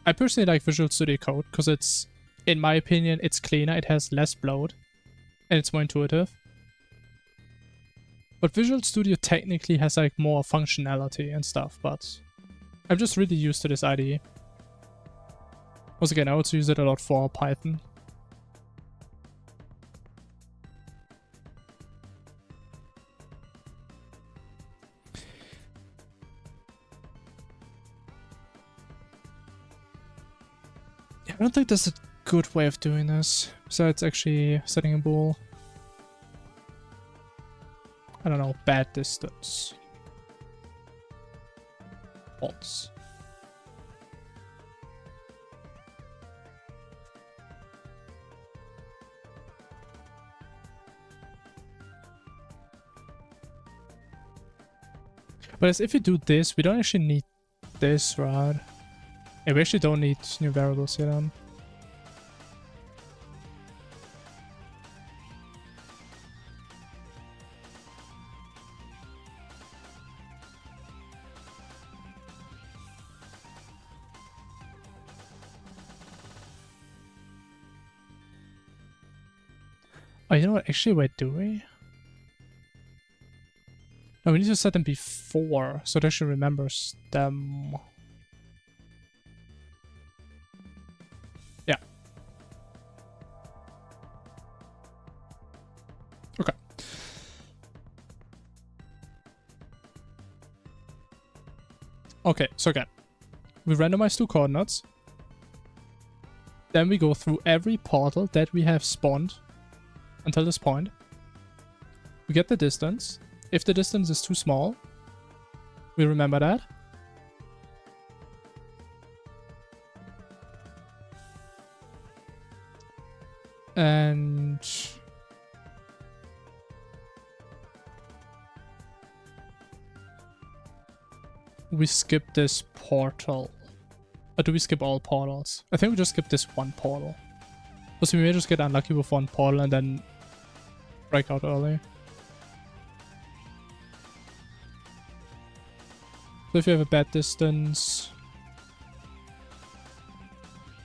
Speaker 1: I personally like Visual Studio Code because it's, in my opinion, it's cleaner, it has less bloat, and it's more intuitive. But Visual Studio technically has like more functionality and stuff, but I'm just really used to this IDE. Once again, I also use it a lot for Python. Yeah, I don't think there's a good way of doing this, besides actually setting a bool. I don't know, bad distance. False. But as if we do this, we don't actually need this, right? Yeah, we actually don't need new variables here then. Oh, you know what? Actually, wait, do we? No, we need to set them before, so it actually remembers them. Yeah. Okay. Okay, so again, we randomize two coordinates. Then we go through every portal that we have spawned until this point. We get the distance. If the distance is too small, we remember that. And we skip this portal. Or do we skip all portals? I think we just skip this one portal. So we may just get unlucky with one portal and then break out early. So if you have a bad distance,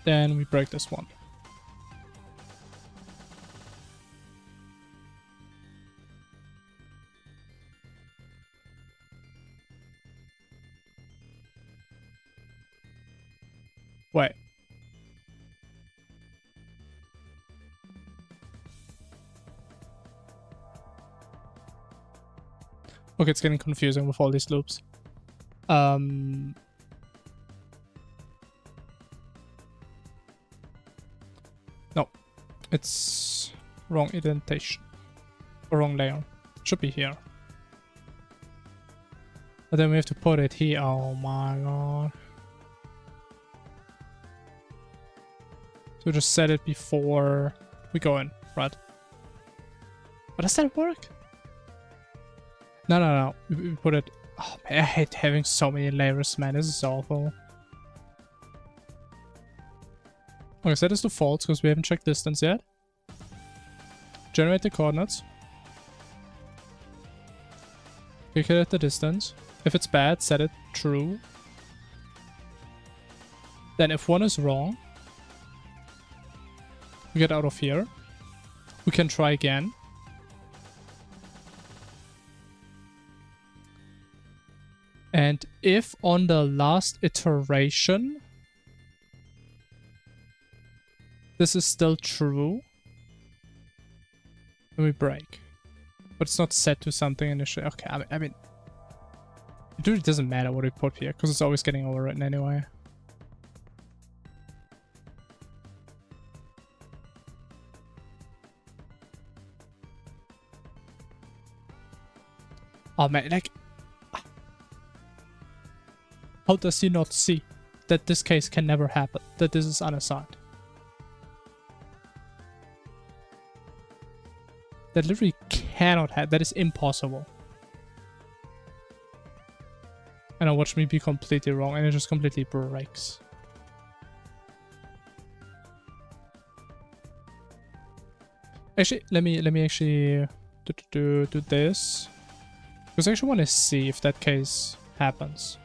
Speaker 1: then we break this one. Wait. Okay, it's getting confusing with all these loops. No, it's wrong indentation. Or wrong layer. Should be here. But then we have to put it here. Oh my god. So just set it before we go in, right? But does that work? No. We put it Oh man, I hate having so many layers, man. This is awful. Okay, set this to false because we haven't checked distance yet. Generate the coordinates. Calculate the distance. If it's bad, set it true. Then if one is wrong, we get out of here. We can try again. And if on the last iteration this is still true, then we break. But it's not set to something initially. Okay, I mean it really doesn't matter what we put here, because it's always getting overwritten anyway. Oh man, like... How does he not see that this case can never happen? That this is unassigned? That literally cannot happen. That is impossible. And now watch me be completely wrong and it just completely breaks. Actually, let me actually do this. Because I actually want to see if that case happens.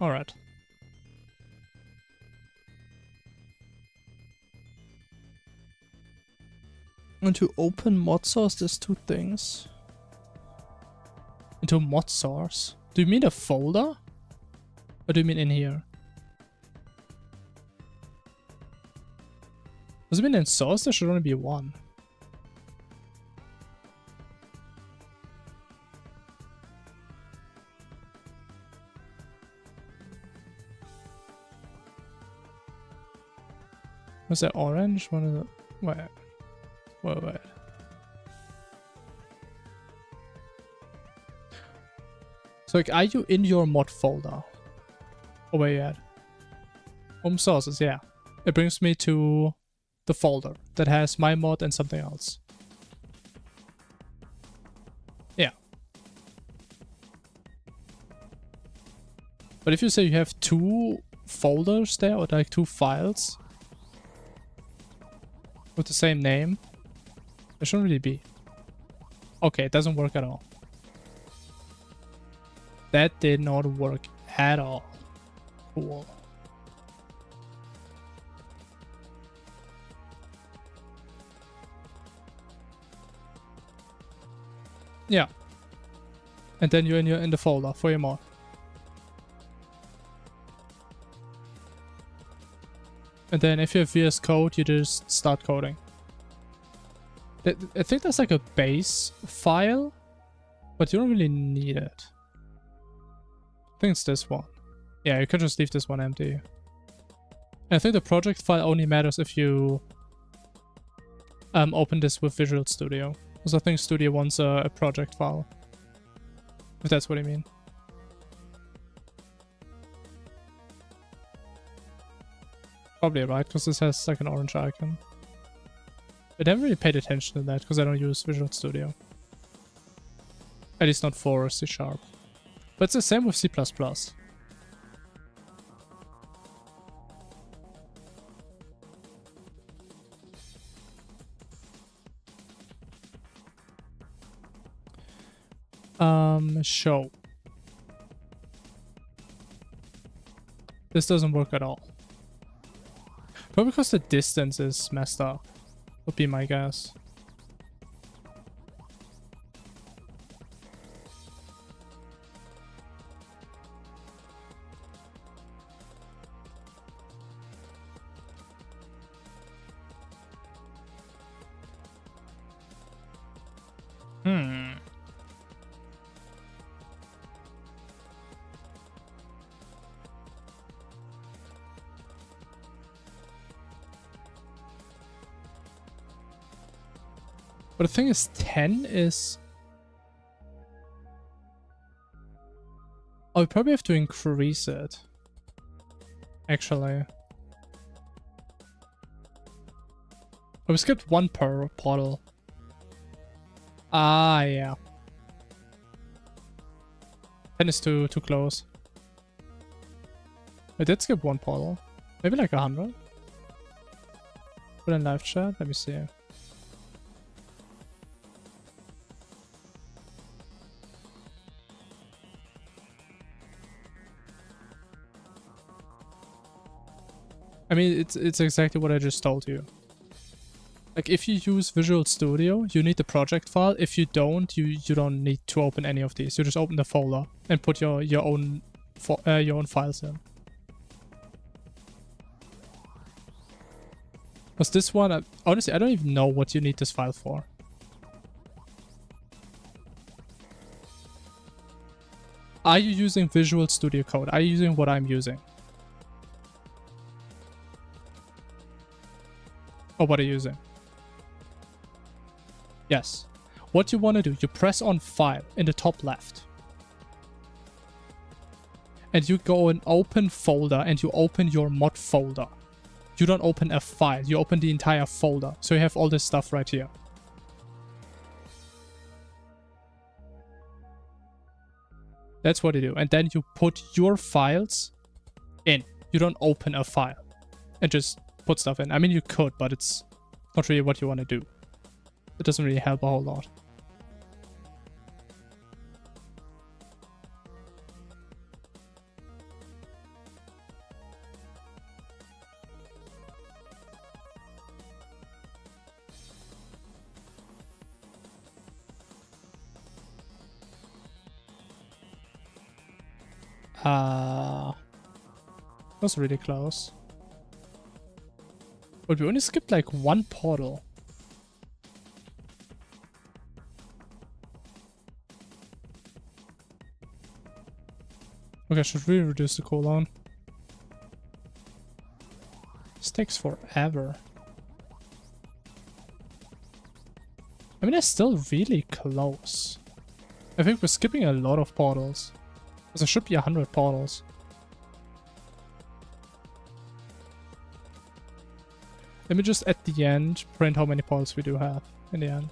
Speaker 1: Alright. And to open mod source, there's two things. Into mod source? Do you mean a folder? Or do you mean in here? Does it mean in source? There should only be one. Was that orange? One of the... Wait. So like, are you in your mod folder? Oh, where you at? Home sources, yeah. It brings me to the folder that has my mod and something else. Yeah. But if you say you have two folders there, or like two files with the same name, there shouldn't really be. Okay, it doesn't work at all. That did not work at all. Cool. Yeah. And then you're in the folder for your mod. And then if you have VS Code, you just start coding. I think that's like a base file, but you don't really need it. I think it's this one. Yeah, you can just leave this one empty. And I think the project file only matters if you open this with Visual Studio. Because I think Studio wants a project file. If that's what you mean. Probably right, because this has like an orange icon. I never really paid attention to that because I don't use Visual Studio. At least not for C#. But it's the same with C++. Show. This doesn't work at all. Probably because the distance is messed up. Would be my guess. But the thing is, 10 is... Oh, we probably have to increase it. Actually. Oh, we skipped one per portal. Ah, yeah. 10 is too close. I did skip one portal. Maybe like 100? Put in live chat. Let me see. I mean, it's exactly what I just told you. Like, if you use Visual Studio, you need the project file. If you don't, you don't need to open any of these. You just open the folder and put your own files in. Because this one, honestly, I don't even know what you need this file for. Are you using Visual Studio Code? Are you using what I'm using? Or what are you using? Yes. What you want to do, you press on File in the top left. And you go in Open Folder and you open your mod folder. You don't open a file, you open the entire folder. So you have all this stuff right here. That's what you do. And then you put your files in. You don't open a file and just put stuff in. I mean, you could, but it's not really what you want to do. It doesn't really help a whole lot. That was really close. But we only skipped like one portal. Okay, should we reduce the cooldown? This takes forever. I mean, it's still really close. I think we're skipping a lot of portals. Because there should be 100 portals. Let me just at the end print how many portals we do have in the end.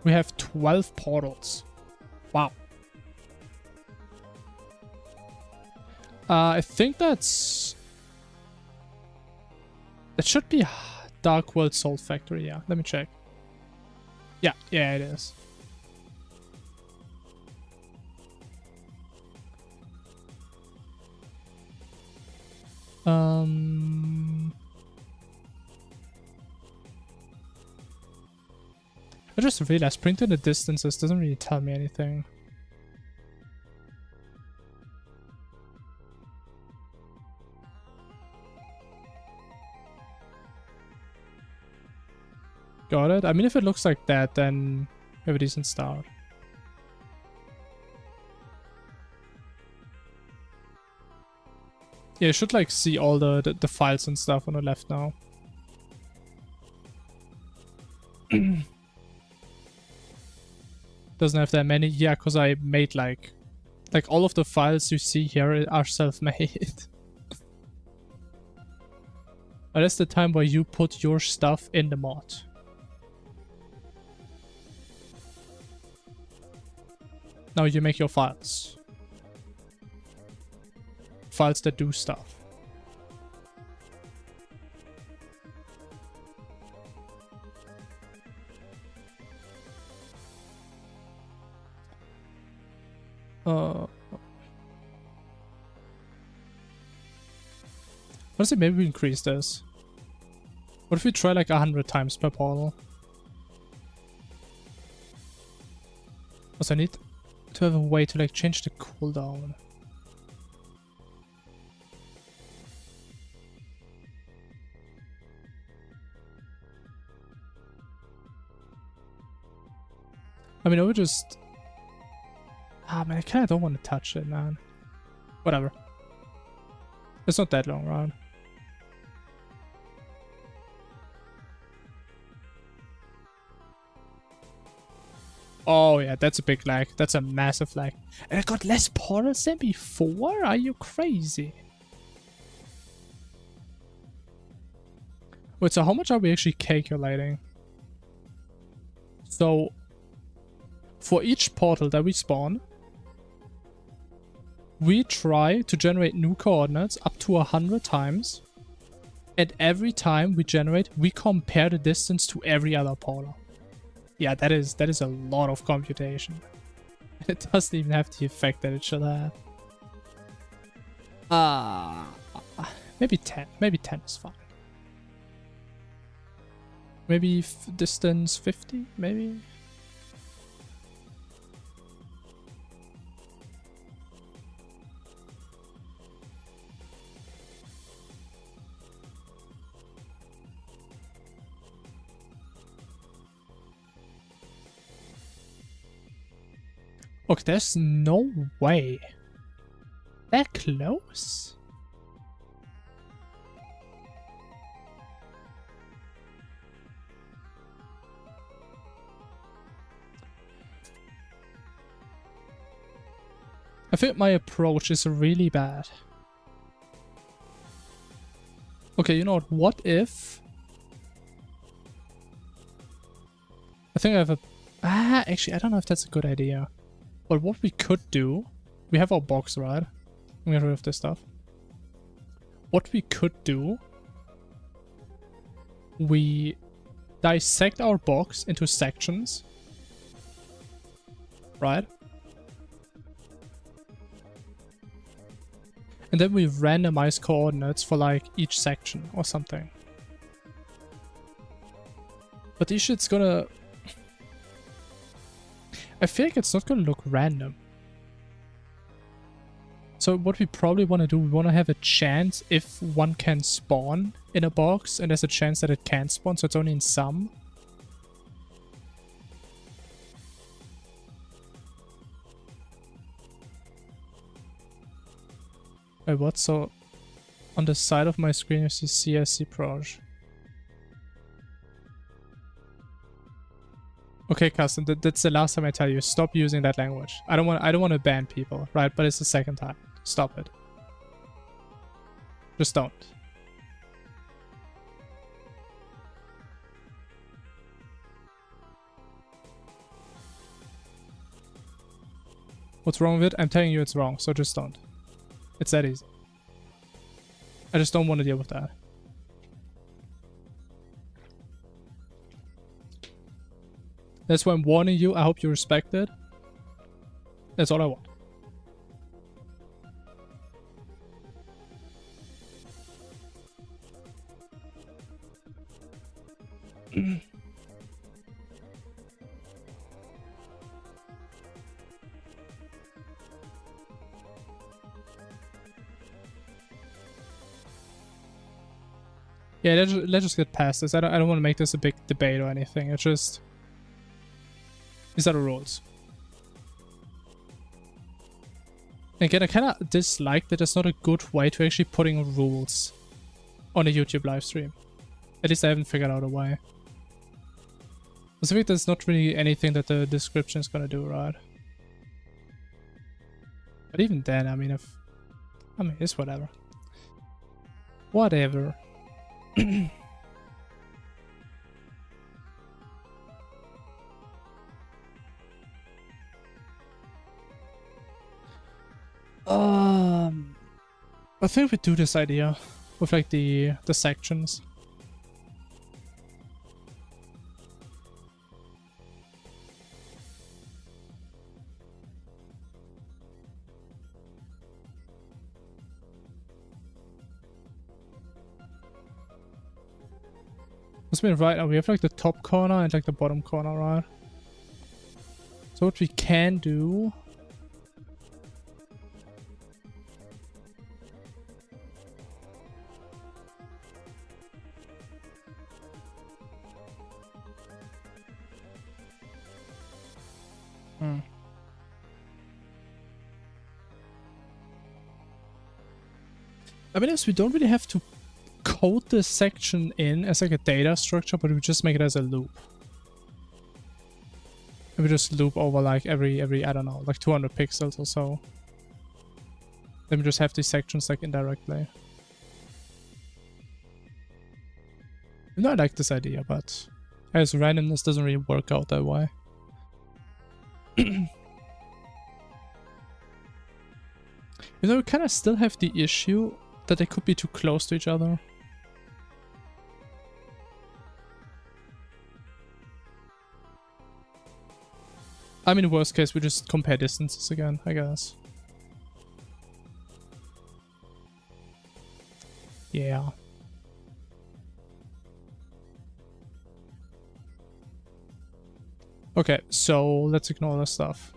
Speaker 1: We have 12 portals. Wow. I think that's... That should be Dark World Soul Factory, yeah. Let me check. Yeah, it is. I just realized printing the distances doesn't really tell me anything. Got it? I mean, if it looks like that, then we have a decent start. Yeah, you should like see all the files and stuff on the left now. Doesn't have that many. Yeah, because I made like all of the files you see here are self-made. But that's the time where you put your stuff in the mod. Now you make your files. Files that do stuff. Honestly, maybe we increase this. What if we try like 100 times per portal? Also, I need to have a way to like change the cooldown. I mean, I would just... Ah, man, I kinda don't want to touch it, man. Whatever. It's not that long, right? Oh yeah, that's a big lag. That's a massive lag. And I got less portals than before? Are you crazy? Wait, so how much are we actually calculating? So, for each portal that we spawn, we try to generate new coordinates up to 100 times. And every time we generate, we compare the distance to every other portal. Yeah, that is a lot of computation. It doesn't even have the effect that it should have. Maybe 10. Maybe 10 is fine. Maybe distance 50, maybe? Okay, there's no way. That close? I think my approach is really bad. Okay, you know what? What if... I think I have a... actually, I don't know if that's a good idea. But what we could do... We have our box, right? I'm gonna get rid of this stuff. What we could do... We dissect our box into sections. Right? And then we randomize coordinates for like each section or something. But this shit's gonna... I feel like it's not gonna look random. So what we probably want to do, we want to have a chance if one can spawn in a box, and there's a chance that it can't spawn, so it's only in some. Wait, what? So on the side of my screen you see CSC Proj. Okay, Carsten, that's the last time I tell you, stop using that language. I don't want to ban people, right? But it's the second time. Stop it. Just don't. What's wrong with it? I'm telling you it's wrong, so just don't. It's that easy. I just don't want to deal with that. That's why I'm warning you. I hope you respect it. That's all I want. Yeah, let's just get past this. I don't want to make this a big debate or anything. It's just... These are the rules. Again, I kind of dislike that there's not a good way to actually putting rules on a YouTube live stream. At least I haven't figured out a way. I think there's not really anything that the description is gonna do, right? But even then, I mean, it's whatever. Whatever. I think we do this idea with like the sections. Because I mean, right now we have like the top corner and like the bottom corner, right? So what we can do... I mean, yes, we don't really have to code this section in as like a data structure, but we just make it as a loop. And we just loop over like every I don't know, like 200 pixels or so. Then we just have these sections like indirectly. You know, I like this idea, but as randomness doesn't really work out that way. You know, we kind of still have the issue that they could be too close to each other. I mean, worst case, we just compare distances again, I guess. Yeah. Okay, so let's ignore this stuff.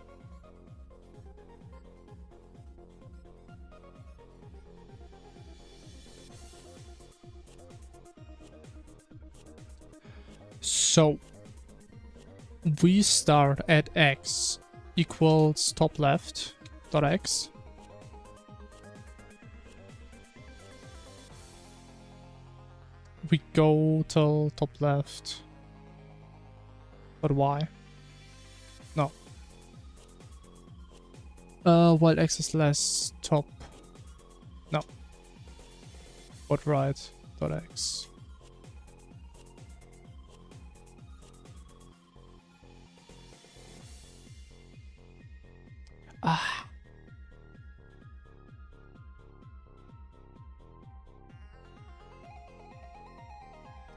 Speaker 1: So we start at x equals top left dot x. We go till top left dot y. No. While x is less top. No. What right dot x. Ah.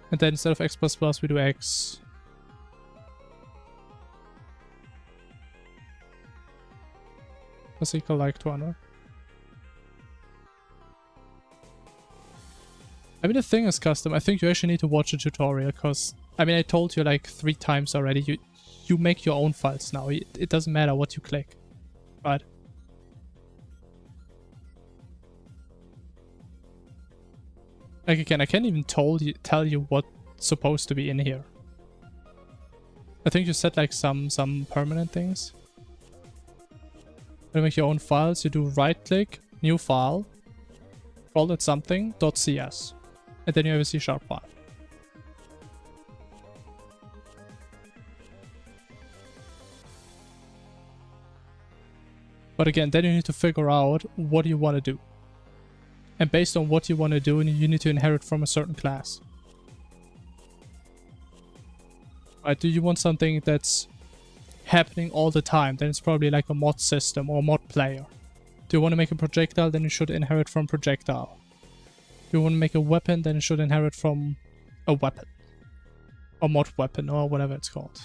Speaker 1: And then instead of x plus plus, we do x. Plus equal like 200. I mean, the thing is, Custom, I think you actually need to watch a tutorial, because, I mean, I told you like 3 times already, you make your own files now. It doesn't matter what you click. Right. Like again, I can't even tell you what's supposed to be in here. I think you set like some permanent things. You make your own files. You do right click, new file, call it something .cs, and then you have a C# file. But again, then you need to figure out what you want to do. And based on what you want to do, you need to inherit from a certain class. Right, do you want something that's happening all the time? Then it's probably like a mod system or mod player. Do you want to make a projectile? Then you should inherit from projectile. Do you want to make a weapon? Then you should inherit from a weapon. Or mod weapon, or whatever it's called.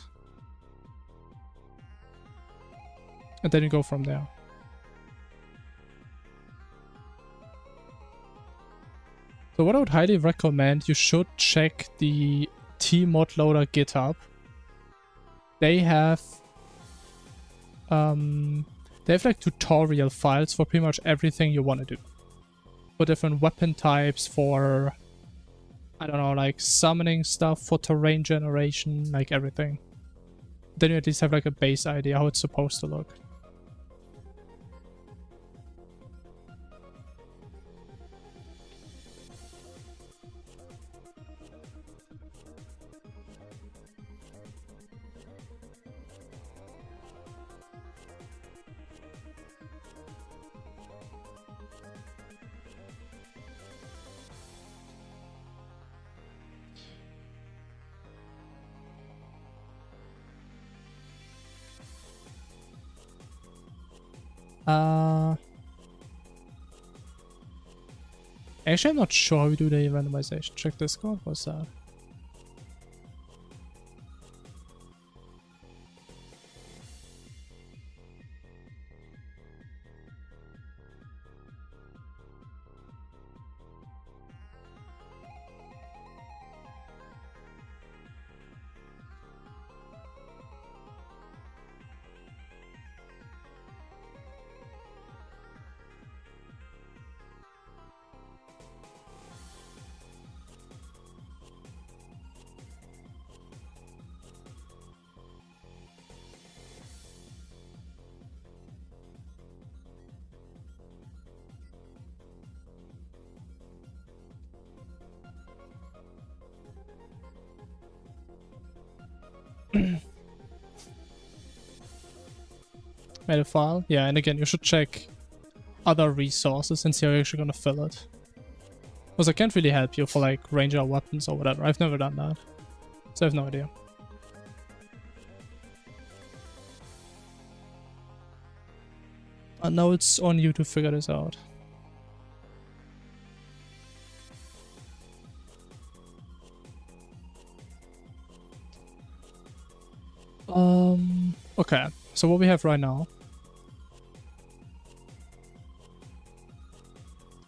Speaker 1: And then you go from there. So what I would highly recommend, you should check the tmodloader GitHub. They have like tutorial files for pretty much everything you want to do. For different weapon types, for, I don't know, like summoning stuff, for terrain generation, like everything. Then you at least have like a base idea how it's supposed to look. Actually, I'm not sure how we do the randomization. Check Discord. What's that? Made a file. Yeah, and again, you should check other resources and see how you're actually gonna fill it. Because I can't really help you for like ranger weapons or whatever. I've never done that. So I have no idea. And now it's on you to figure this out. Okay, so what we have right now,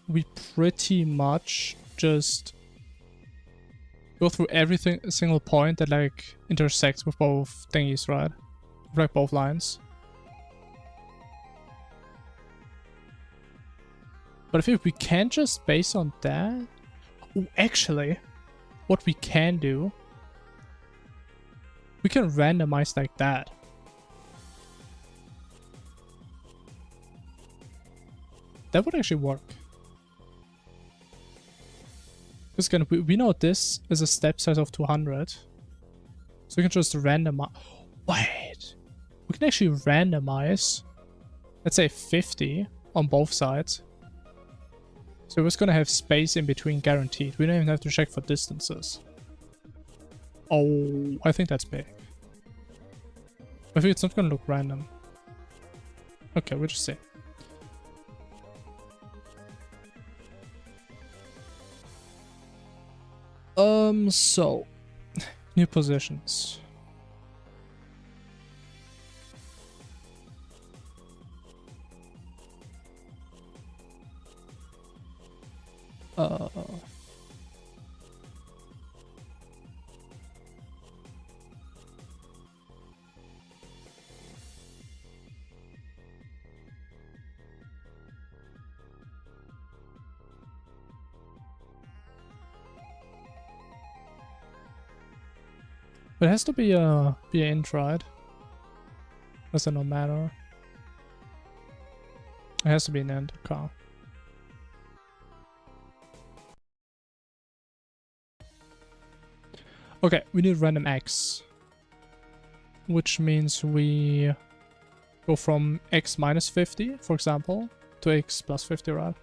Speaker 1: we pretty much just go through everything, a single point that like intersects with both thingies, right? Like both lines. But I think we can just base on that. Ooh, actually, what we can do, we can randomize like that. That would actually work. Because we know this is a step size of 200. So we can just randomize. Wait. We can actually randomize, let's say 50 on both sides. So we're just gonna have space in between guaranteed. We don't even have to check for distances. Oh, I think that's big. I think it's not gonna look random. Okay, we'll just see. So new positions. But it has to be an int, right? Does it not matter? It has to be an int, okay. Okay, we need random x. Which means we go from x minus 50, for example, to x plus 50, right?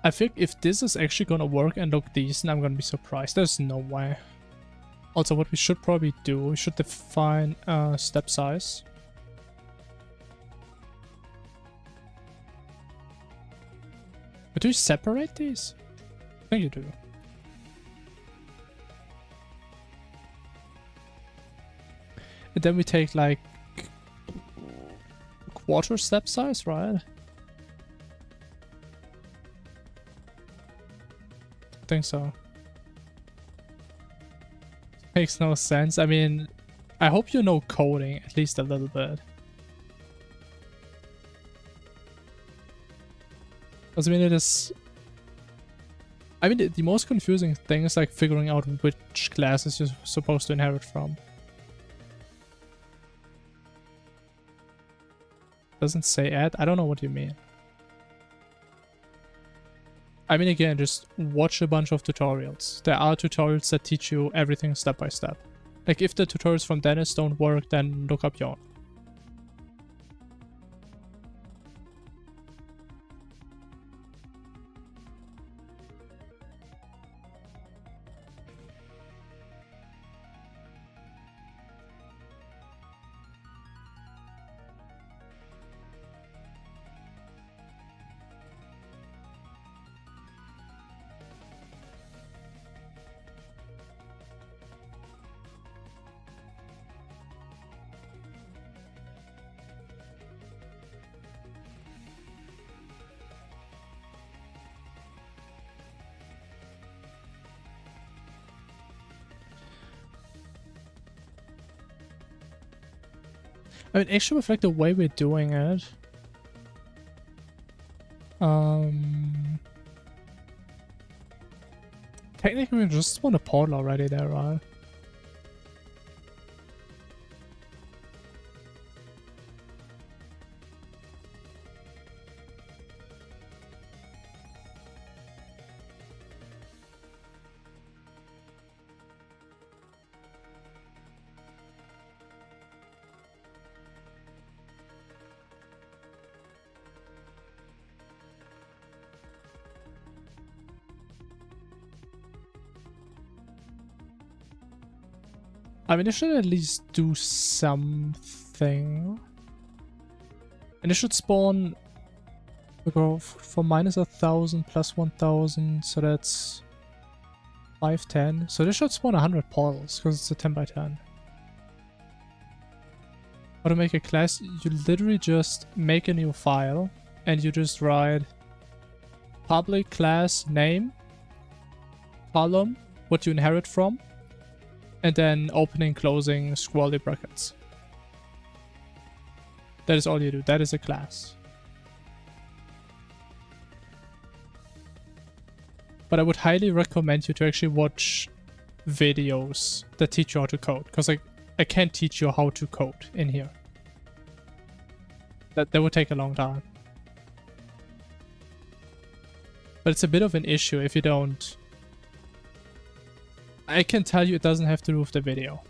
Speaker 1: I think if this is actually gonna work and look decent, I'm gonna be surprised. There's no way. Also, what we should probably do, we should define step size. But do you separate these? I think you do. And then we take like quarter step size, right? I think so. Makes no sense. I mean, I hope you know coding at least a little bit. Because I mean, it is... I mean, the most confusing thing is like figuring out which classes you're supposed to inherit from. Doesn't say add? I don't know what you mean. I mean, again, just watch a bunch of tutorials. There are tutorials that teach you everything step by step. Like, if the tutorials from Dennis don't work, then look up your own. I mean, actually, with like the way we're doing it, Technically, we just spawn a portal already there, right? I mean, it should at least do something. And it should spawn... We go for minus 1,000 plus 1,000, so that's 510. So this should spawn 100 portals, because it's a 10 by 10. How to make a class? You literally just make a new file, and you just write public class name, column, what you inherit from, and then opening, closing, squally brackets. That is all you do. That is a class. But I would highly recommend you to actually watch videos that teach you how to code. Because I can't teach you how to code in here. That would take a long time. But it's a bit of an issue if you don't... I can tell you it doesn't have to do with the video.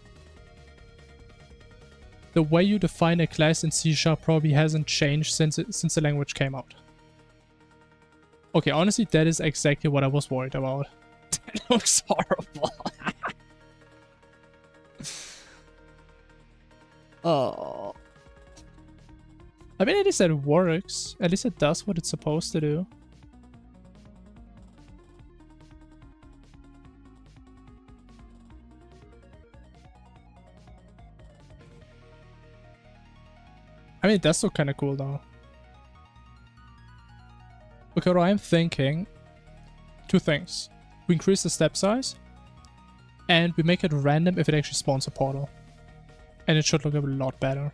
Speaker 1: The way you define a class in C# probably hasn't changed since the language came out. Okay, honestly, that is exactly what I was worried about. That looks horrible. Oh. I mean, at least it works. At least it does what it's supposed to do. I mean, it does look kind of cool, though. Okay, what I'm thinking... Two things. We increase the step size. And we make it random if it actually spawns a portal. And it should look a lot better.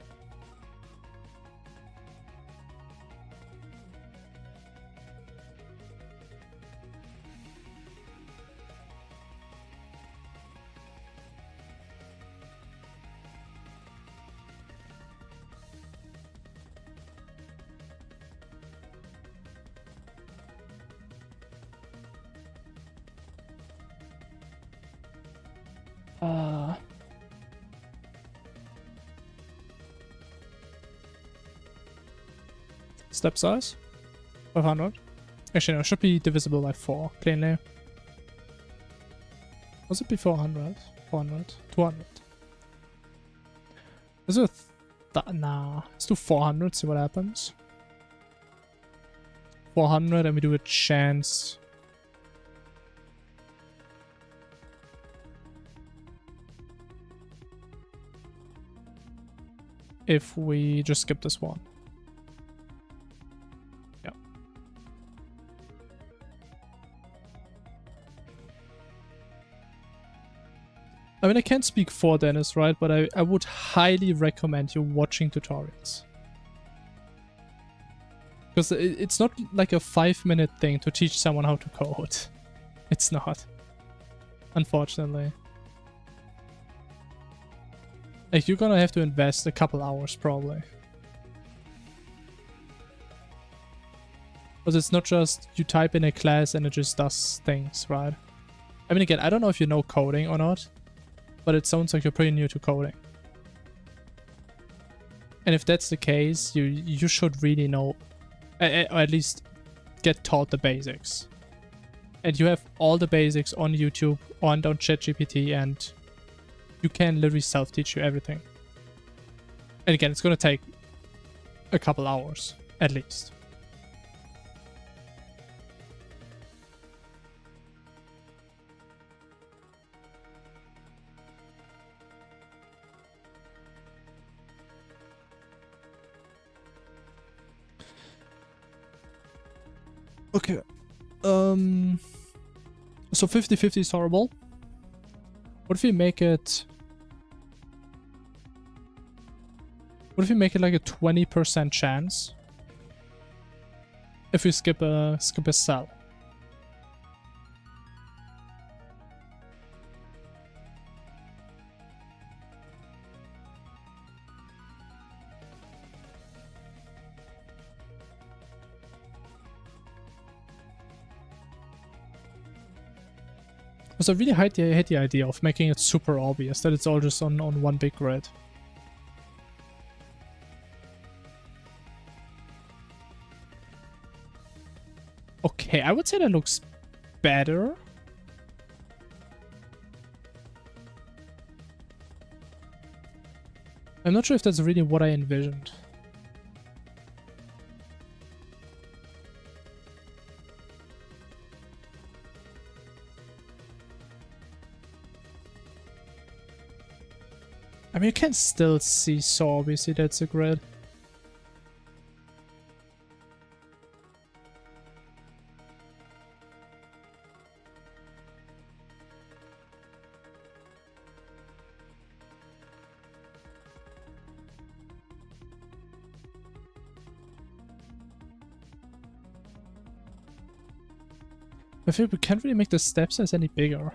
Speaker 1: Step size? 500? Actually, no, it should be divisible by 4, plainly. Was it before 100? 400? 200? Is it nah, let's do 400, see what happens. 400 and we do a chance. If we just skip this one. Yeah. I mean, I can't speak for Dennis, right? But I would highly recommend you watching tutorials. Because it's not like a 5-minute thing to teach someone how to code. It's not. Unfortunately. Like, you're gonna have to invest a couple hours, probably. Because it's not just you type in a class and it just does things, right? I mean, again, I don't know if you know coding or not, but it sounds like you're pretty new to coding. And if that's the case, you should really know, or at least get taught the basics. And you have all the basics on YouTube, on ChatGPT, and you can literally self-teach you everything. And again, it's gonna take a couple hours, at least. Okay. So 50-50 is horrible. What if we make it... What if we make it like a 20% chance? If we skip a cell. So I really hate the idea of making it super obvious that it's all just on one big grid. Okay, I would say that looks better. I'm not sure if that's really what I envisioned. I mean, you can still see so obviously that's a grid. I feel we can't really make the step size any bigger.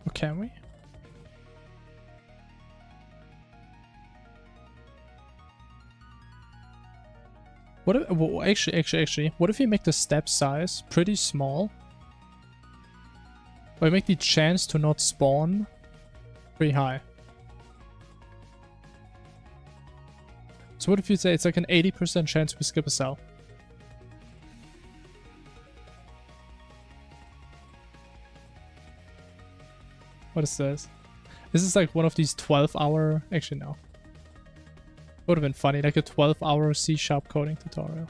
Speaker 1: Or can we? What if, well, actually, what if we make the step size pretty small? Or make the chance to not spawn pretty high? So what if you say it's like an 80% chance we skip a cell? What is this? This is like one of these 12-hour... Actually, no. Would have been funny, like a 12-hour C# coding tutorial.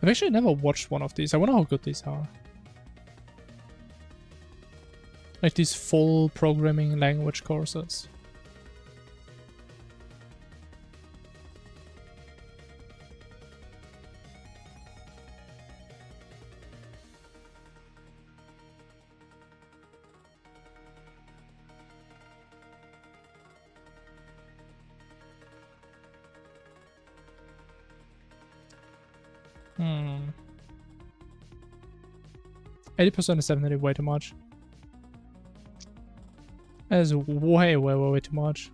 Speaker 1: I've actually never watched one of these. I wonder how good these are. Like these full programming language courses. Hmm. 80% is definitely way too much. That is way too much.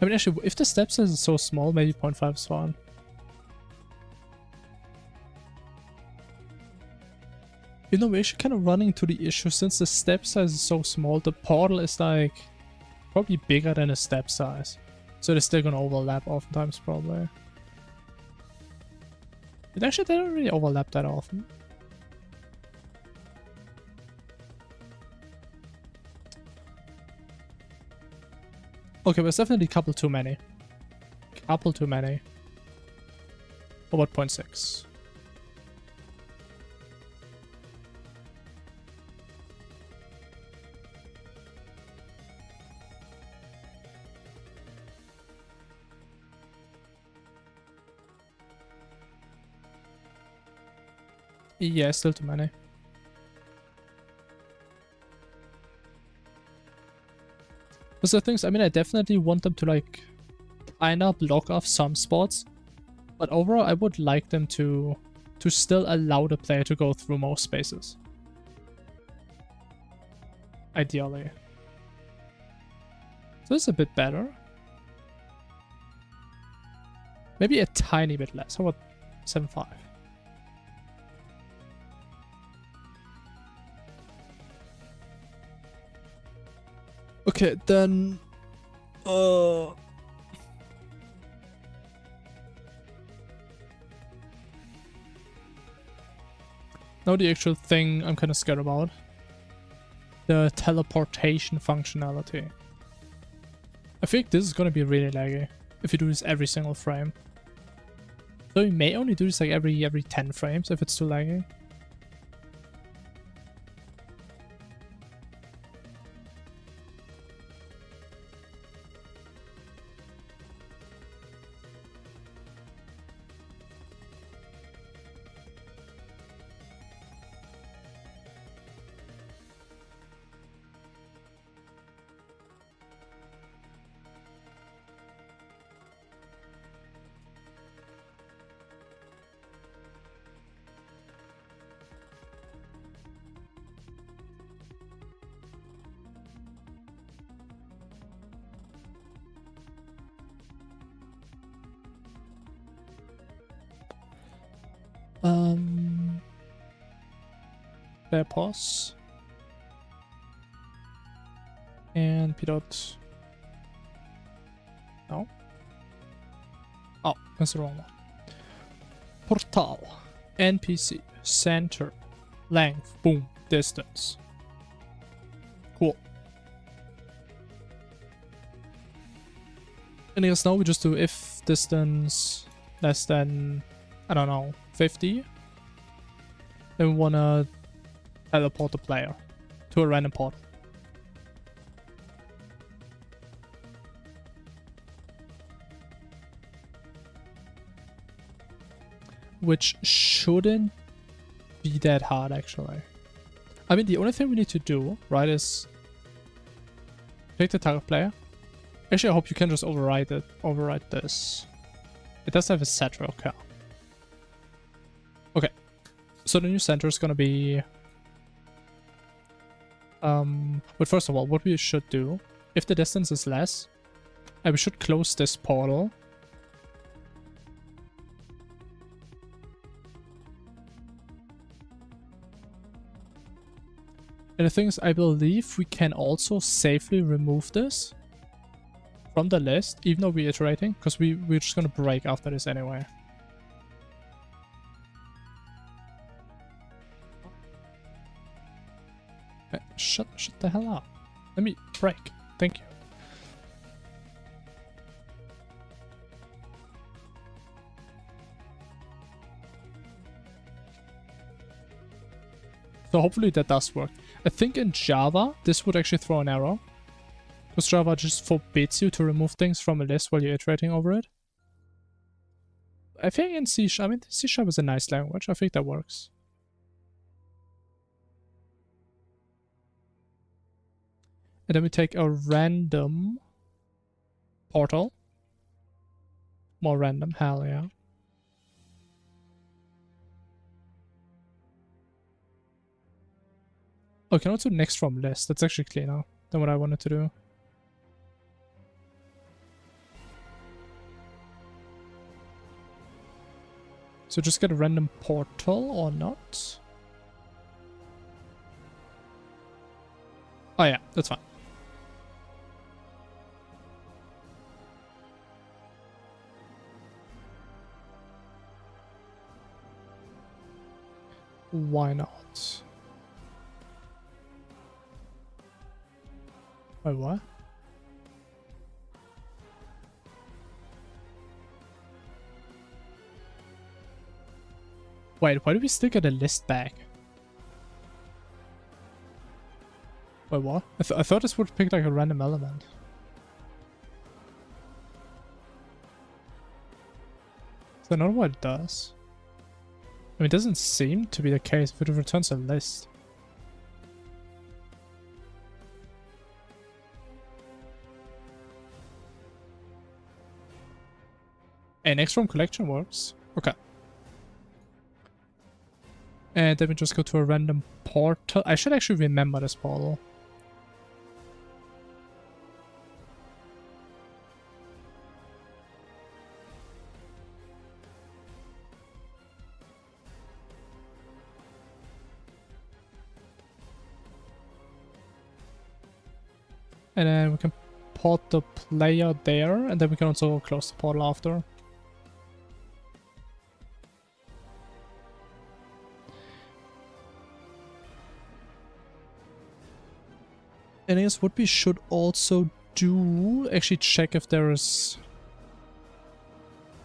Speaker 1: I mean, actually, if the step size is so small, maybe 0.5 is fine. You know, we're actually kind of running into the issue since the step size is so small. The portal is like probably bigger than a step size, so they're still gonna overlap oftentimes, probably. But actually, they don't really overlap that often. Okay, but it's definitely a couple too many. Couple too many. About 0.6. Yeah, still too many. But the things, I mean, I definitely want them to like kind of block off some spots, but overall I would like them to still allow the player to go through most spaces. Ideally. So it's a bit better. Maybe a tiny bit less. How about 7.5? Okay, then... Now the actual thing I'm kind of scared about. The teleportation functionality. I think this is going to be really laggy if you do this every single frame. So you may only do this like every 10 frames if it's too laggy. Player pause. And p dot. No. Oh, that's the wrong one. Portal. NPC. Center. Length. Boom. Distance. Cool. And I guess now we just do if distance less than, I don't know, 50. Then we wanna teleport the player to a random portal. Which shouldn't be that hard, actually. I mean, the only thing we need to do, right, is pick the target player. Actually, I hope you can just override it. Override this. It does have a center, okay. Okay. So the new center is gonna be... but first of all, what we should do, if the distance is less, we should close this portal. And the thing is, I believe we can also safely remove this from the list, even though we're iterating, because we're just gonna break after this anyway. Shut the hell up. Let me break. Thank you. So hopefully that does work. I think in Java, this would actually throw an error. Because Java just forbids you to remove things from a list while you're iterating over it. I think in C#, I mean, C# is a nice language. I think that works. And then we take a random portal. More random, hell yeah. Oh, I can also next from list. That's actually cleaner than what I wanted to do. So just get a random portal or not? Oh yeah, that's fine. Why not? Wait, what? Wait, why do we still get a list back? Wait, what? I thought this would pick like a random element. Is that not what it does? I mean, it doesn't seem to be the case, but it returns a list. And next from collection works. Okay. And then we just go to a random portal. I should actually remember this portal. And then we can port the player there, and then we can also close the portal after. And I guess what we should also do, actually check if there is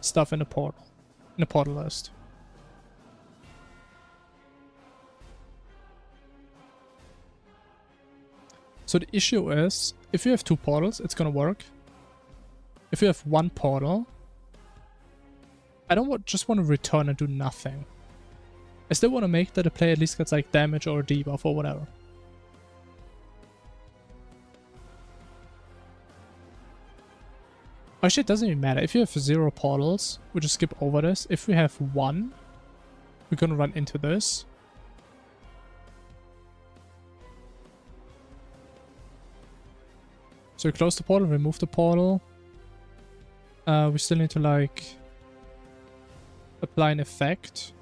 Speaker 1: stuff in the portal list. So the issue is, if you have two portals, it's gonna work. If you have one portal, I don't just want to return and do nothing. I still want to make that the player at least gets like damage or debuff or whatever. Actually, it doesn't even matter. If you have 0 portals, we just skip over this. If we have 1, we're gonna run into this. So we close the portal, remove the portal. We still need to like apply an effect.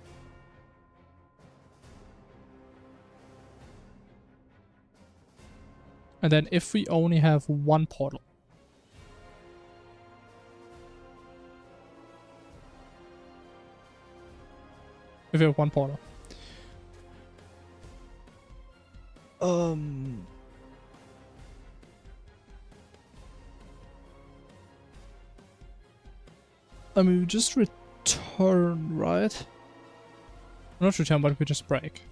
Speaker 1: And then if we only have one portal. If we have one portal. I mean, we just return, right? Not return, but we just break.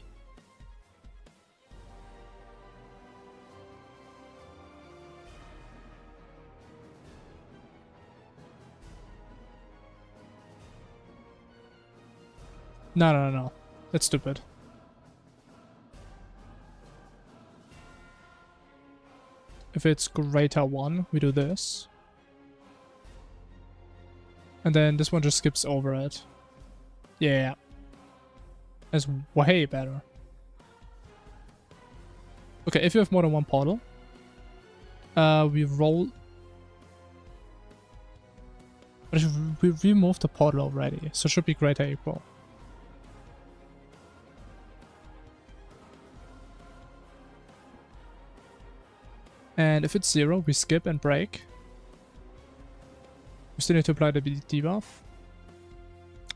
Speaker 1: No. That's stupid. If it's greater 1, we do this. And then this one just skips over it. Yeah. That's way better. Okay, if you have more than one portal, we roll. But we removed the portal already, so it should be greater equal. And if it's 0, we skip and break. We still need to apply the debuff.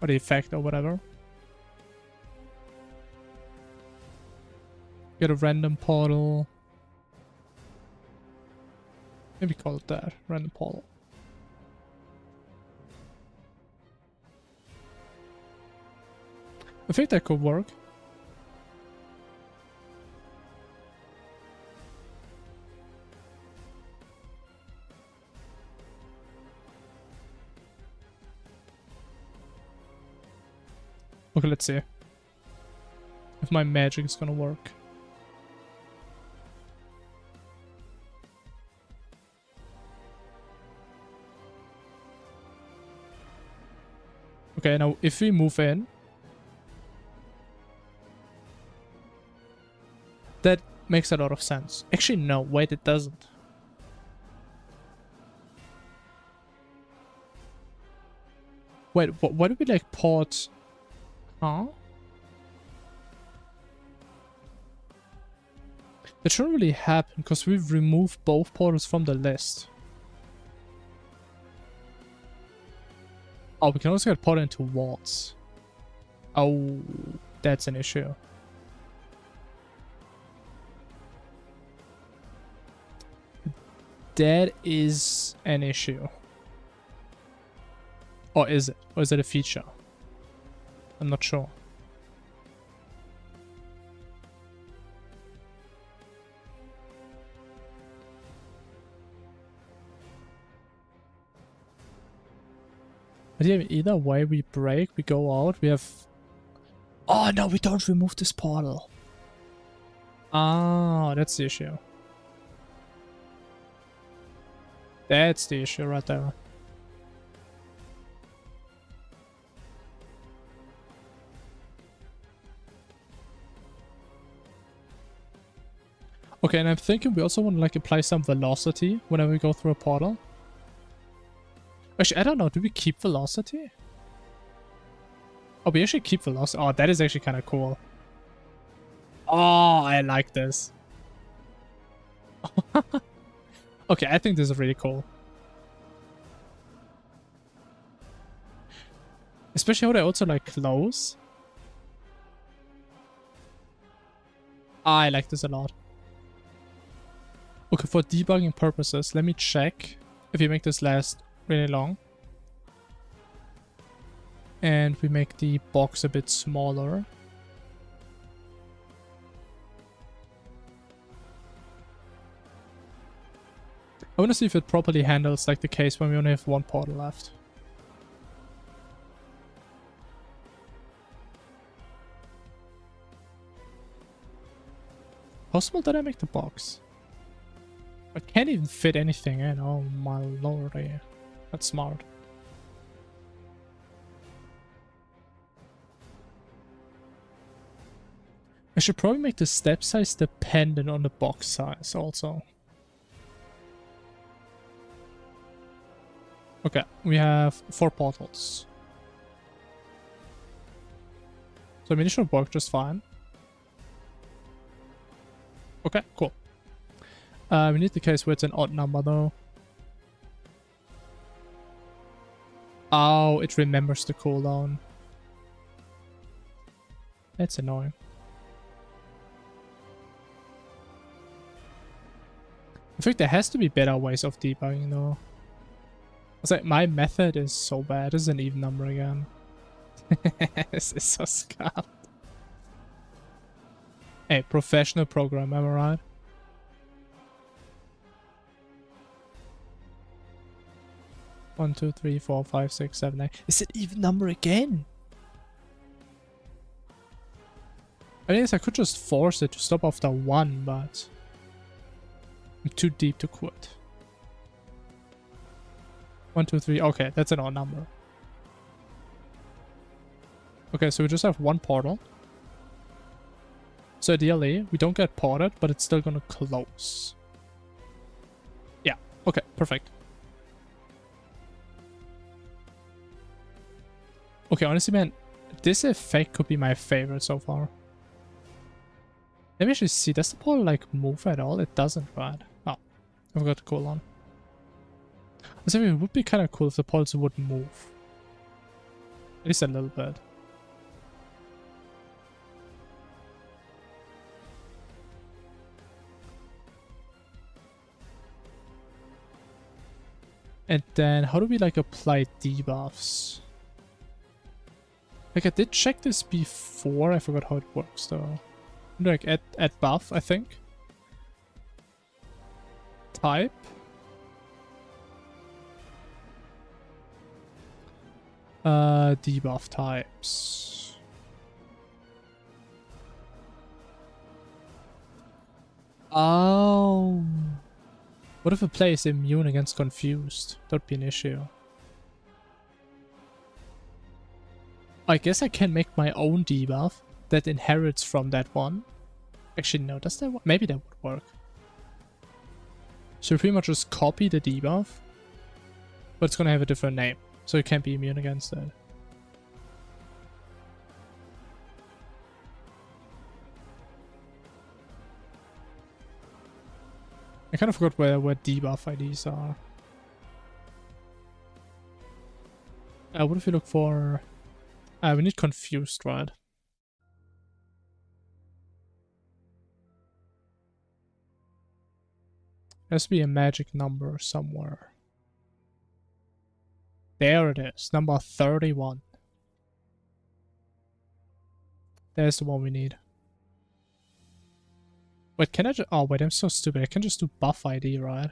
Speaker 1: Or the effect or whatever. Get a random portal. Maybe call it that. Random portal. I think that could work. Okay, let's see if my magic is gonna work. Okay, now if we move in, that makes a lot of sense. Actually, no, wait, it doesn't. Wait, why do we like port? Huh? That shouldn't really happen because we've removed both portals from the list. Oh, we can also get ported into walls. Oh, that's an issue. That is an issue. Or is it? Or is it a feature? I'm not sure. But yeah, either way we break, we go out, we have... Oh no, we don't remove this portal. Ah, that's the issue. That's the issue right there. Okay, and I'm thinking we also want to like apply some velocity whenever we go through a portal. Actually, I don't know. Do we keep velocity? Oh, we actually keep velocity. Oh, that is actually kind of cool. Oh, I like this. Okay, I think this is really cool. Especially how they also like close. I like this a lot. Okay, for debugging purposes, let me check if we make this last really long. And we make the box a bit smaller. I want to see if it properly handles like the case when we only have one portal left. How small did I make the box? I can't even fit anything in. Oh my lordy. That's smart. I should probably make the step size dependent on the box size also. Okay, we have 4 portals. So I mean, it should work just fine. Okay, cool. We need the case where it's an odd number though. Oh, it remembers the cooldown. That's annoying. I think there has to be better ways of debugging though. It's like my method is so bad. This is an even number again. This is so scuffed. Hey, professional program, am I right? One, two, three, 4, 5, 6, 7, 8. Is it even number again? I guess I could just force it to stop after 1, but I'm too deep to quit. 1, 2, 3. Okay, that's an odd number. Okay, so we just have one portal. So ideally, we don't get ported, but it's still gonna close. Yeah, okay, perfect. Okay, honestly, man, this effect could be my favorite so far. Let me actually see, does the portal, like, move at all? It doesn't, right? Oh, I forgot to cool on. I think it would be kind of cool if the portals would move. At least a little bit. And then, how do we, like, apply debuffs? Like, I did check this before, I forgot how it works, though. Like, add buff, I think. Type. Debuff types. Oh. What if a player is immune against confused? That would be an issue. I guess I can make my own debuff that inherits from that one. Actually, no, does that work? Maybe that would work. So we pretty much just copy the debuff, but it's gonna have a different name, so it can't be immune against it. I kind of forgot where debuff IDs are. What if we look for... we need confused, right? There has to be a magic number somewhere. There it is, number 31. There's the one we need. Wait, can I just... Oh, wait, I'm so stupid. I can just do buff ID, right?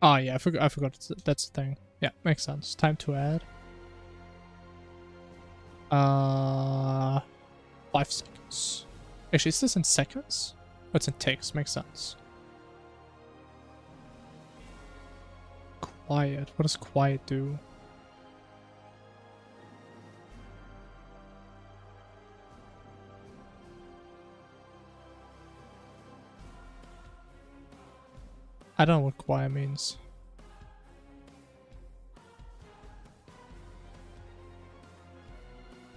Speaker 1: Oh, yeah, I forgot that's the thing. Yeah, makes sense. Time to add. 5 seconds. Actually, is this in seconds? Oh, it's in ticks. Makes sense. Quiet. What does quiet do? I don't know what quiet means.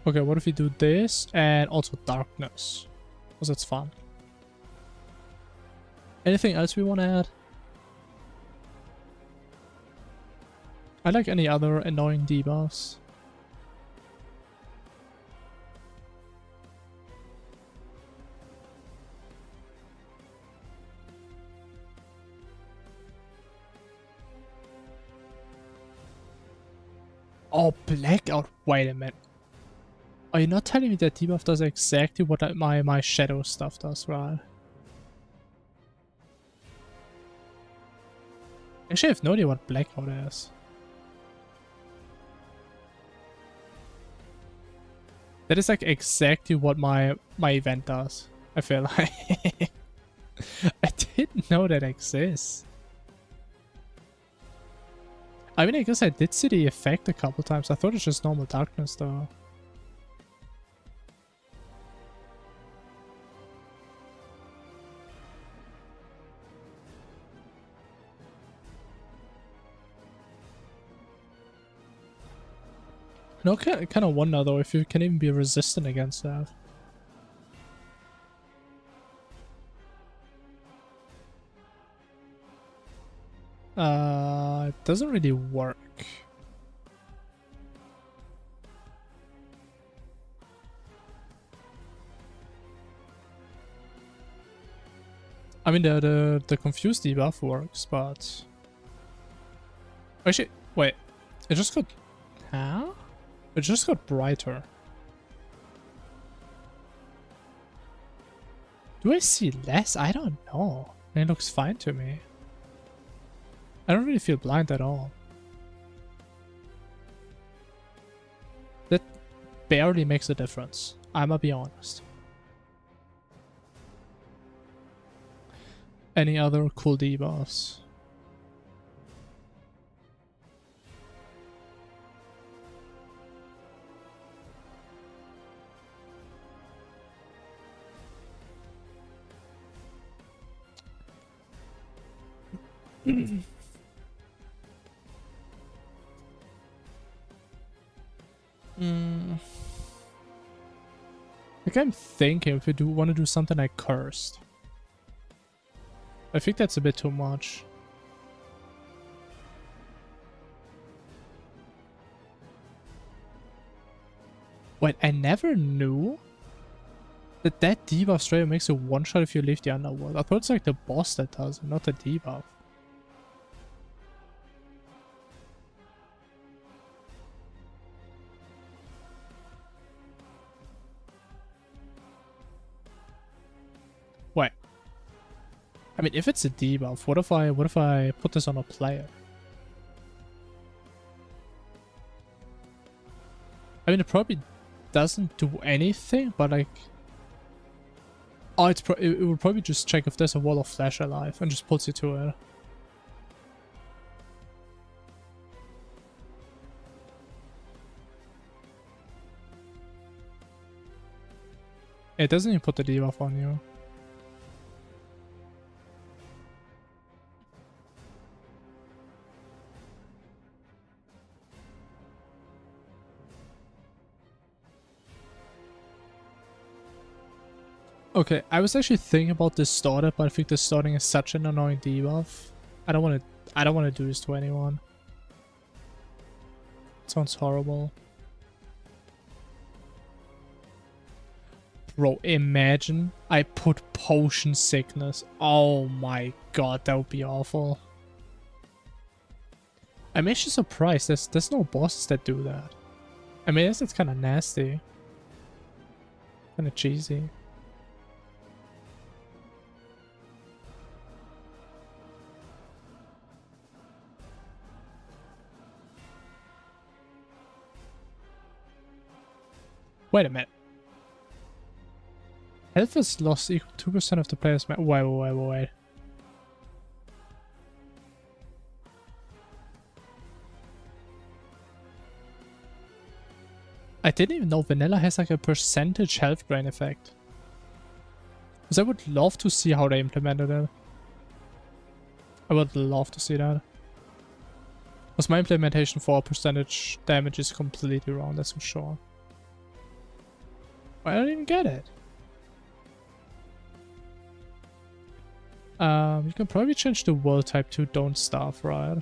Speaker 1: Okay, what if we do this and also darkness? Because that's fun. Anything else we want to add? I like any other annoying debuffs. Oh, blackout. Wait a minute. Are you not telling me that debuff does exactly what my shadow stuff does, right? Actually, I have no idea what blackout is. That is like exactly what my event does, I feel like. I didn't know that exists. I mean, I guess I did see the effect a couple times. I thought it's just normal darkness though. No, I kind of wonder though if you can even be resistant against that. It doesn't really work. I mean, the confused debuff works, but actually, wait, it just got, huh? It just got brighter. Do I see less? I don't know. It looks fine to me. I don't really feel blind at all. That barely makes a difference. I'ma be honest. Any other cool debuffs? Like, I'm thinking if we do want to do something like cursed. I think that's a bit too much. Wait, I never knew that debuff straight up makes a one-shot if you leave the underworld. I thought it's like the boss that does it, not the debuff. Wait. I mean, if it's a debuff, what if I put this on a player? I mean, it probably doesn't do anything, but like, oh, it would probably just check if there's a wall of flash alive and just puts you to it. It doesn't even put the debuff on you. Okay, I was actually thinking about this starter, but I think the starting is such an annoying debuff. I don't want to do this to anyone. It sounds horrible. Bro, imagine I put potion sickness. Oh my god, that would be awful. I'm actually surprised there's no bosses that do that. I mean, I guess it's kind of nasty. Kind of cheesy. Wait a minute. Health is lost equal 2% of the player's wait. I didn't even know vanilla has like a percentage health drain effect. Because I would love to see how they implemented it. I would love to see that. Because my implementation for percentage damage is completely wrong, that's for sure. I don't even get it. You can probably change the world type to don't starve, right?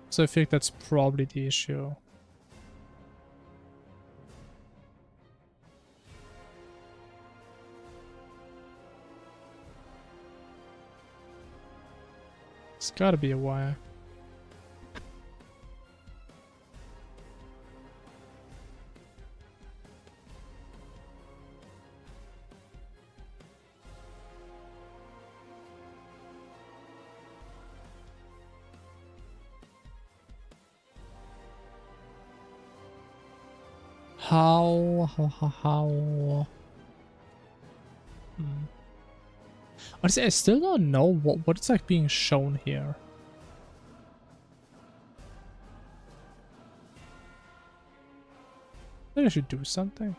Speaker 1: So I think that's probably the issue. It's gotta be a wire. How? Honestly, I still don't know what's like being shown here. Maybe I should do something.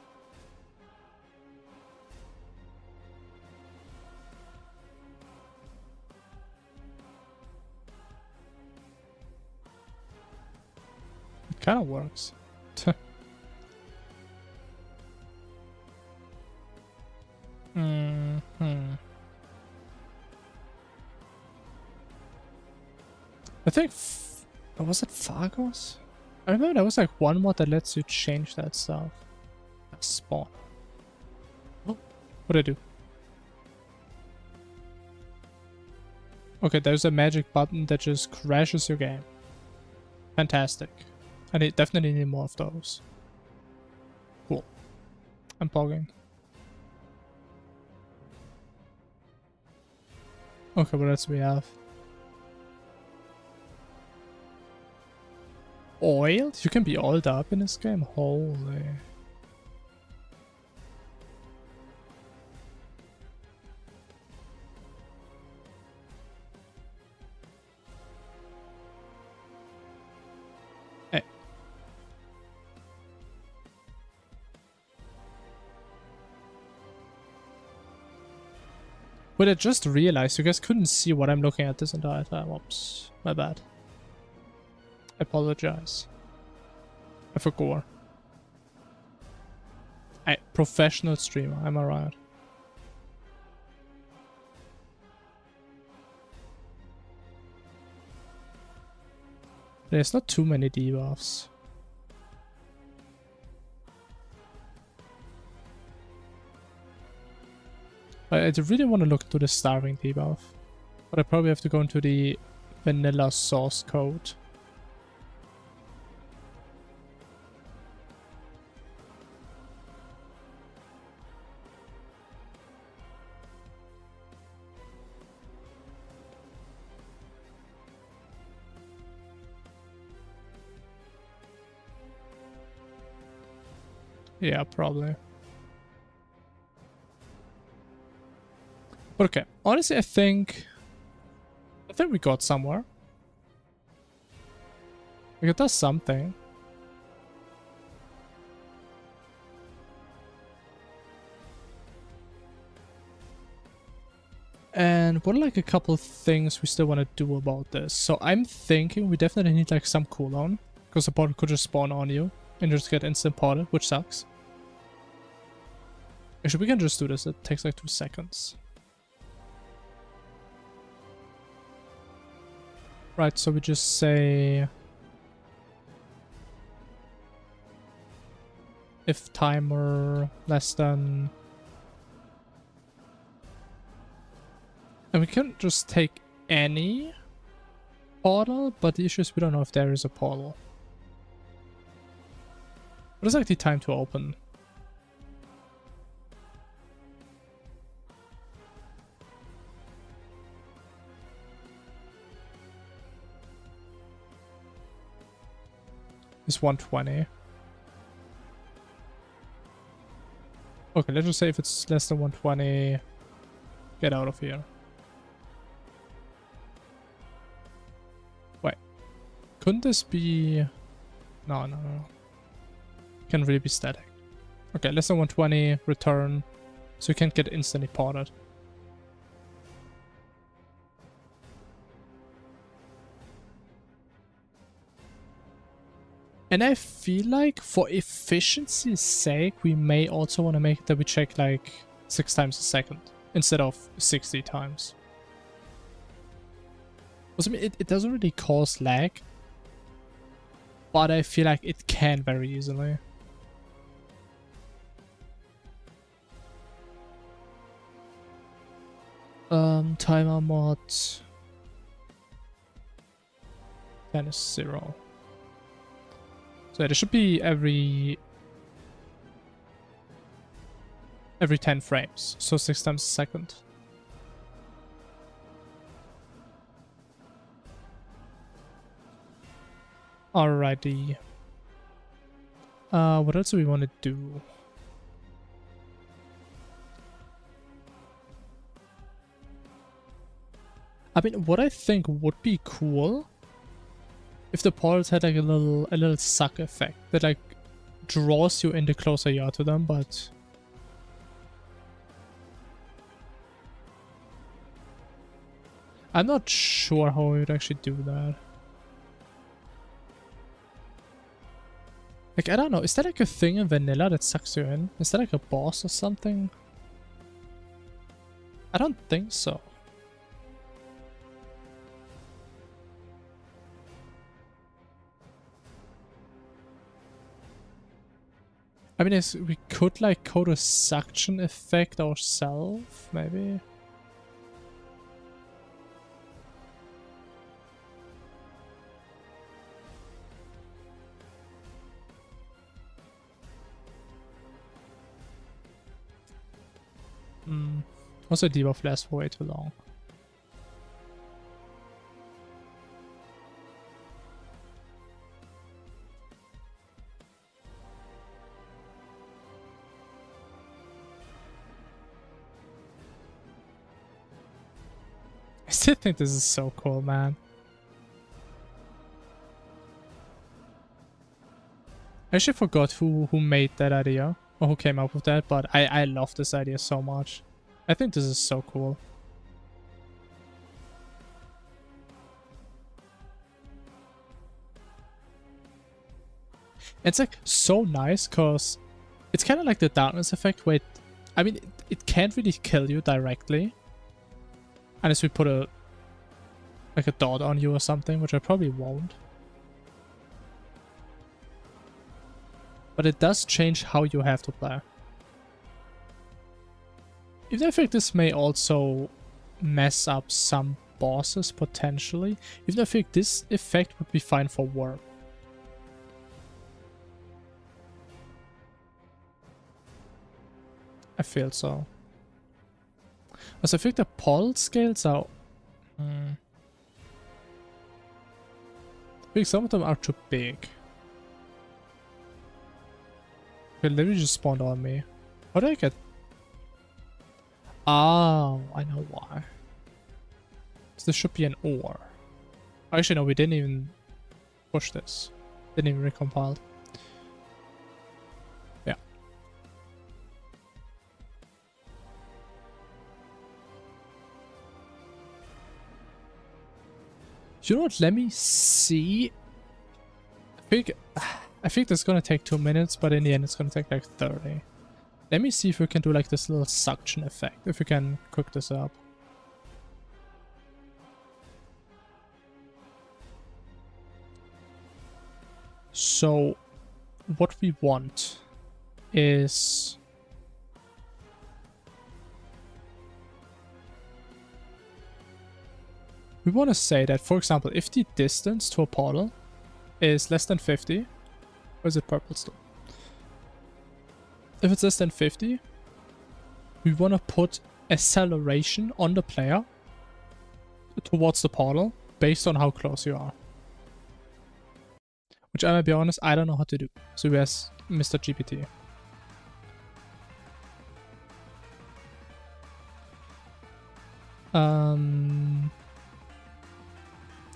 Speaker 1: It kind of works. I think... was it Fargos? I remember there was like one mod that lets you change that stuff. Spawn. Oh, what'd I do? Okay, there's a magic button that just crashes your game. Fantastic. I definitely need more of those. Cool. I'm pogging. Okay, what else do we have? Oiled? You can be oiled up in this game? Holy. Hey. But I just realized you guys couldn't see what I'm looking at this entire time. Oops. My bad. I apologize. I forgot. Professional streamer, am I right? There's not too many debuffs. I really want to look into the starving debuff. But I probably have to go into the vanilla source code. Yeah, probably. But okay, honestly, I think we got somewhere. Like, it does something. And what are like a couple things we still want to do about this? So I'm thinking we definitely need like some cooldown, because the portal could just spawn on you and you just get instant ported, which sucks. Actually, we can just do this. It takes like 2 seconds. Right, so we just say if timer less than, and we can just take any portal, but the issue is we don't know if there is a portal. What is like the time to open? It's 120. Okay, let's just say if it's less than 120, get out of here. Wait. Couldn't this be... No. Can really be static. Okay, less than 120, return. So you can't get instantly ported. And I feel like for efficiency's sake, we may also want to make it that we check like 6 times a second instead of 60 times. Also, I mean, it doesn't really cause lag, but I feel like it can very easily. Timer mod 10 is 0. So yeah, there should be every 10 frames, so 6 times a second. Alrighty. What else do we want to do? I mean, what I think would be cool if the portals had like a little suck effect that like draws you in the closer you are to them, but I'm not sure how we would actually do that. Like, I don't know, is that like a thing in vanilla that sucks you in? Is that like a boss or something? I don't think so. I mean, we could like code a suction effect ourselves, maybe. Also, debuff lasts for way too long. I still think this is so cool, man. I actually forgot who made that idea or who came up with that, but I love this idea so much. I think this is so cool. It's like so nice because it's kind of like the darkness effect where I mean it can't really kill you directly unless we put a dot on you or something, which I probably won't. But it does change how you have to play. Even I think this may also mess up some bosses potentially. Even I think this effect would be fine for warp. I feel so. Also, I think the pulse scales are... I think some of them are too big. Okay, literally just spawned on me. How do I get... Oh, I know why. So this should be an ore. Actually, no, we didn't even push this. Didn't even recompile. Yeah. You know what? Let me see. I think that's gonna take 2 minutes, but in the end it's gonna take like 30. Let me see if we can do like this little suction effect, if we can cook this up. So, what we want is... we want to say that, for example, if the distance to a portal is less than 50, or is it purple still? If it's less than 50, we want to put acceleration on the player towards the portal based on how close you are. Which I might be honest, I don't know how to do. So we ask Mr. GPT.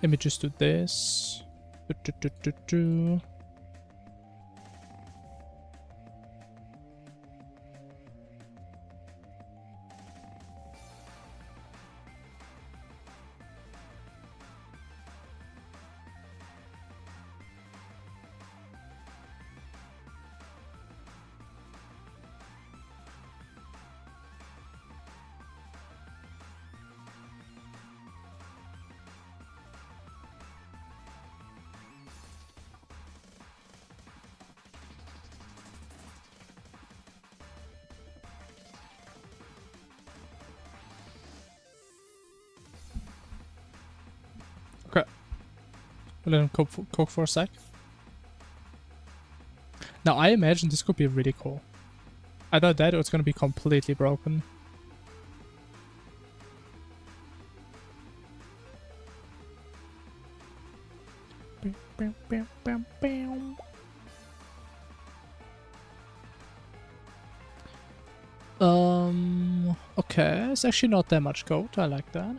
Speaker 1: Let me just do this. Okay. We'll let him cook for a sec. Now I imagine this could be really cool. Either that or it's gonna be completely broken. Okay, it's actually not that much code. I like that.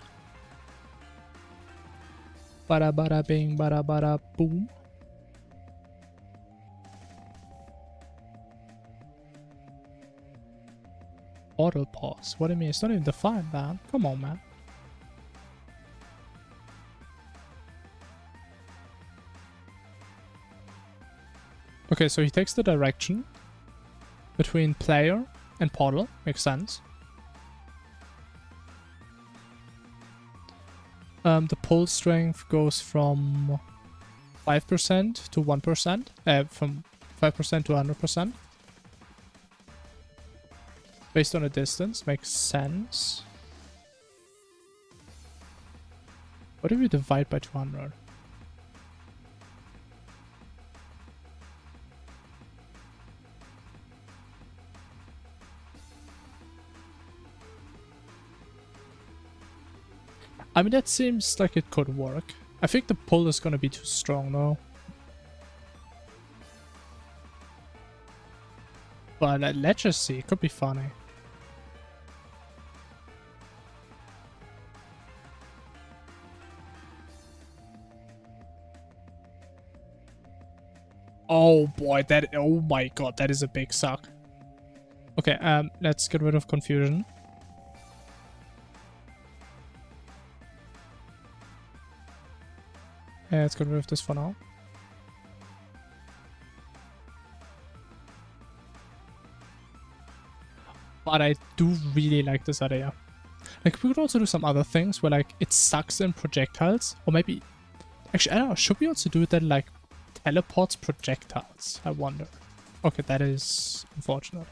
Speaker 1: Bada bada bing, bada bada boom. Auto pause. What do you mean? It's not even defined, man. Come on, man. Okay, so he takes the direction between player and portal. Makes sense. The pull strength goes from 5% to 1%. From 5% to 100%. Based on a distance, makes sense. What if we divide by 200? I mean, that seems like it could work. I think the pull is gonna be too strong though. But let's just see, it could be funny. Oh boy, oh my god, that is a big suck. Okay, let's get rid of confusion. Yeah, let's get rid of this for now. But I do really like this idea. Like, we could also do some other things where, like, it sucks in projectiles. Or maybe... Actually, I don't know. Should we also do that, like, teleports projectiles? I wonder. Okay, that is unfortunate.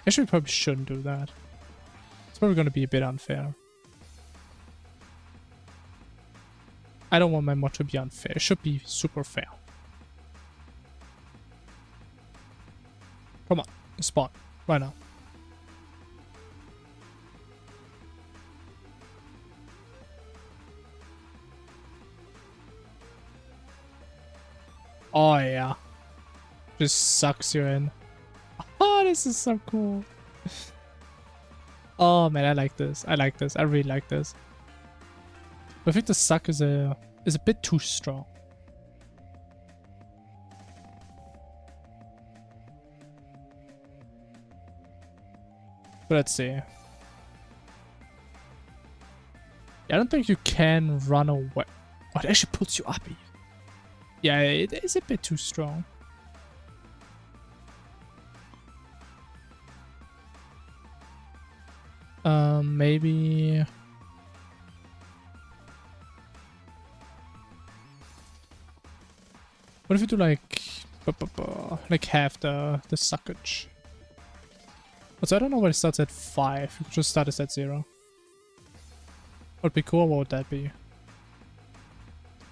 Speaker 1: Actually, we probably shouldn't do that. It's probably going to be a bit unfair. I don't want my mod to be unfair. It should be super fair. Come on. Spawn. Right now. Oh yeah. Just sucks you in. Oh, this is so cool. Oh man, I like this. I like this. I really like this. But I think the suck is a bit too strong. But let's see. Yeah, I don't think you can run away. Oh, it actually pulls you up even. Yeah, it is a bit too strong. Maybe... What if we do like half the suckage? Also, I don't know why it starts at 5. We could just start this at 0. Would be cool. What would that be?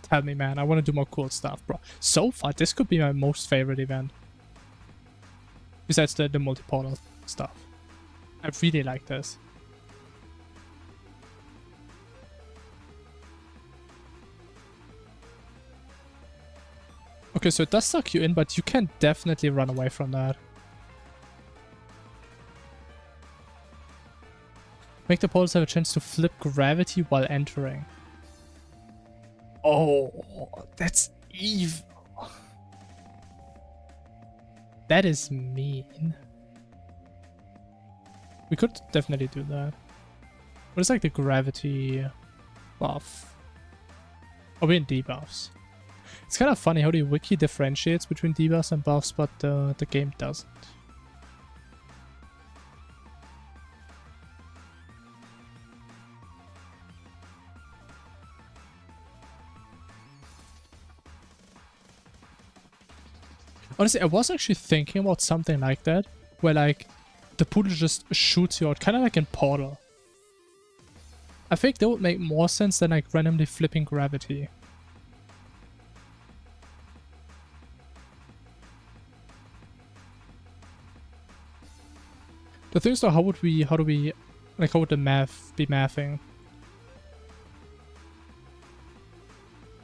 Speaker 1: Tell me, man. I want to do more cool stuff, bro. So far, this could be my most favorite event. Besides the multi-portal stuff. I really like this. Okay, so it does suck you in, but you can definitely run away from that. Make the portals have a chance to flip gravity while entering. Oh, that's evil. That is mean. We could definitely do that. What is like the gravity buff? Are we in debuffs? It's kind of funny how the wiki differentiates between debuffs and buffs, but the game doesn't. Honestly, I was actually thinking about something like that, where like the poodle just shoots you out, kind of like in Portal. I think that would make more sense than like randomly flipping gravity. The thing is though, how would the math be mathing?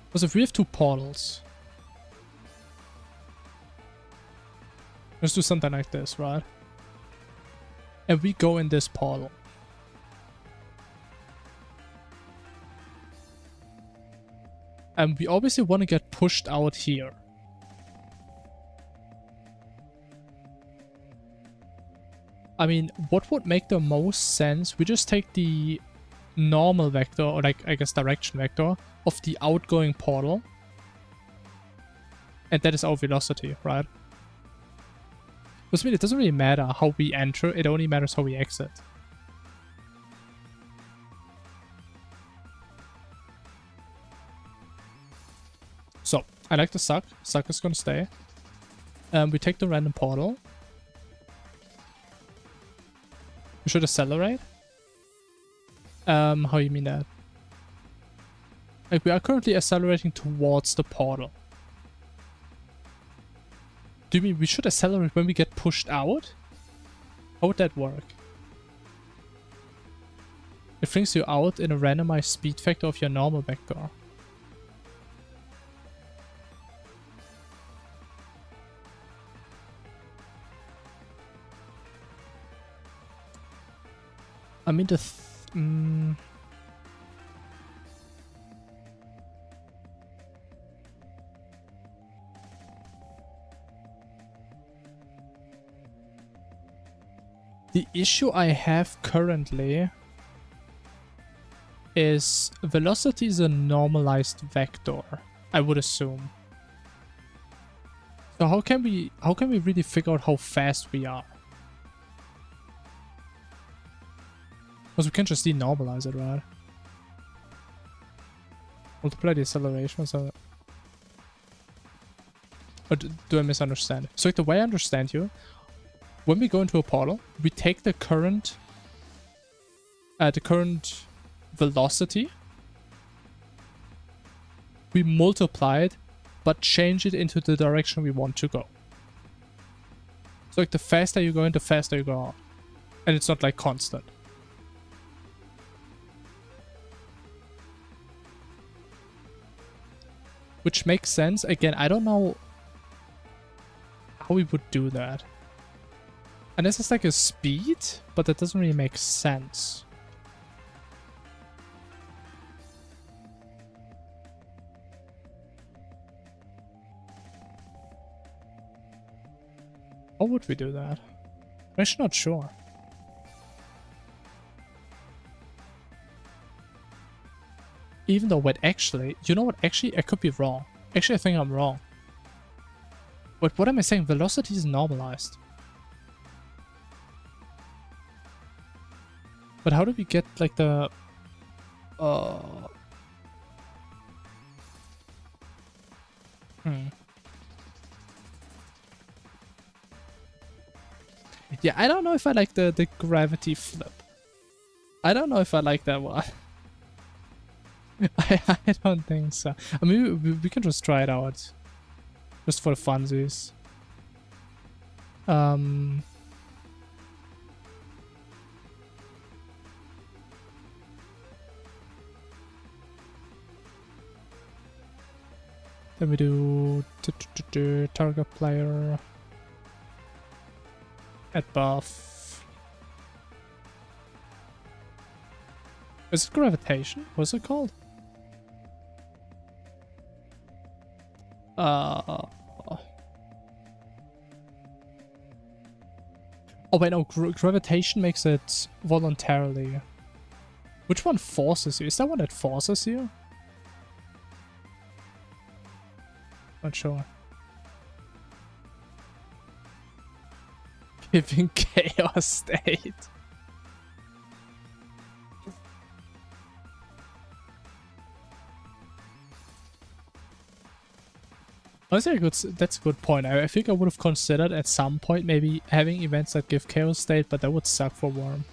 Speaker 1: Because if we have 2 portals, let's do something like this, right? And we go in this portal. And we obviously want to get pushed out here. I mean, what would make the most sense? We just take the normal vector, or like, I guess direction vector, of the outgoing portal. And that is our velocity, right? Because I mean, it doesn't really matter how we enter, it only matters how we exit. So, I like the suck. Suck is gonna stay. We take the random portal. should accelerate? How you mean that? Like, we are currently accelerating towards the portal. Do you mean we should accelerate when we get pushed out? How would that work? It flings you out in a randomized speed factor of your normal vector. I mean, the issue I have currently is velocity is a normalized vector, I would assume. So how can we really figure out how fast we are? Because we can just denormalize it, right? Multiply the acceleration, so... Or do I misunderstand? So like, the way I understand you, when we go into a portal, we take the current velocity, we multiply it, but change it into the direction we want to go. So like, the faster you go in, the faster you go out. And it's not like constant. Which makes sense. Again, I don't know how we would do that. Unless it's like a speed, but that doesn't really make sense. How would we do that? I'm actually not sure. Even though, wait, actually, you know what? Actually, I could be wrong. Actually, I think I'm wrong. But what am I saying? Velocity is normalized. But how do we get, like, the... Yeah, I don't know if I like the gravity flip. I don't know if I like that one. I don't think so. I mean, we can just try it out. Just for the funsies. Then we do target player at buff. Is it gravitation? What's it called? Oh wait, no, gravitation makes it voluntarily. Which one forces you? Is that one that forces you? Not sure. Giving chaos state. Honestly, that's a good point. I think I would have considered at some point maybe having events that give chaos state, but that would suck for Worm.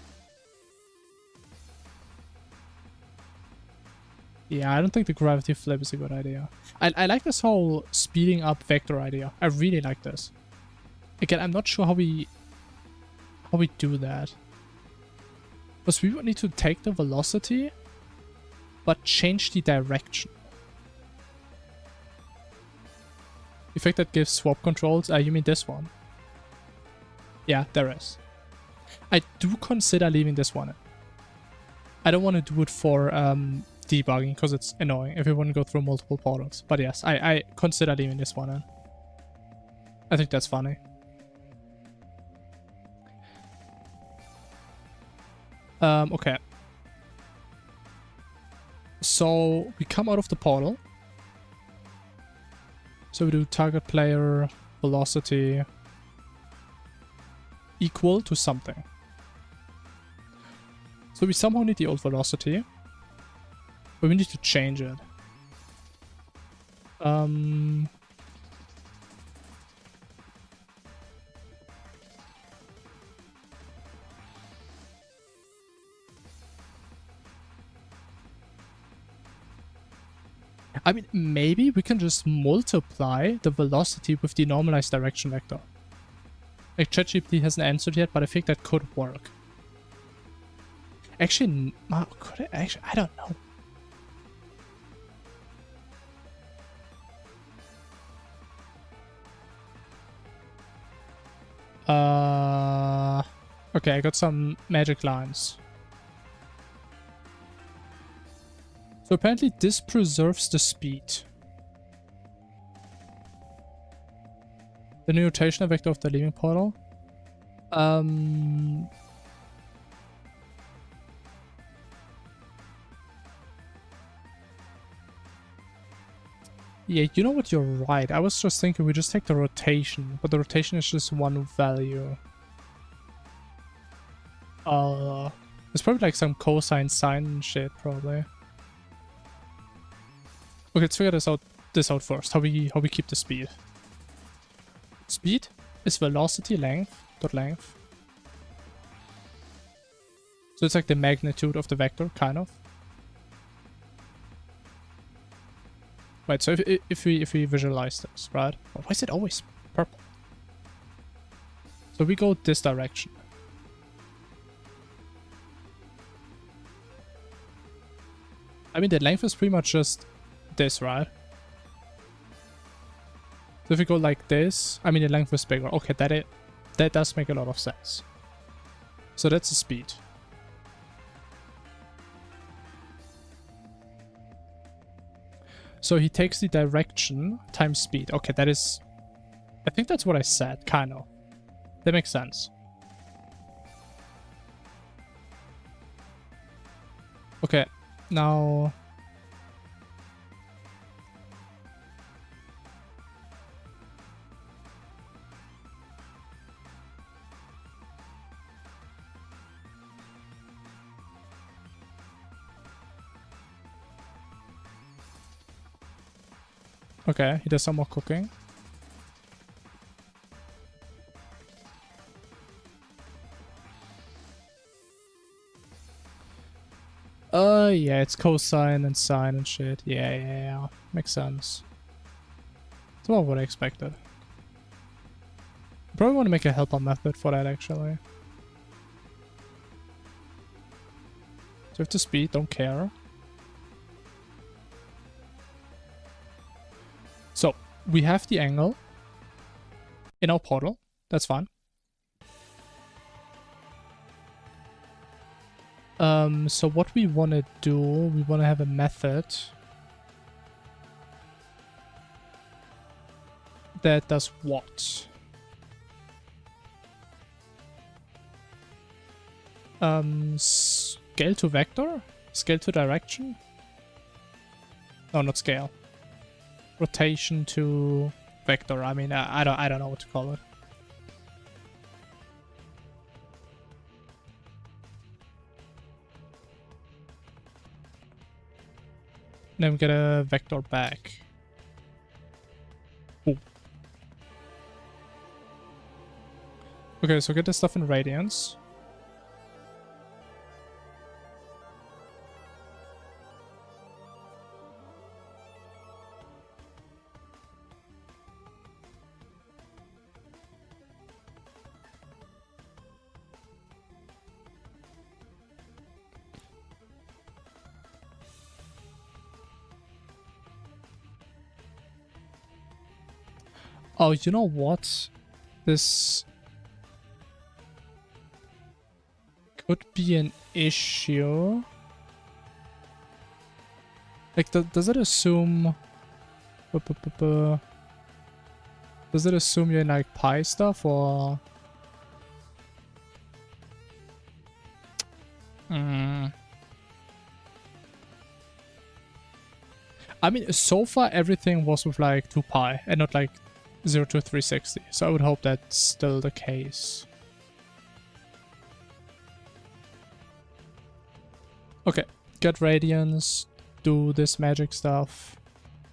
Speaker 1: Yeah, I don't think the gravity flip is a good idea. I like this whole speeding up vector idea. I really like this. Again, I'm not sure how we do that. Because we would need to take the velocity, but change the direction. Effect that gives swap controls. You mean this one? Yeah, there is. I do consider leaving this one in. I don't want to do it for debugging because it's annoying if you want to go through multiple portals. But yes, I consider leaving this one in. I think that's funny. Okay. So we come out of the portal. So we do target player velocity equal to something. So we somehow need the old velocity, but we need to change it. I mean, maybe we can just multiply the velocity with the normalized direction vector. Like, ChatGPT hasn't answered yet, but I think that could work. Actually, could it actually? I don't know. Okay, I got some magic lines. So apparently this preserves the speed. The new rotational vector of the leaving portal. Yeah, you know what, you're right. I was just thinking we just take the rotation, but the rotation is just one value. It's probably like some cosine sine shit, probably. Okay, let's figure this out first. How we keep the speed. Speed is velocity length dot length. So it's like the magnitude of the vector, kind of. Right, so if we visualize this, right? Why is it always purple? So we go this direction. I mean, the length is pretty much just this, right? So if we go like this, I mean, the length is bigger. Okay, that does make a lot of sense. So that's the speed. So he takes the direction times speed. Okay, that is... I think that's what I said, kind of. That makes sense. Okay, now... Okay, he does some more cooking. Yeah, it's cosine and sine and shit. Yeah. Makes sense. It's about what I expected. Probably want to make a helper method for that, actually. So if the speed, don't care. So, we have the angle in our portal. That's fine. So what we want to do, we want to have a method that does what? Scale to vector? Scale to direction? No, not scale. Rotation to vector. I mean, I don't know what to call it. Then we get a vector back. Ooh. Okay, so get this stuff in radians. Oh, you know what? This could be an issue. Like, does it assume... Does it assume you're in, like, pi stuff, or... I mean, so far everything was with, like, 2 pi, and not, like, 0 to 360. So I would hope that's still the case. Okay, get radiance, do this magic stuff.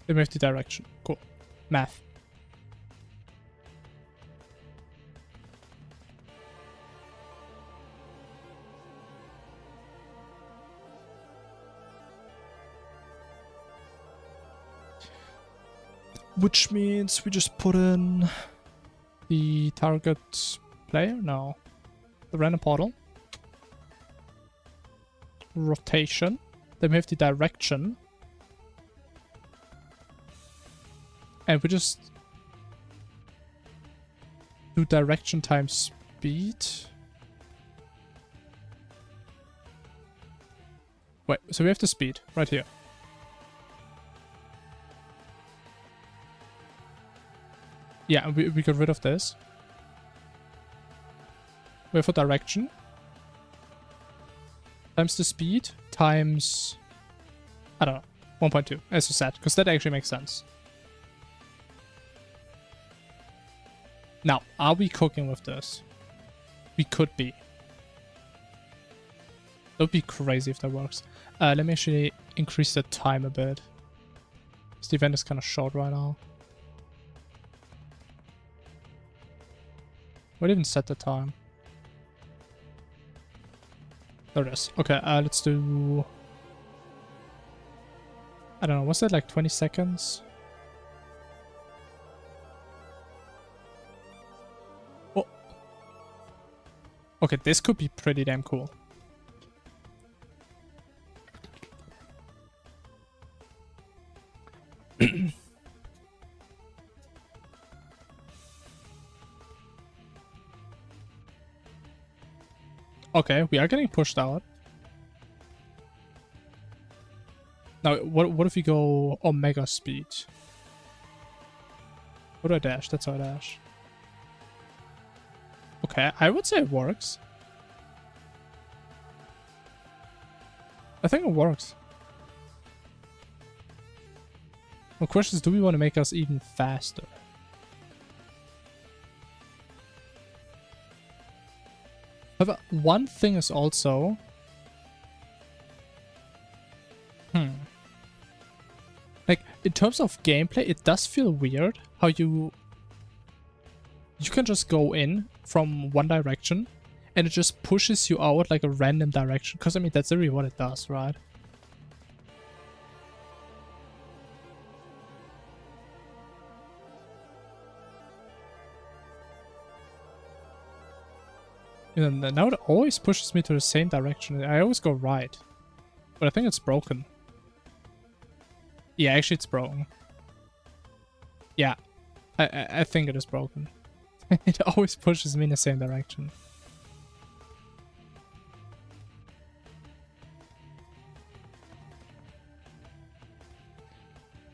Speaker 1: Then we have the direction. Cool. Math. Which means we just put in the target player? No. The random portal. Rotation. Then we have the direction. And we just do direction times speed. Wait, so we have the speed right here. Yeah, we got rid of this. We have a direction. Times the speed times, I don't know, 1.2, as you said, because that actually makes sense. Now, are we cooking with this? We could be. That would be crazy if that works. Let me actually increase the time a bit. This event is kind of short right now. What even set the time? There it is. Okay, let's do... I don't know, was that like 20 seconds? Oh. Okay, this could be pretty damn cool. Okay, we are getting pushed out. Now, what if we go Omega speed? What do I dash? That's how I dash. Okay, I would say it works. I think it works. The question is, do we want to make us even faster? However, one thing is also... Like, in terms of gameplay, it does feel weird how you can just go in from one direction and it just pushes you out like a random direction. Because, I mean, that's really what it does, right? And now it always pushes me to the same direction. I always go right. But I think it's broken. Yeah, actually it's broken. Yeah. I think it is broken. It always pushes me in the same direction.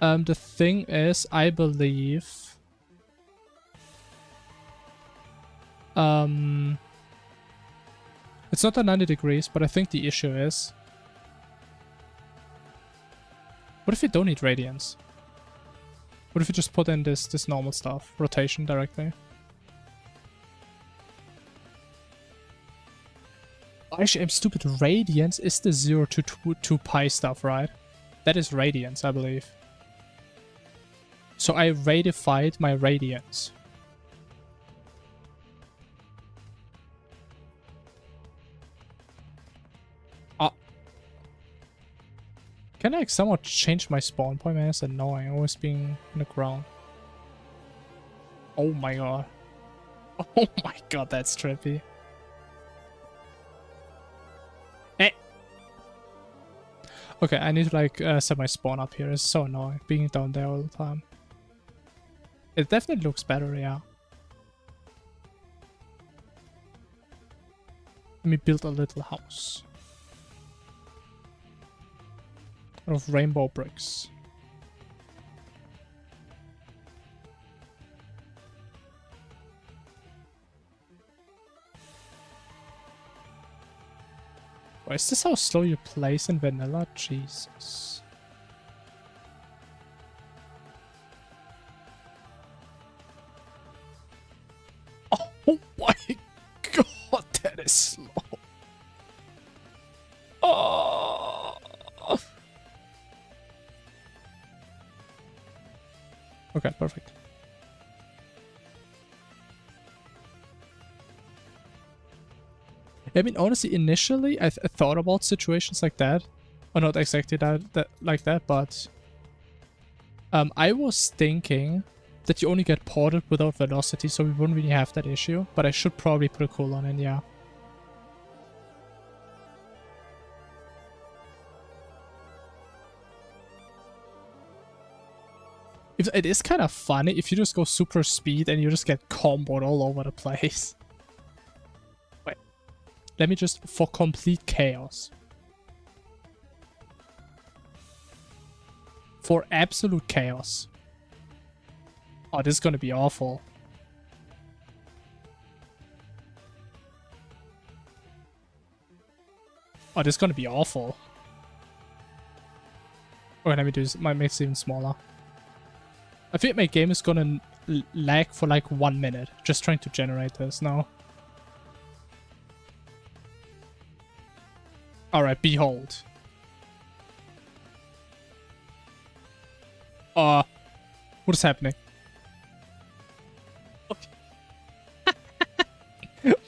Speaker 1: The thing is, I believe... It's not at 90 degrees, but I think the issue is... What if we don't need radiance? What if we just put in this normal stuff? Rotation directly? Actually, I'm stupid. Radiance is the 0 to 2 pi stuff, right? That is radiance, I believe. So I radified my radiance. Can I like, somewhat change my spawn point, man? It's annoying. Always being on the ground. Oh my god. Oh my god, that's trippy. Hey! Okay, I need to like set my spawn up here. It's so annoying being down there all the time. It definitely looks better, yeah. Let me build a little house. Of rainbow bricks. Why is this how slow you place in vanilla? Jesus. Oh my god, that is slow. Oh. Okay, perfect. I mean, honestly, initially, I thought about situations like that. Or not exactly like that, but... I was thinking that you only get ported without velocity, so we wouldn't really have that issue. But I should probably put a cooldown in, yeah. It is kind of funny if you just go super speed and you just get comboed all over the place. Wait. Let me just... For complete chaos. For absolute chaos. Oh, this is gonna be awful. Oh, this is gonna be awful. Okay, let me do this. Might make it even smaller. I think my game is gonna lag for like 1 minute. Just trying to generate this now. Alright, behold. What is happening? Okay.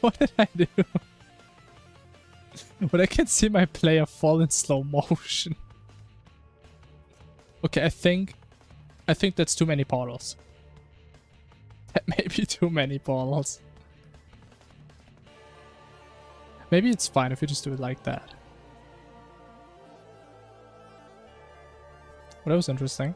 Speaker 1: What did I do? But I can see my player fall in slow motion. Okay, I think that's too many portals. That may be too many portals. Maybe it's fine if you just do it like that. Well, that was interesting.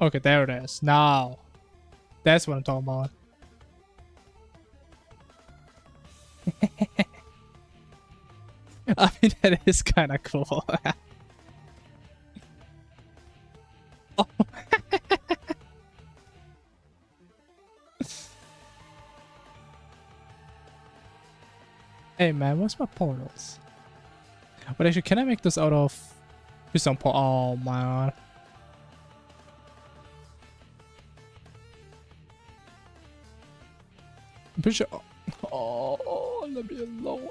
Speaker 1: Okay, there it is. Now. That's what I'm talking about. I mean, that is kind of cool. Oh. Hey man, what's my portals? But actually, can I make this out of... Some oh man. I'm pretty sure... Oh, let me alone.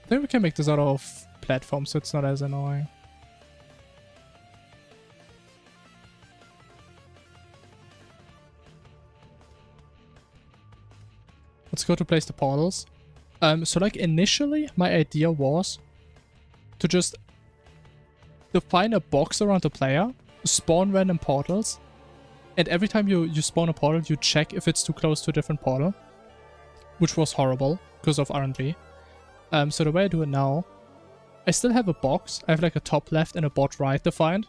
Speaker 1: I think we can make this out of platform, so it's not as annoying. Let's go to place the portals. So like initially, my idea was to just define a box around the player, spawn random portals, and every time you spawn a portal, you check if it's too close to a different portal, which was horrible because of RNG. So the way I do it now, I still have a box. I have like a top left and a bot right defined.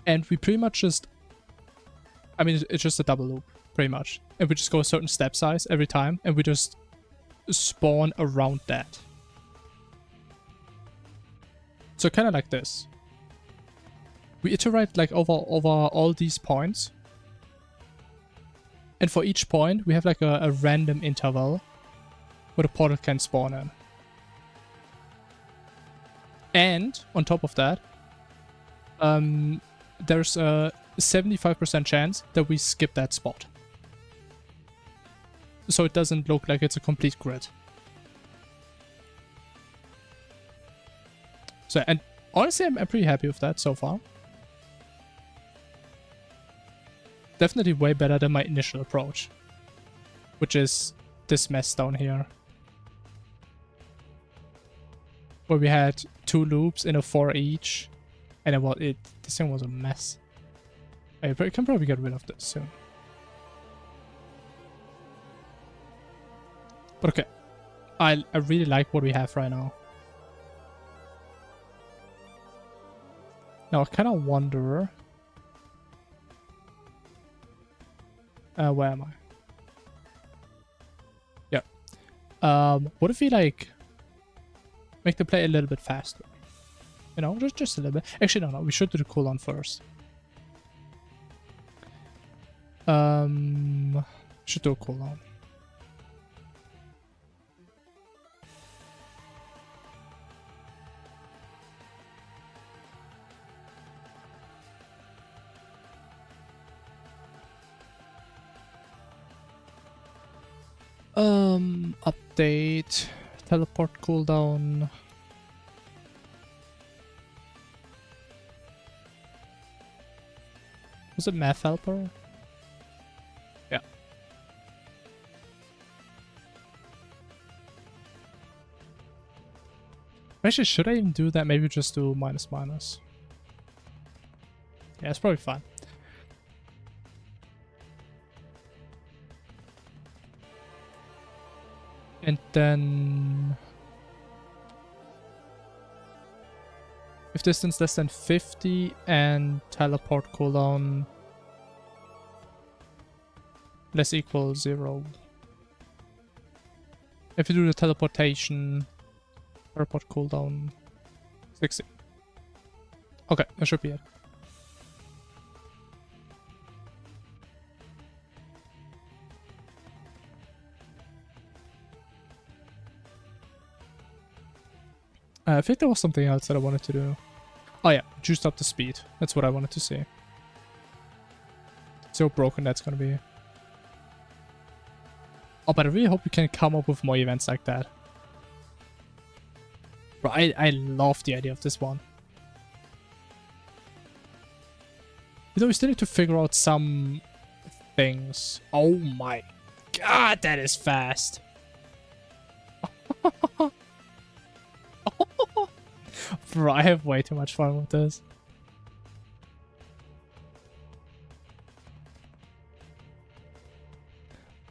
Speaker 1: And we pretty much just... I mean, it's just a double loop, pretty much. And we just go a certain step size every time, and we just spawn around that. So kind of like this. We iterate like over all these points. And for each point, we have like a random interval where the portal can spawn in. And on top of that, there's a 75% chance that we skip that spot. So it doesn't look like it's a complete grid. So, and honestly, I'm pretty happy with that so far. Definitely way better than my initial approach, which is this mess down here, where we had 2 loops in a 4 each, and this thing was a mess. I can probably get rid of this soon. But okay, I really like what we have right now. Now I kind of wonder... where am I? Yeah. What if we like make the play a little bit faster? You know, just a little bit. Actually, no. We should do the cooldown first. Should do a cooldown. Update, teleport cooldown. Was it math helper? Yeah. Actually, should I even do that? Maybe just do minus minus. Yeah, it's probably fine. And then... if distance less than 50 and teleport cooldown less equal 0. If you do the teleportation, teleport cooldown 60. Okay, that should be it. I think there was something else that I wanted to do. Oh yeah, juiced up the speed. That's what I wanted to see. See how broken that's gonna be. Oh, but I really hope we can come up with more events like that. Bro, I love the idea of this one. You know, we still need to figure out some things. Oh my god, that is fast. Bro, I have way too much fun with this.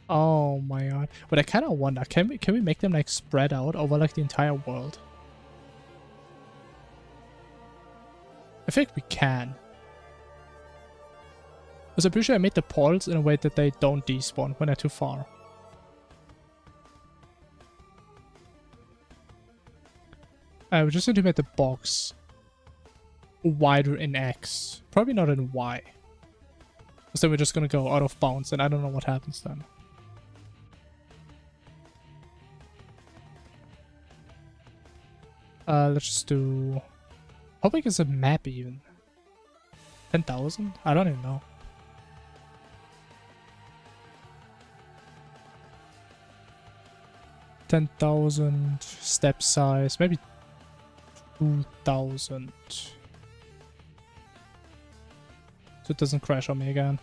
Speaker 1: Oh my god. But I kind of wonder, can we make them like spread out over like the entire world? I think we can. Because I'm pretty sure I made the portals in a way that they don't despawn when they're too far. We just need to make the box wider in X. Probably not in Y. Because then we're just gonna go out of bounds and I don't know what happens then. Let's just do... how big is a map even? 10,000? I don't even know. $10,000 step size, maybe 2,000. So it doesn't crash on me again.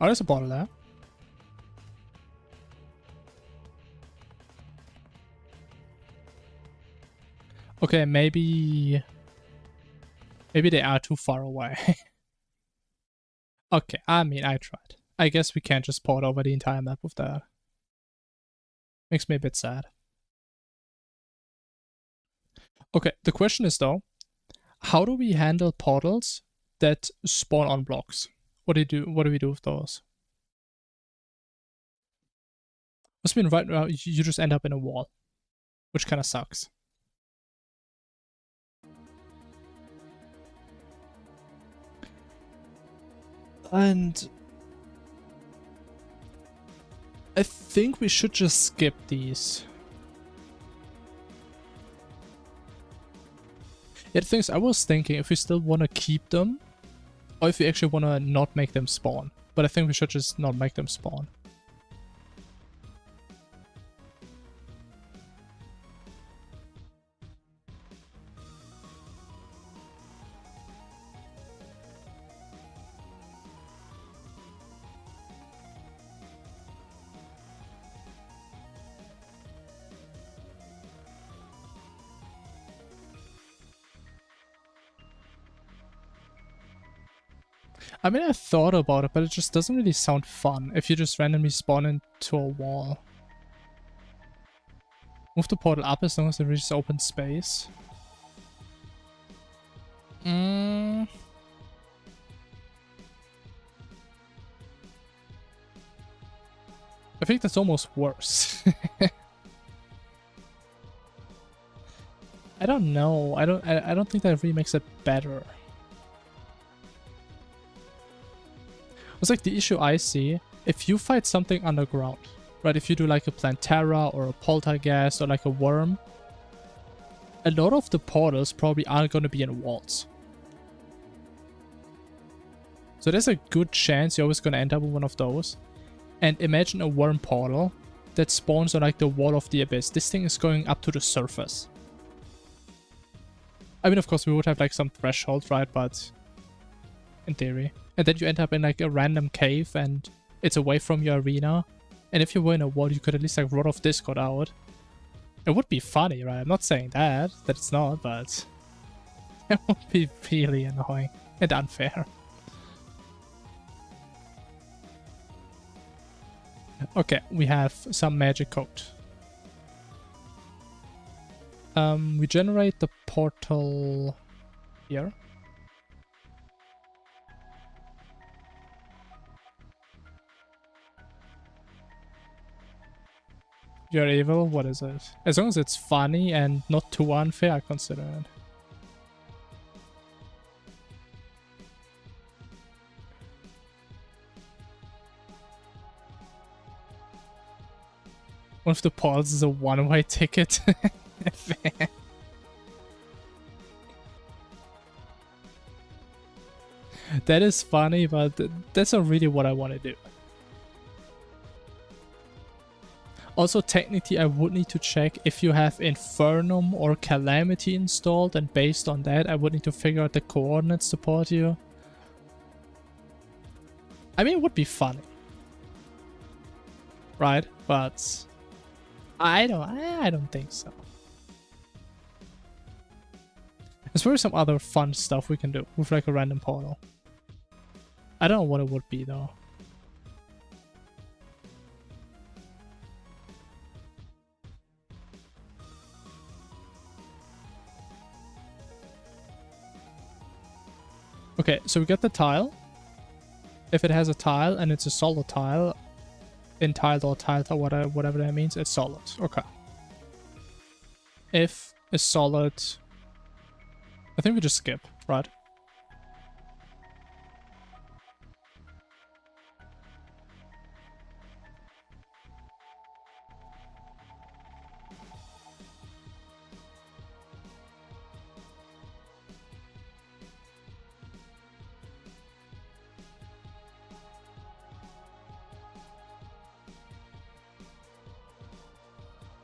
Speaker 1: Oh, there's a bottle there. Okay, maybe they are too far away. Okay, I mean, I tried. I guess we can't just port over the entire map with that. Makes me a bit sad. Okay, the question is though, how do we handle portals that spawn on blocks? What do we do with those? Must mean right now you just end up in a wall, which kind of sucks. And I think we should just skip these. Yeah, the thing is, I was thinking if we still want to keep them, or if we actually want to not make them spawn. But I think we should just not make them spawn. I mean, I thought about it, but it just doesn't really sound fun if you just randomly spawn into a wall. Move the portal up as long as it reaches open space. I think that's almost worse. I don't know. I don't think that really makes it better. It's like the issue I see, if you fight something underground, right? If you do like a Plantera or a Poltergeist or like a worm, a lot of the portals probably aren't going to be in walls. So there's a good chance you're always going to end up with one of those. And imagine a worm portal that spawns on like the wall of the abyss. This thing is going up to the surface. I mean, of course, we would have like some threshold, right? But in theory. And then you end up in like a random cave and it's away from your arena. And if you were in a wall, you could at least like run off Discord out. It would be funny, right? I'm not saying that it's not, but it would be really annoying and unfair. Okay, we have some magic code. We generate the portal here. You're evil? What is it? As long as it's funny and not too unfair, I consider it. One of the portals is a one-way ticket. That is funny, but that's not really what I want to do. Also, technically, I would need to check if you have Infernum or Calamity installed, and based on that, I would need to figure out the coordinates to port you. I mean, it would be funny, right? But I don't think so. There's probably some other fun stuff we can do with like a random portal. I don't know what it would be though. Okay, so we got the tile. If it has a tile and it's a solid tile, tiled or whatever that means, it's solid. Okay. If it's solid, I think we just skip, right?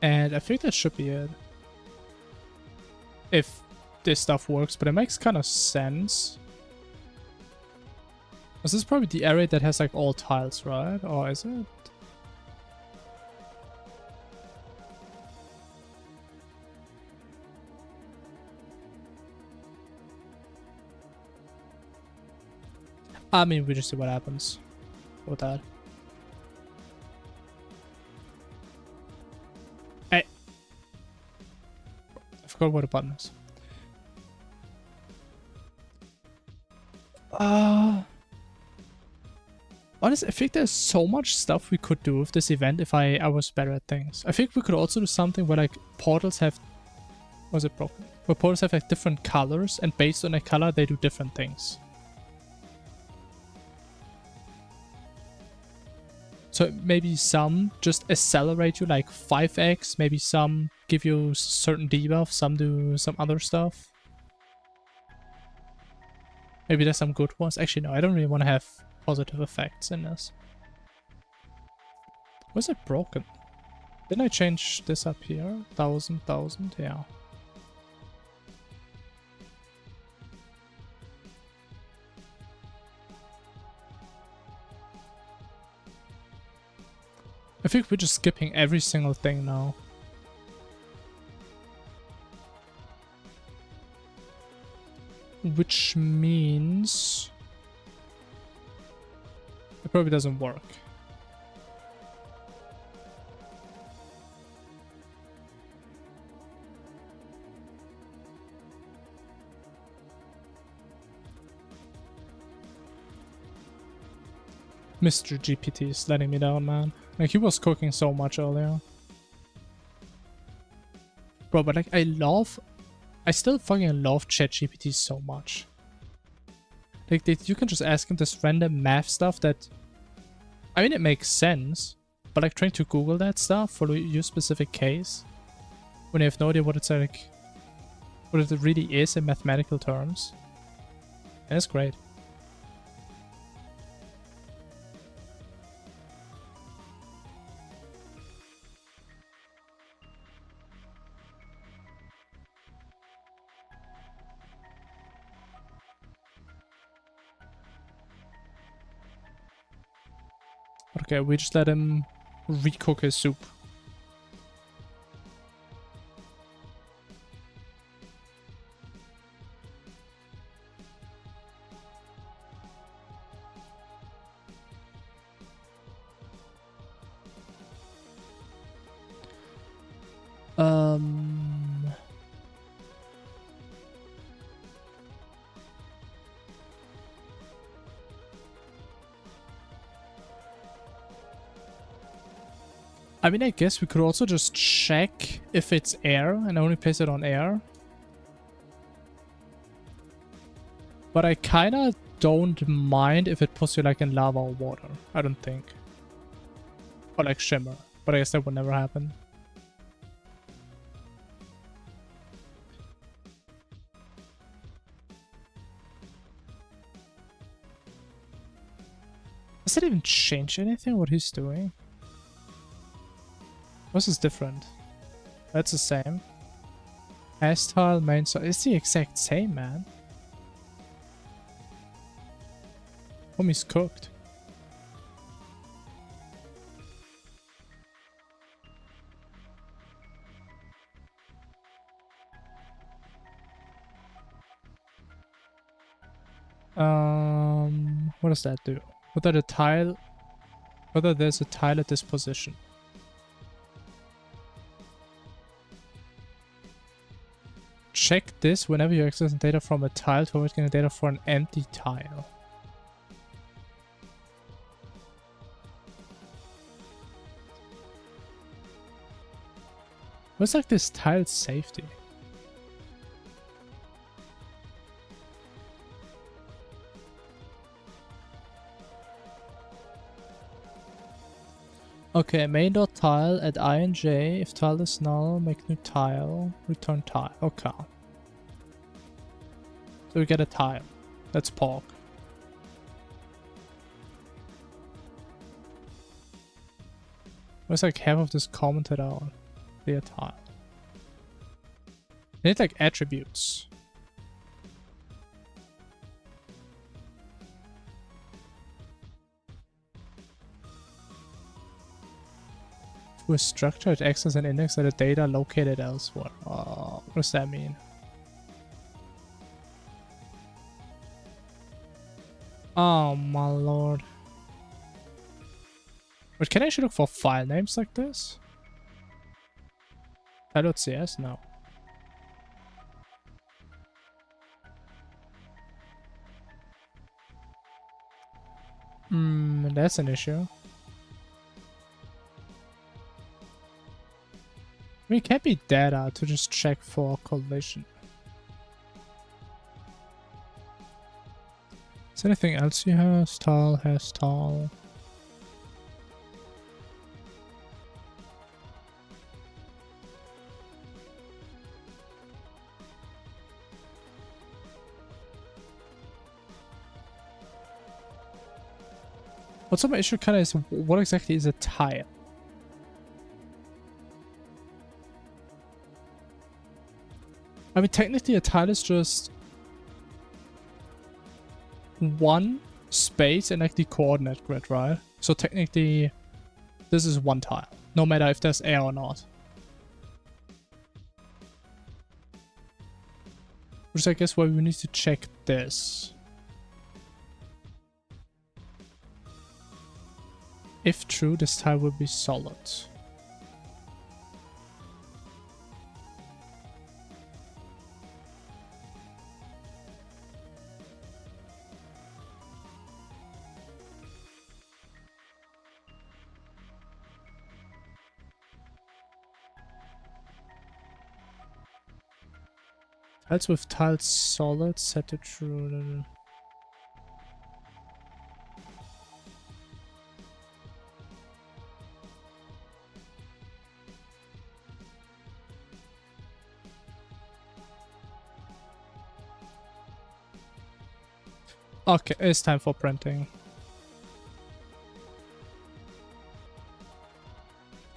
Speaker 1: And I think that should be it. If this stuff works, but it makes kind of sense. This is probably the area that has like all tiles, right? Or is it? I mean, we just see what happens with that. Hey! I forgot what the button is. Honestly, I think there's so much stuff we could do with this event if I was better at things. I think we could also do something where like portals have... Was it broken? Where portals have like different colors, and based on a color they do different things. So maybe some just accelerate you like 5x, maybe some give you certain debuffs, some do some other stuff. Maybe there's some good ones. Actually, no, I don't really want to have positive effects in this. Was it broken? Didn't I change this up here? 1000, yeah. I think we're just skipping every single thing now. Which means... it probably doesn't work. Mr. GPT is letting me down, man. Like, he was cooking so much earlier. Bro, but like, I still fucking love ChatGPT so much. Like, you can just ask him this random math stuff that... I mean, it makes sense. But like, trying to Google that stuff for your specific case, when you have no idea what it's like... what it really is in mathematical terms. And it's great. Okay, we just let him recook his soup. I mean, I guess we could also just check if it's air and only place it on air. But I kinda don't mind if it puts you like in lava or water. I don't think. Or like shimmer. But I guess that would never happen. Does it even change anything what he's doing? This is different. That's the same. S tile, main tile. It's the exact same, man. Homie's cooked. What does that do? Whether there's a tile at this position. Check this whenever you're accessing data from a tile to avoid getting data for an empty tile. What's like this tile safety? Okay, main.tile at I and J. If tile is null, make new tile. Return tile. Okay. So we get a tile. That's pork. Where's like half of this commented out? Be a tile. I need like attributes. To a structure, it acts as an index of the data located elsewhere. Oh, what does that mean? Oh my lord. But can I actually look for file names like this? Tile.cs? No. That's an issue. I mean, it can't be data to just check for collision. Is there anything else you have? Tile has tile. What's my issue kind of is what exactly is a tile? I mean, technically a tile is just one space in like the coordinate grid, right? So technically this is one tile, no matter if there's air or not. Which is, I guess, why we need to check this. If true, this tile will be solid. Tiles with tiles solid, set to true. Okay, it's time for printing.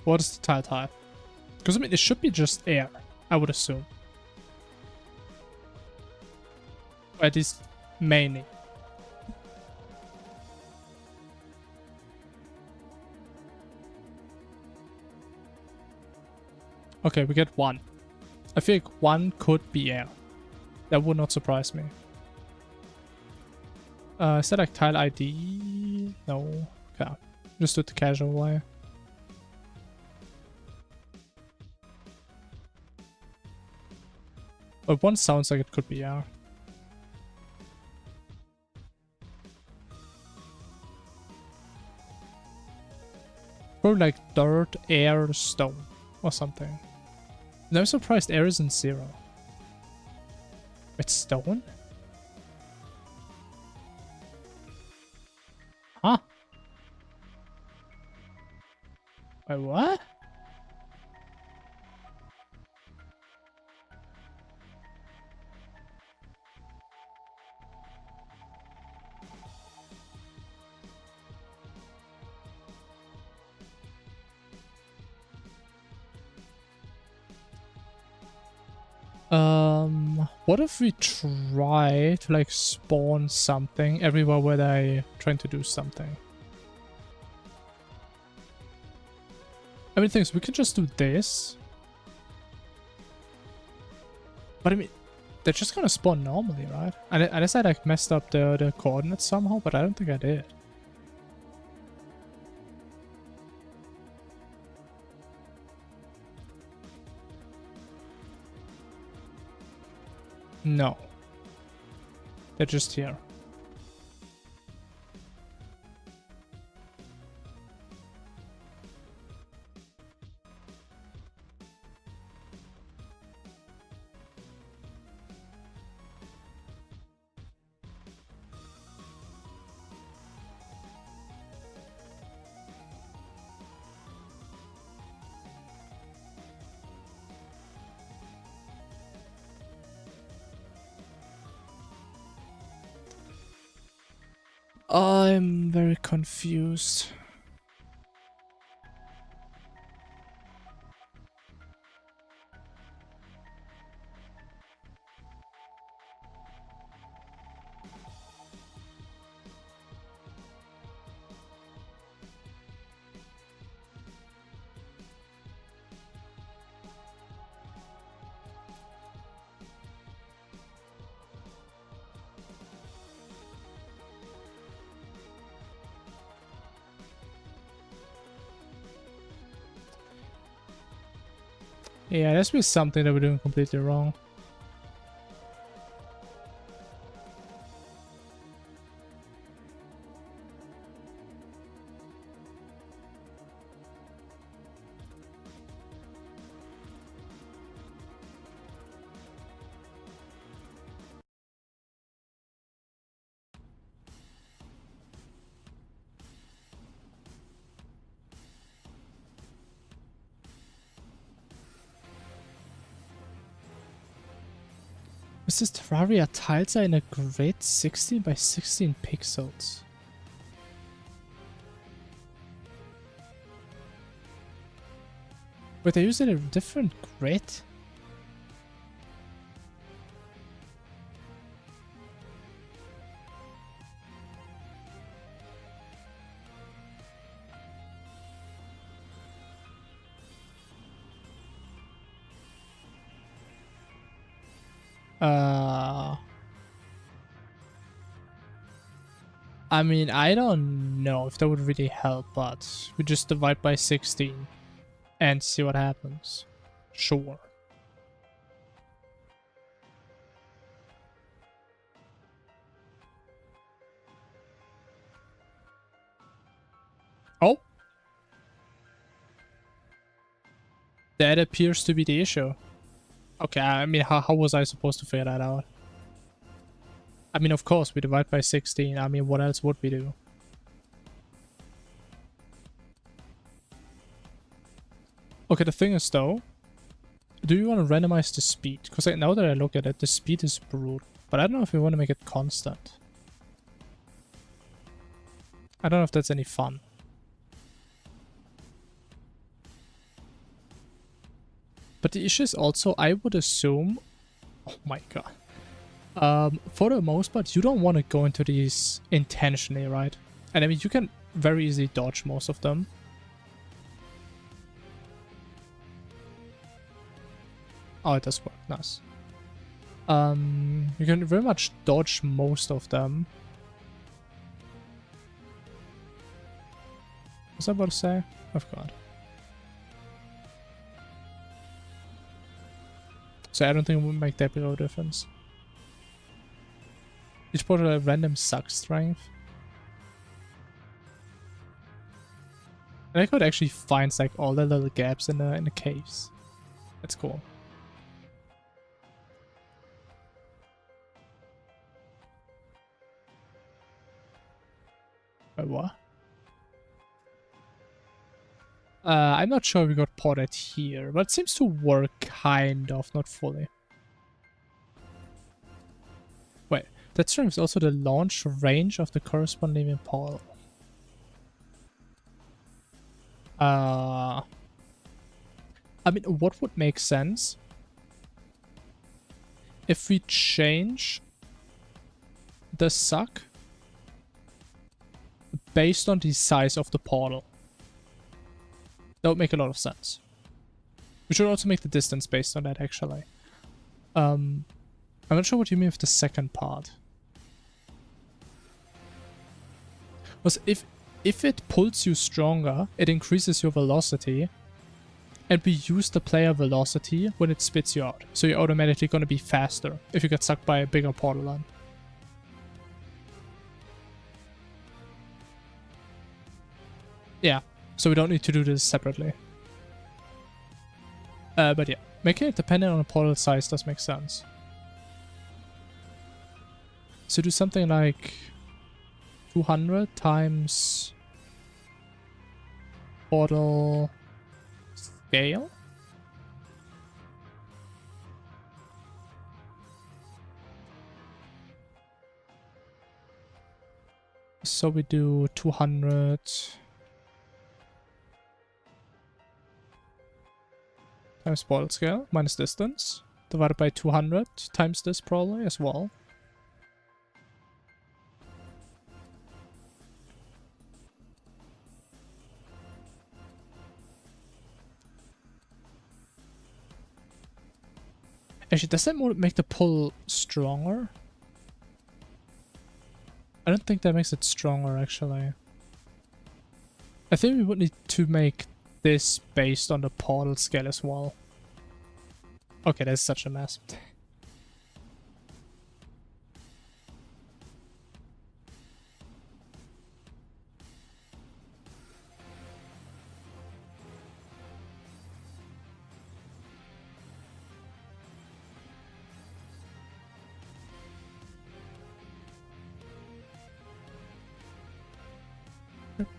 Speaker 1: What is the tile type? Because I mean, it should be just air, I would assume. Or at least mainly. Okay, we get one. I think one could be air. That would not surprise me. Is that like tile ID? No. Okay. Just do it the casual way. But one sounds like it could be air. Probably like dirt, air, stone or something. And I'm surprised air isn't 0. It's stone? Huh? Wait, what? What if we try to like spawn something everywhere where they're trying to do something? I mean, things we could just do this. But I mean, they're just gonna spawn normally, right? Unless I like messed up the coordinates somehow, but I don't think I did. No. They're just here. I'm very confused. Yeah, there has to be something that we're doing completely wrong. Is this Terraria tiles are in a grid 16 by 16 pixels? But they use it in a different grid? I mean, I don't know if that would really help, but we just divide by 16 and see what happens. Sure. Oh! That appears to be the issue. Okay, I mean, how was I supposed to figure that out? I mean, of course, we divide by 16. I mean, what else would we do? Okay, the thing is, though, do you want to randomize the speed? Because like, now that I look at it, the speed is brutal. But I don't know if we want to make it constant. I don't know if that's any fun. But the issue is also, I would assume... Oh my god. For the most part, you don't want to go into these intentionally, right? And I mean, you can very easily dodge most of them. Oh, it does work. Nice. You can very much dodge most of them. What was I about to say? I forgot. So I don't think it would make that big of a difference. Each portal a random suck strength. And I could actually find like all the little gaps in the caves. That's cool. Wait, what? I'm not sure we got ported here, but it seems to work kind of, not fully. Wait, that strength is also the launch range of the corresponding portal. I mean, what would make sense if we change the suck based on the size of the portal? That would make a lot of sense. We should also make the distance based on that, actually. I'm not sure what you mean with the second part. Because if it pulls you stronger, it increases your velocity, and we use the player velocity when it spits you out. So you're automatically going to be faster if you get sucked by a bigger portal line. Yeah, so we don't need to do this separately. But yeah, making it dependent on the portal size does make sense. So do something like 200 times portal scale. So we do 200 times portal scale minus distance divided by 200 times this probably as well. Actually, does that make the pull stronger? I don't think that makes it stronger, actually. I think we would need to make this based on the portal scale as well. Okay, that's such a mess.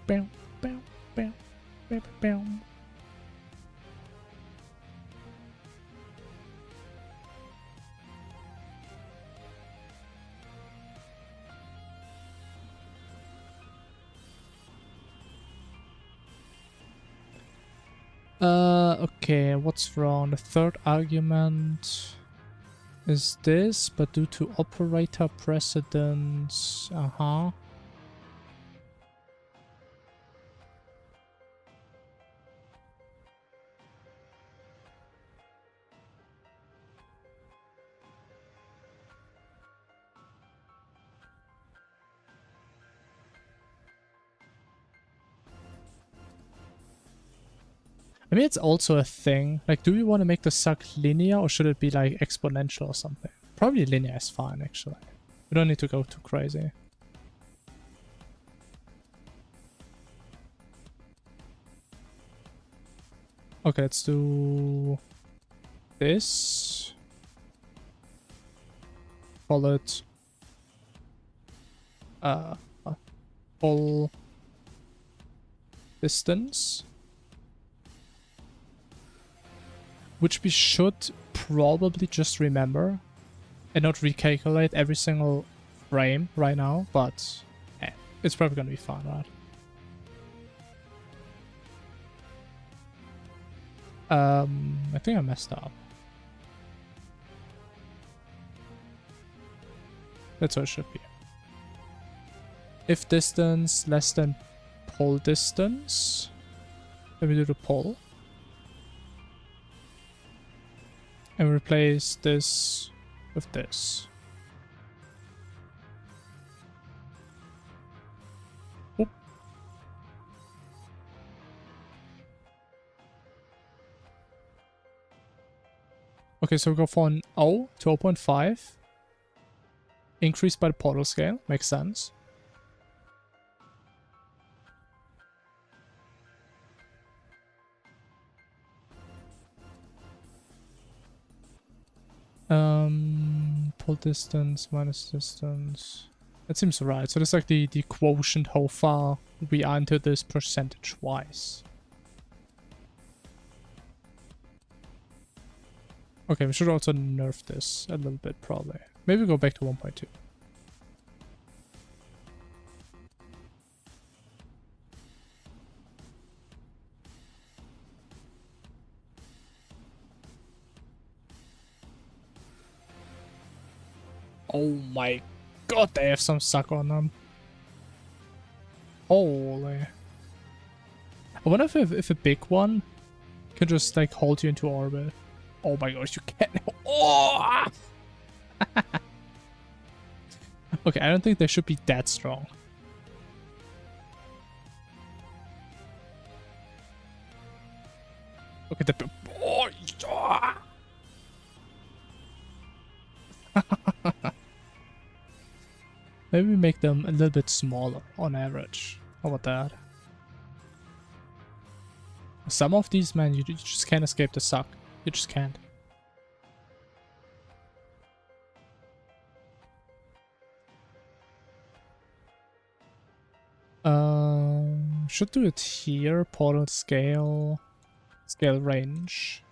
Speaker 1: Bam, bam, bam, bam, bam. Okay, what's wrong? The third argument is this, but due to operator precedence, I mean, it's also a thing. Like, do we want to make the suck linear or should it be like exponential or something? Probably linear is fine, actually. We don't need to go too crazy. Okay, let's do this. Call it full distance. Which we should probably just remember and not recalculate every single frame right now, but it's probably gonna be fine, right? I think I messed up. That's how it should be. If distance less than pull distance, then we do the pull. And replace this with this. Oop. Okay, so we go from 0 to 0.5. Increased by the portal scale. Makes sense. Pull distance, minus distance. That seems right. So that's like the quotient how far we are into this percentage-wise. Okay, we should also nerf this a little bit, probably. Maybe go back to 1.2. Oh my god, they have some suck on them. Holy. I wonder if a big one can just like hold you into orbit. Oh my gosh, you can't. Oh! Okay, I don't think they should be that strong. Okay, the. Oh! Maybe make them a little bit smaller on average. How about that? Some of these, man, you just can't escape the suck. You just can't. Should do it here. Portal scale range.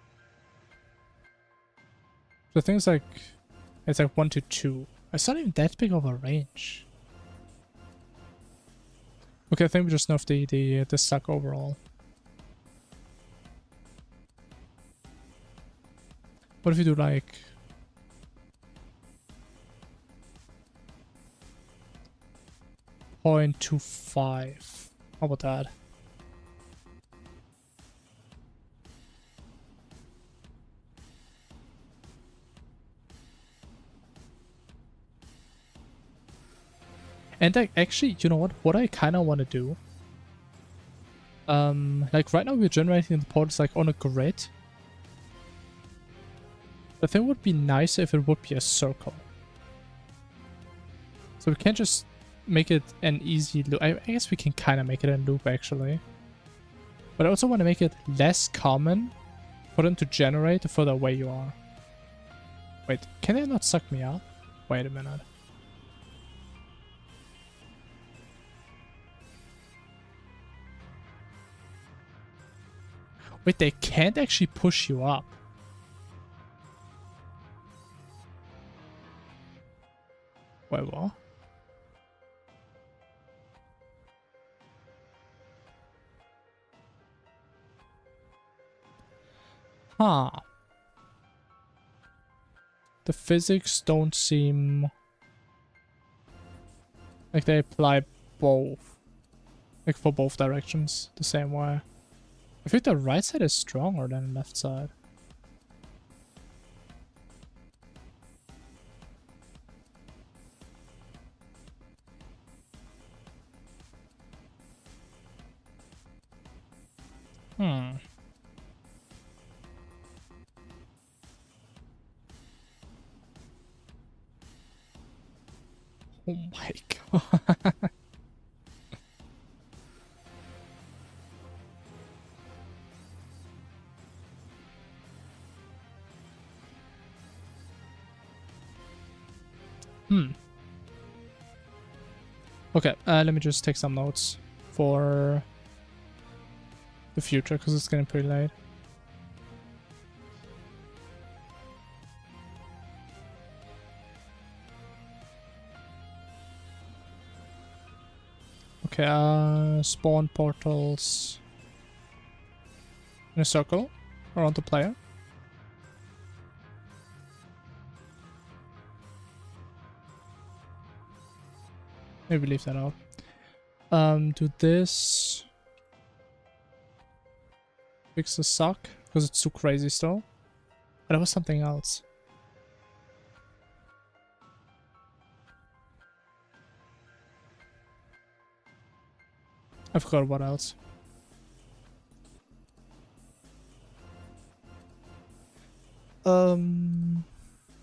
Speaker 1: The thing's like, it's like 1 to 2. It's not even that big of a range. Okay, I think we just nerf the suck overall. What if you do like 0.25? How about that? And actually, you know what? What I kind of want to do, like right now we're generating the portals like on a grid. The thing would be nice if it would be a circle. So we can't just make it an easy loop. I guess we can kind of make it a loop actually. But I also want to make it less common for them to generate the further away you are. Wait, can they not suck me up? Wait a minute. Wait, they can't actually push you up. Wait, what? Huh. The physics don't seem like they apply both. Like for both directions the same way. I think the right side is stronger than the left side. Hmm. Oh my god. Okay, let me just take some notes for the future because it's getting pretty late. Okay, spawn portals in a circle around the player. Maybe leave that out. Do this. Fix the suck, because it's too crazy still. But it was something else. I forgot what else.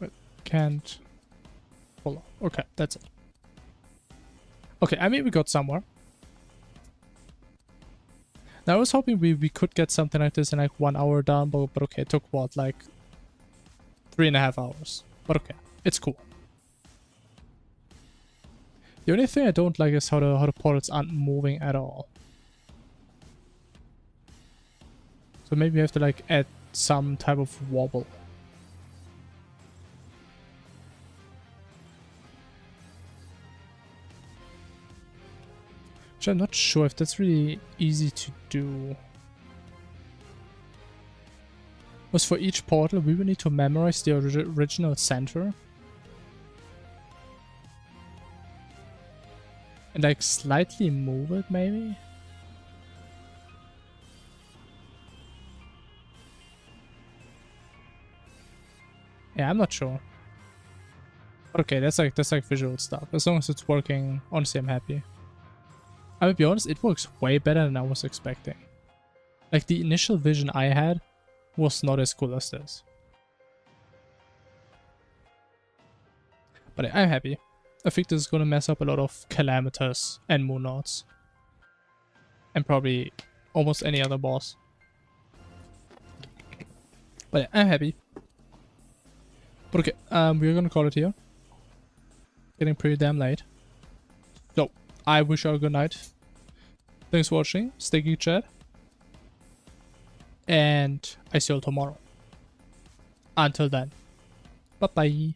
Speaker 1: Wait, can't follow. Okay, that's it. Okay, I mean we got somewhere. Now I was hoping we could get something like this in like 1 hour done, but okay, it took what, like 3.5 hours. But okay, it's cool. The only thing I don't like is how the portals aren't moving at all. So maybe we have to like add some type of wobble. Which I'm not sure if that's really easy to do. Was for each portal we will need to memorize the original center. And like slightly move it maybe? Yeah, I'm not sure. But okay, that's like visual stuff. As long as it's working, honestly I'm happy. I will be honest, it works way better than I was expecting. Like the initial vision I had was not as cool as this. But I'm happy. I think this is gonna mess up a lot of Calamitas and Moon Lords. And probably almost any other boss. But yeah, I'm happy. But okay, we're gonna call it here. Getting pretty damn late. So, I wish you a good night. Thanks for watching. Stay geek, chat. And I see you all tomorrow. Until then, bye bye.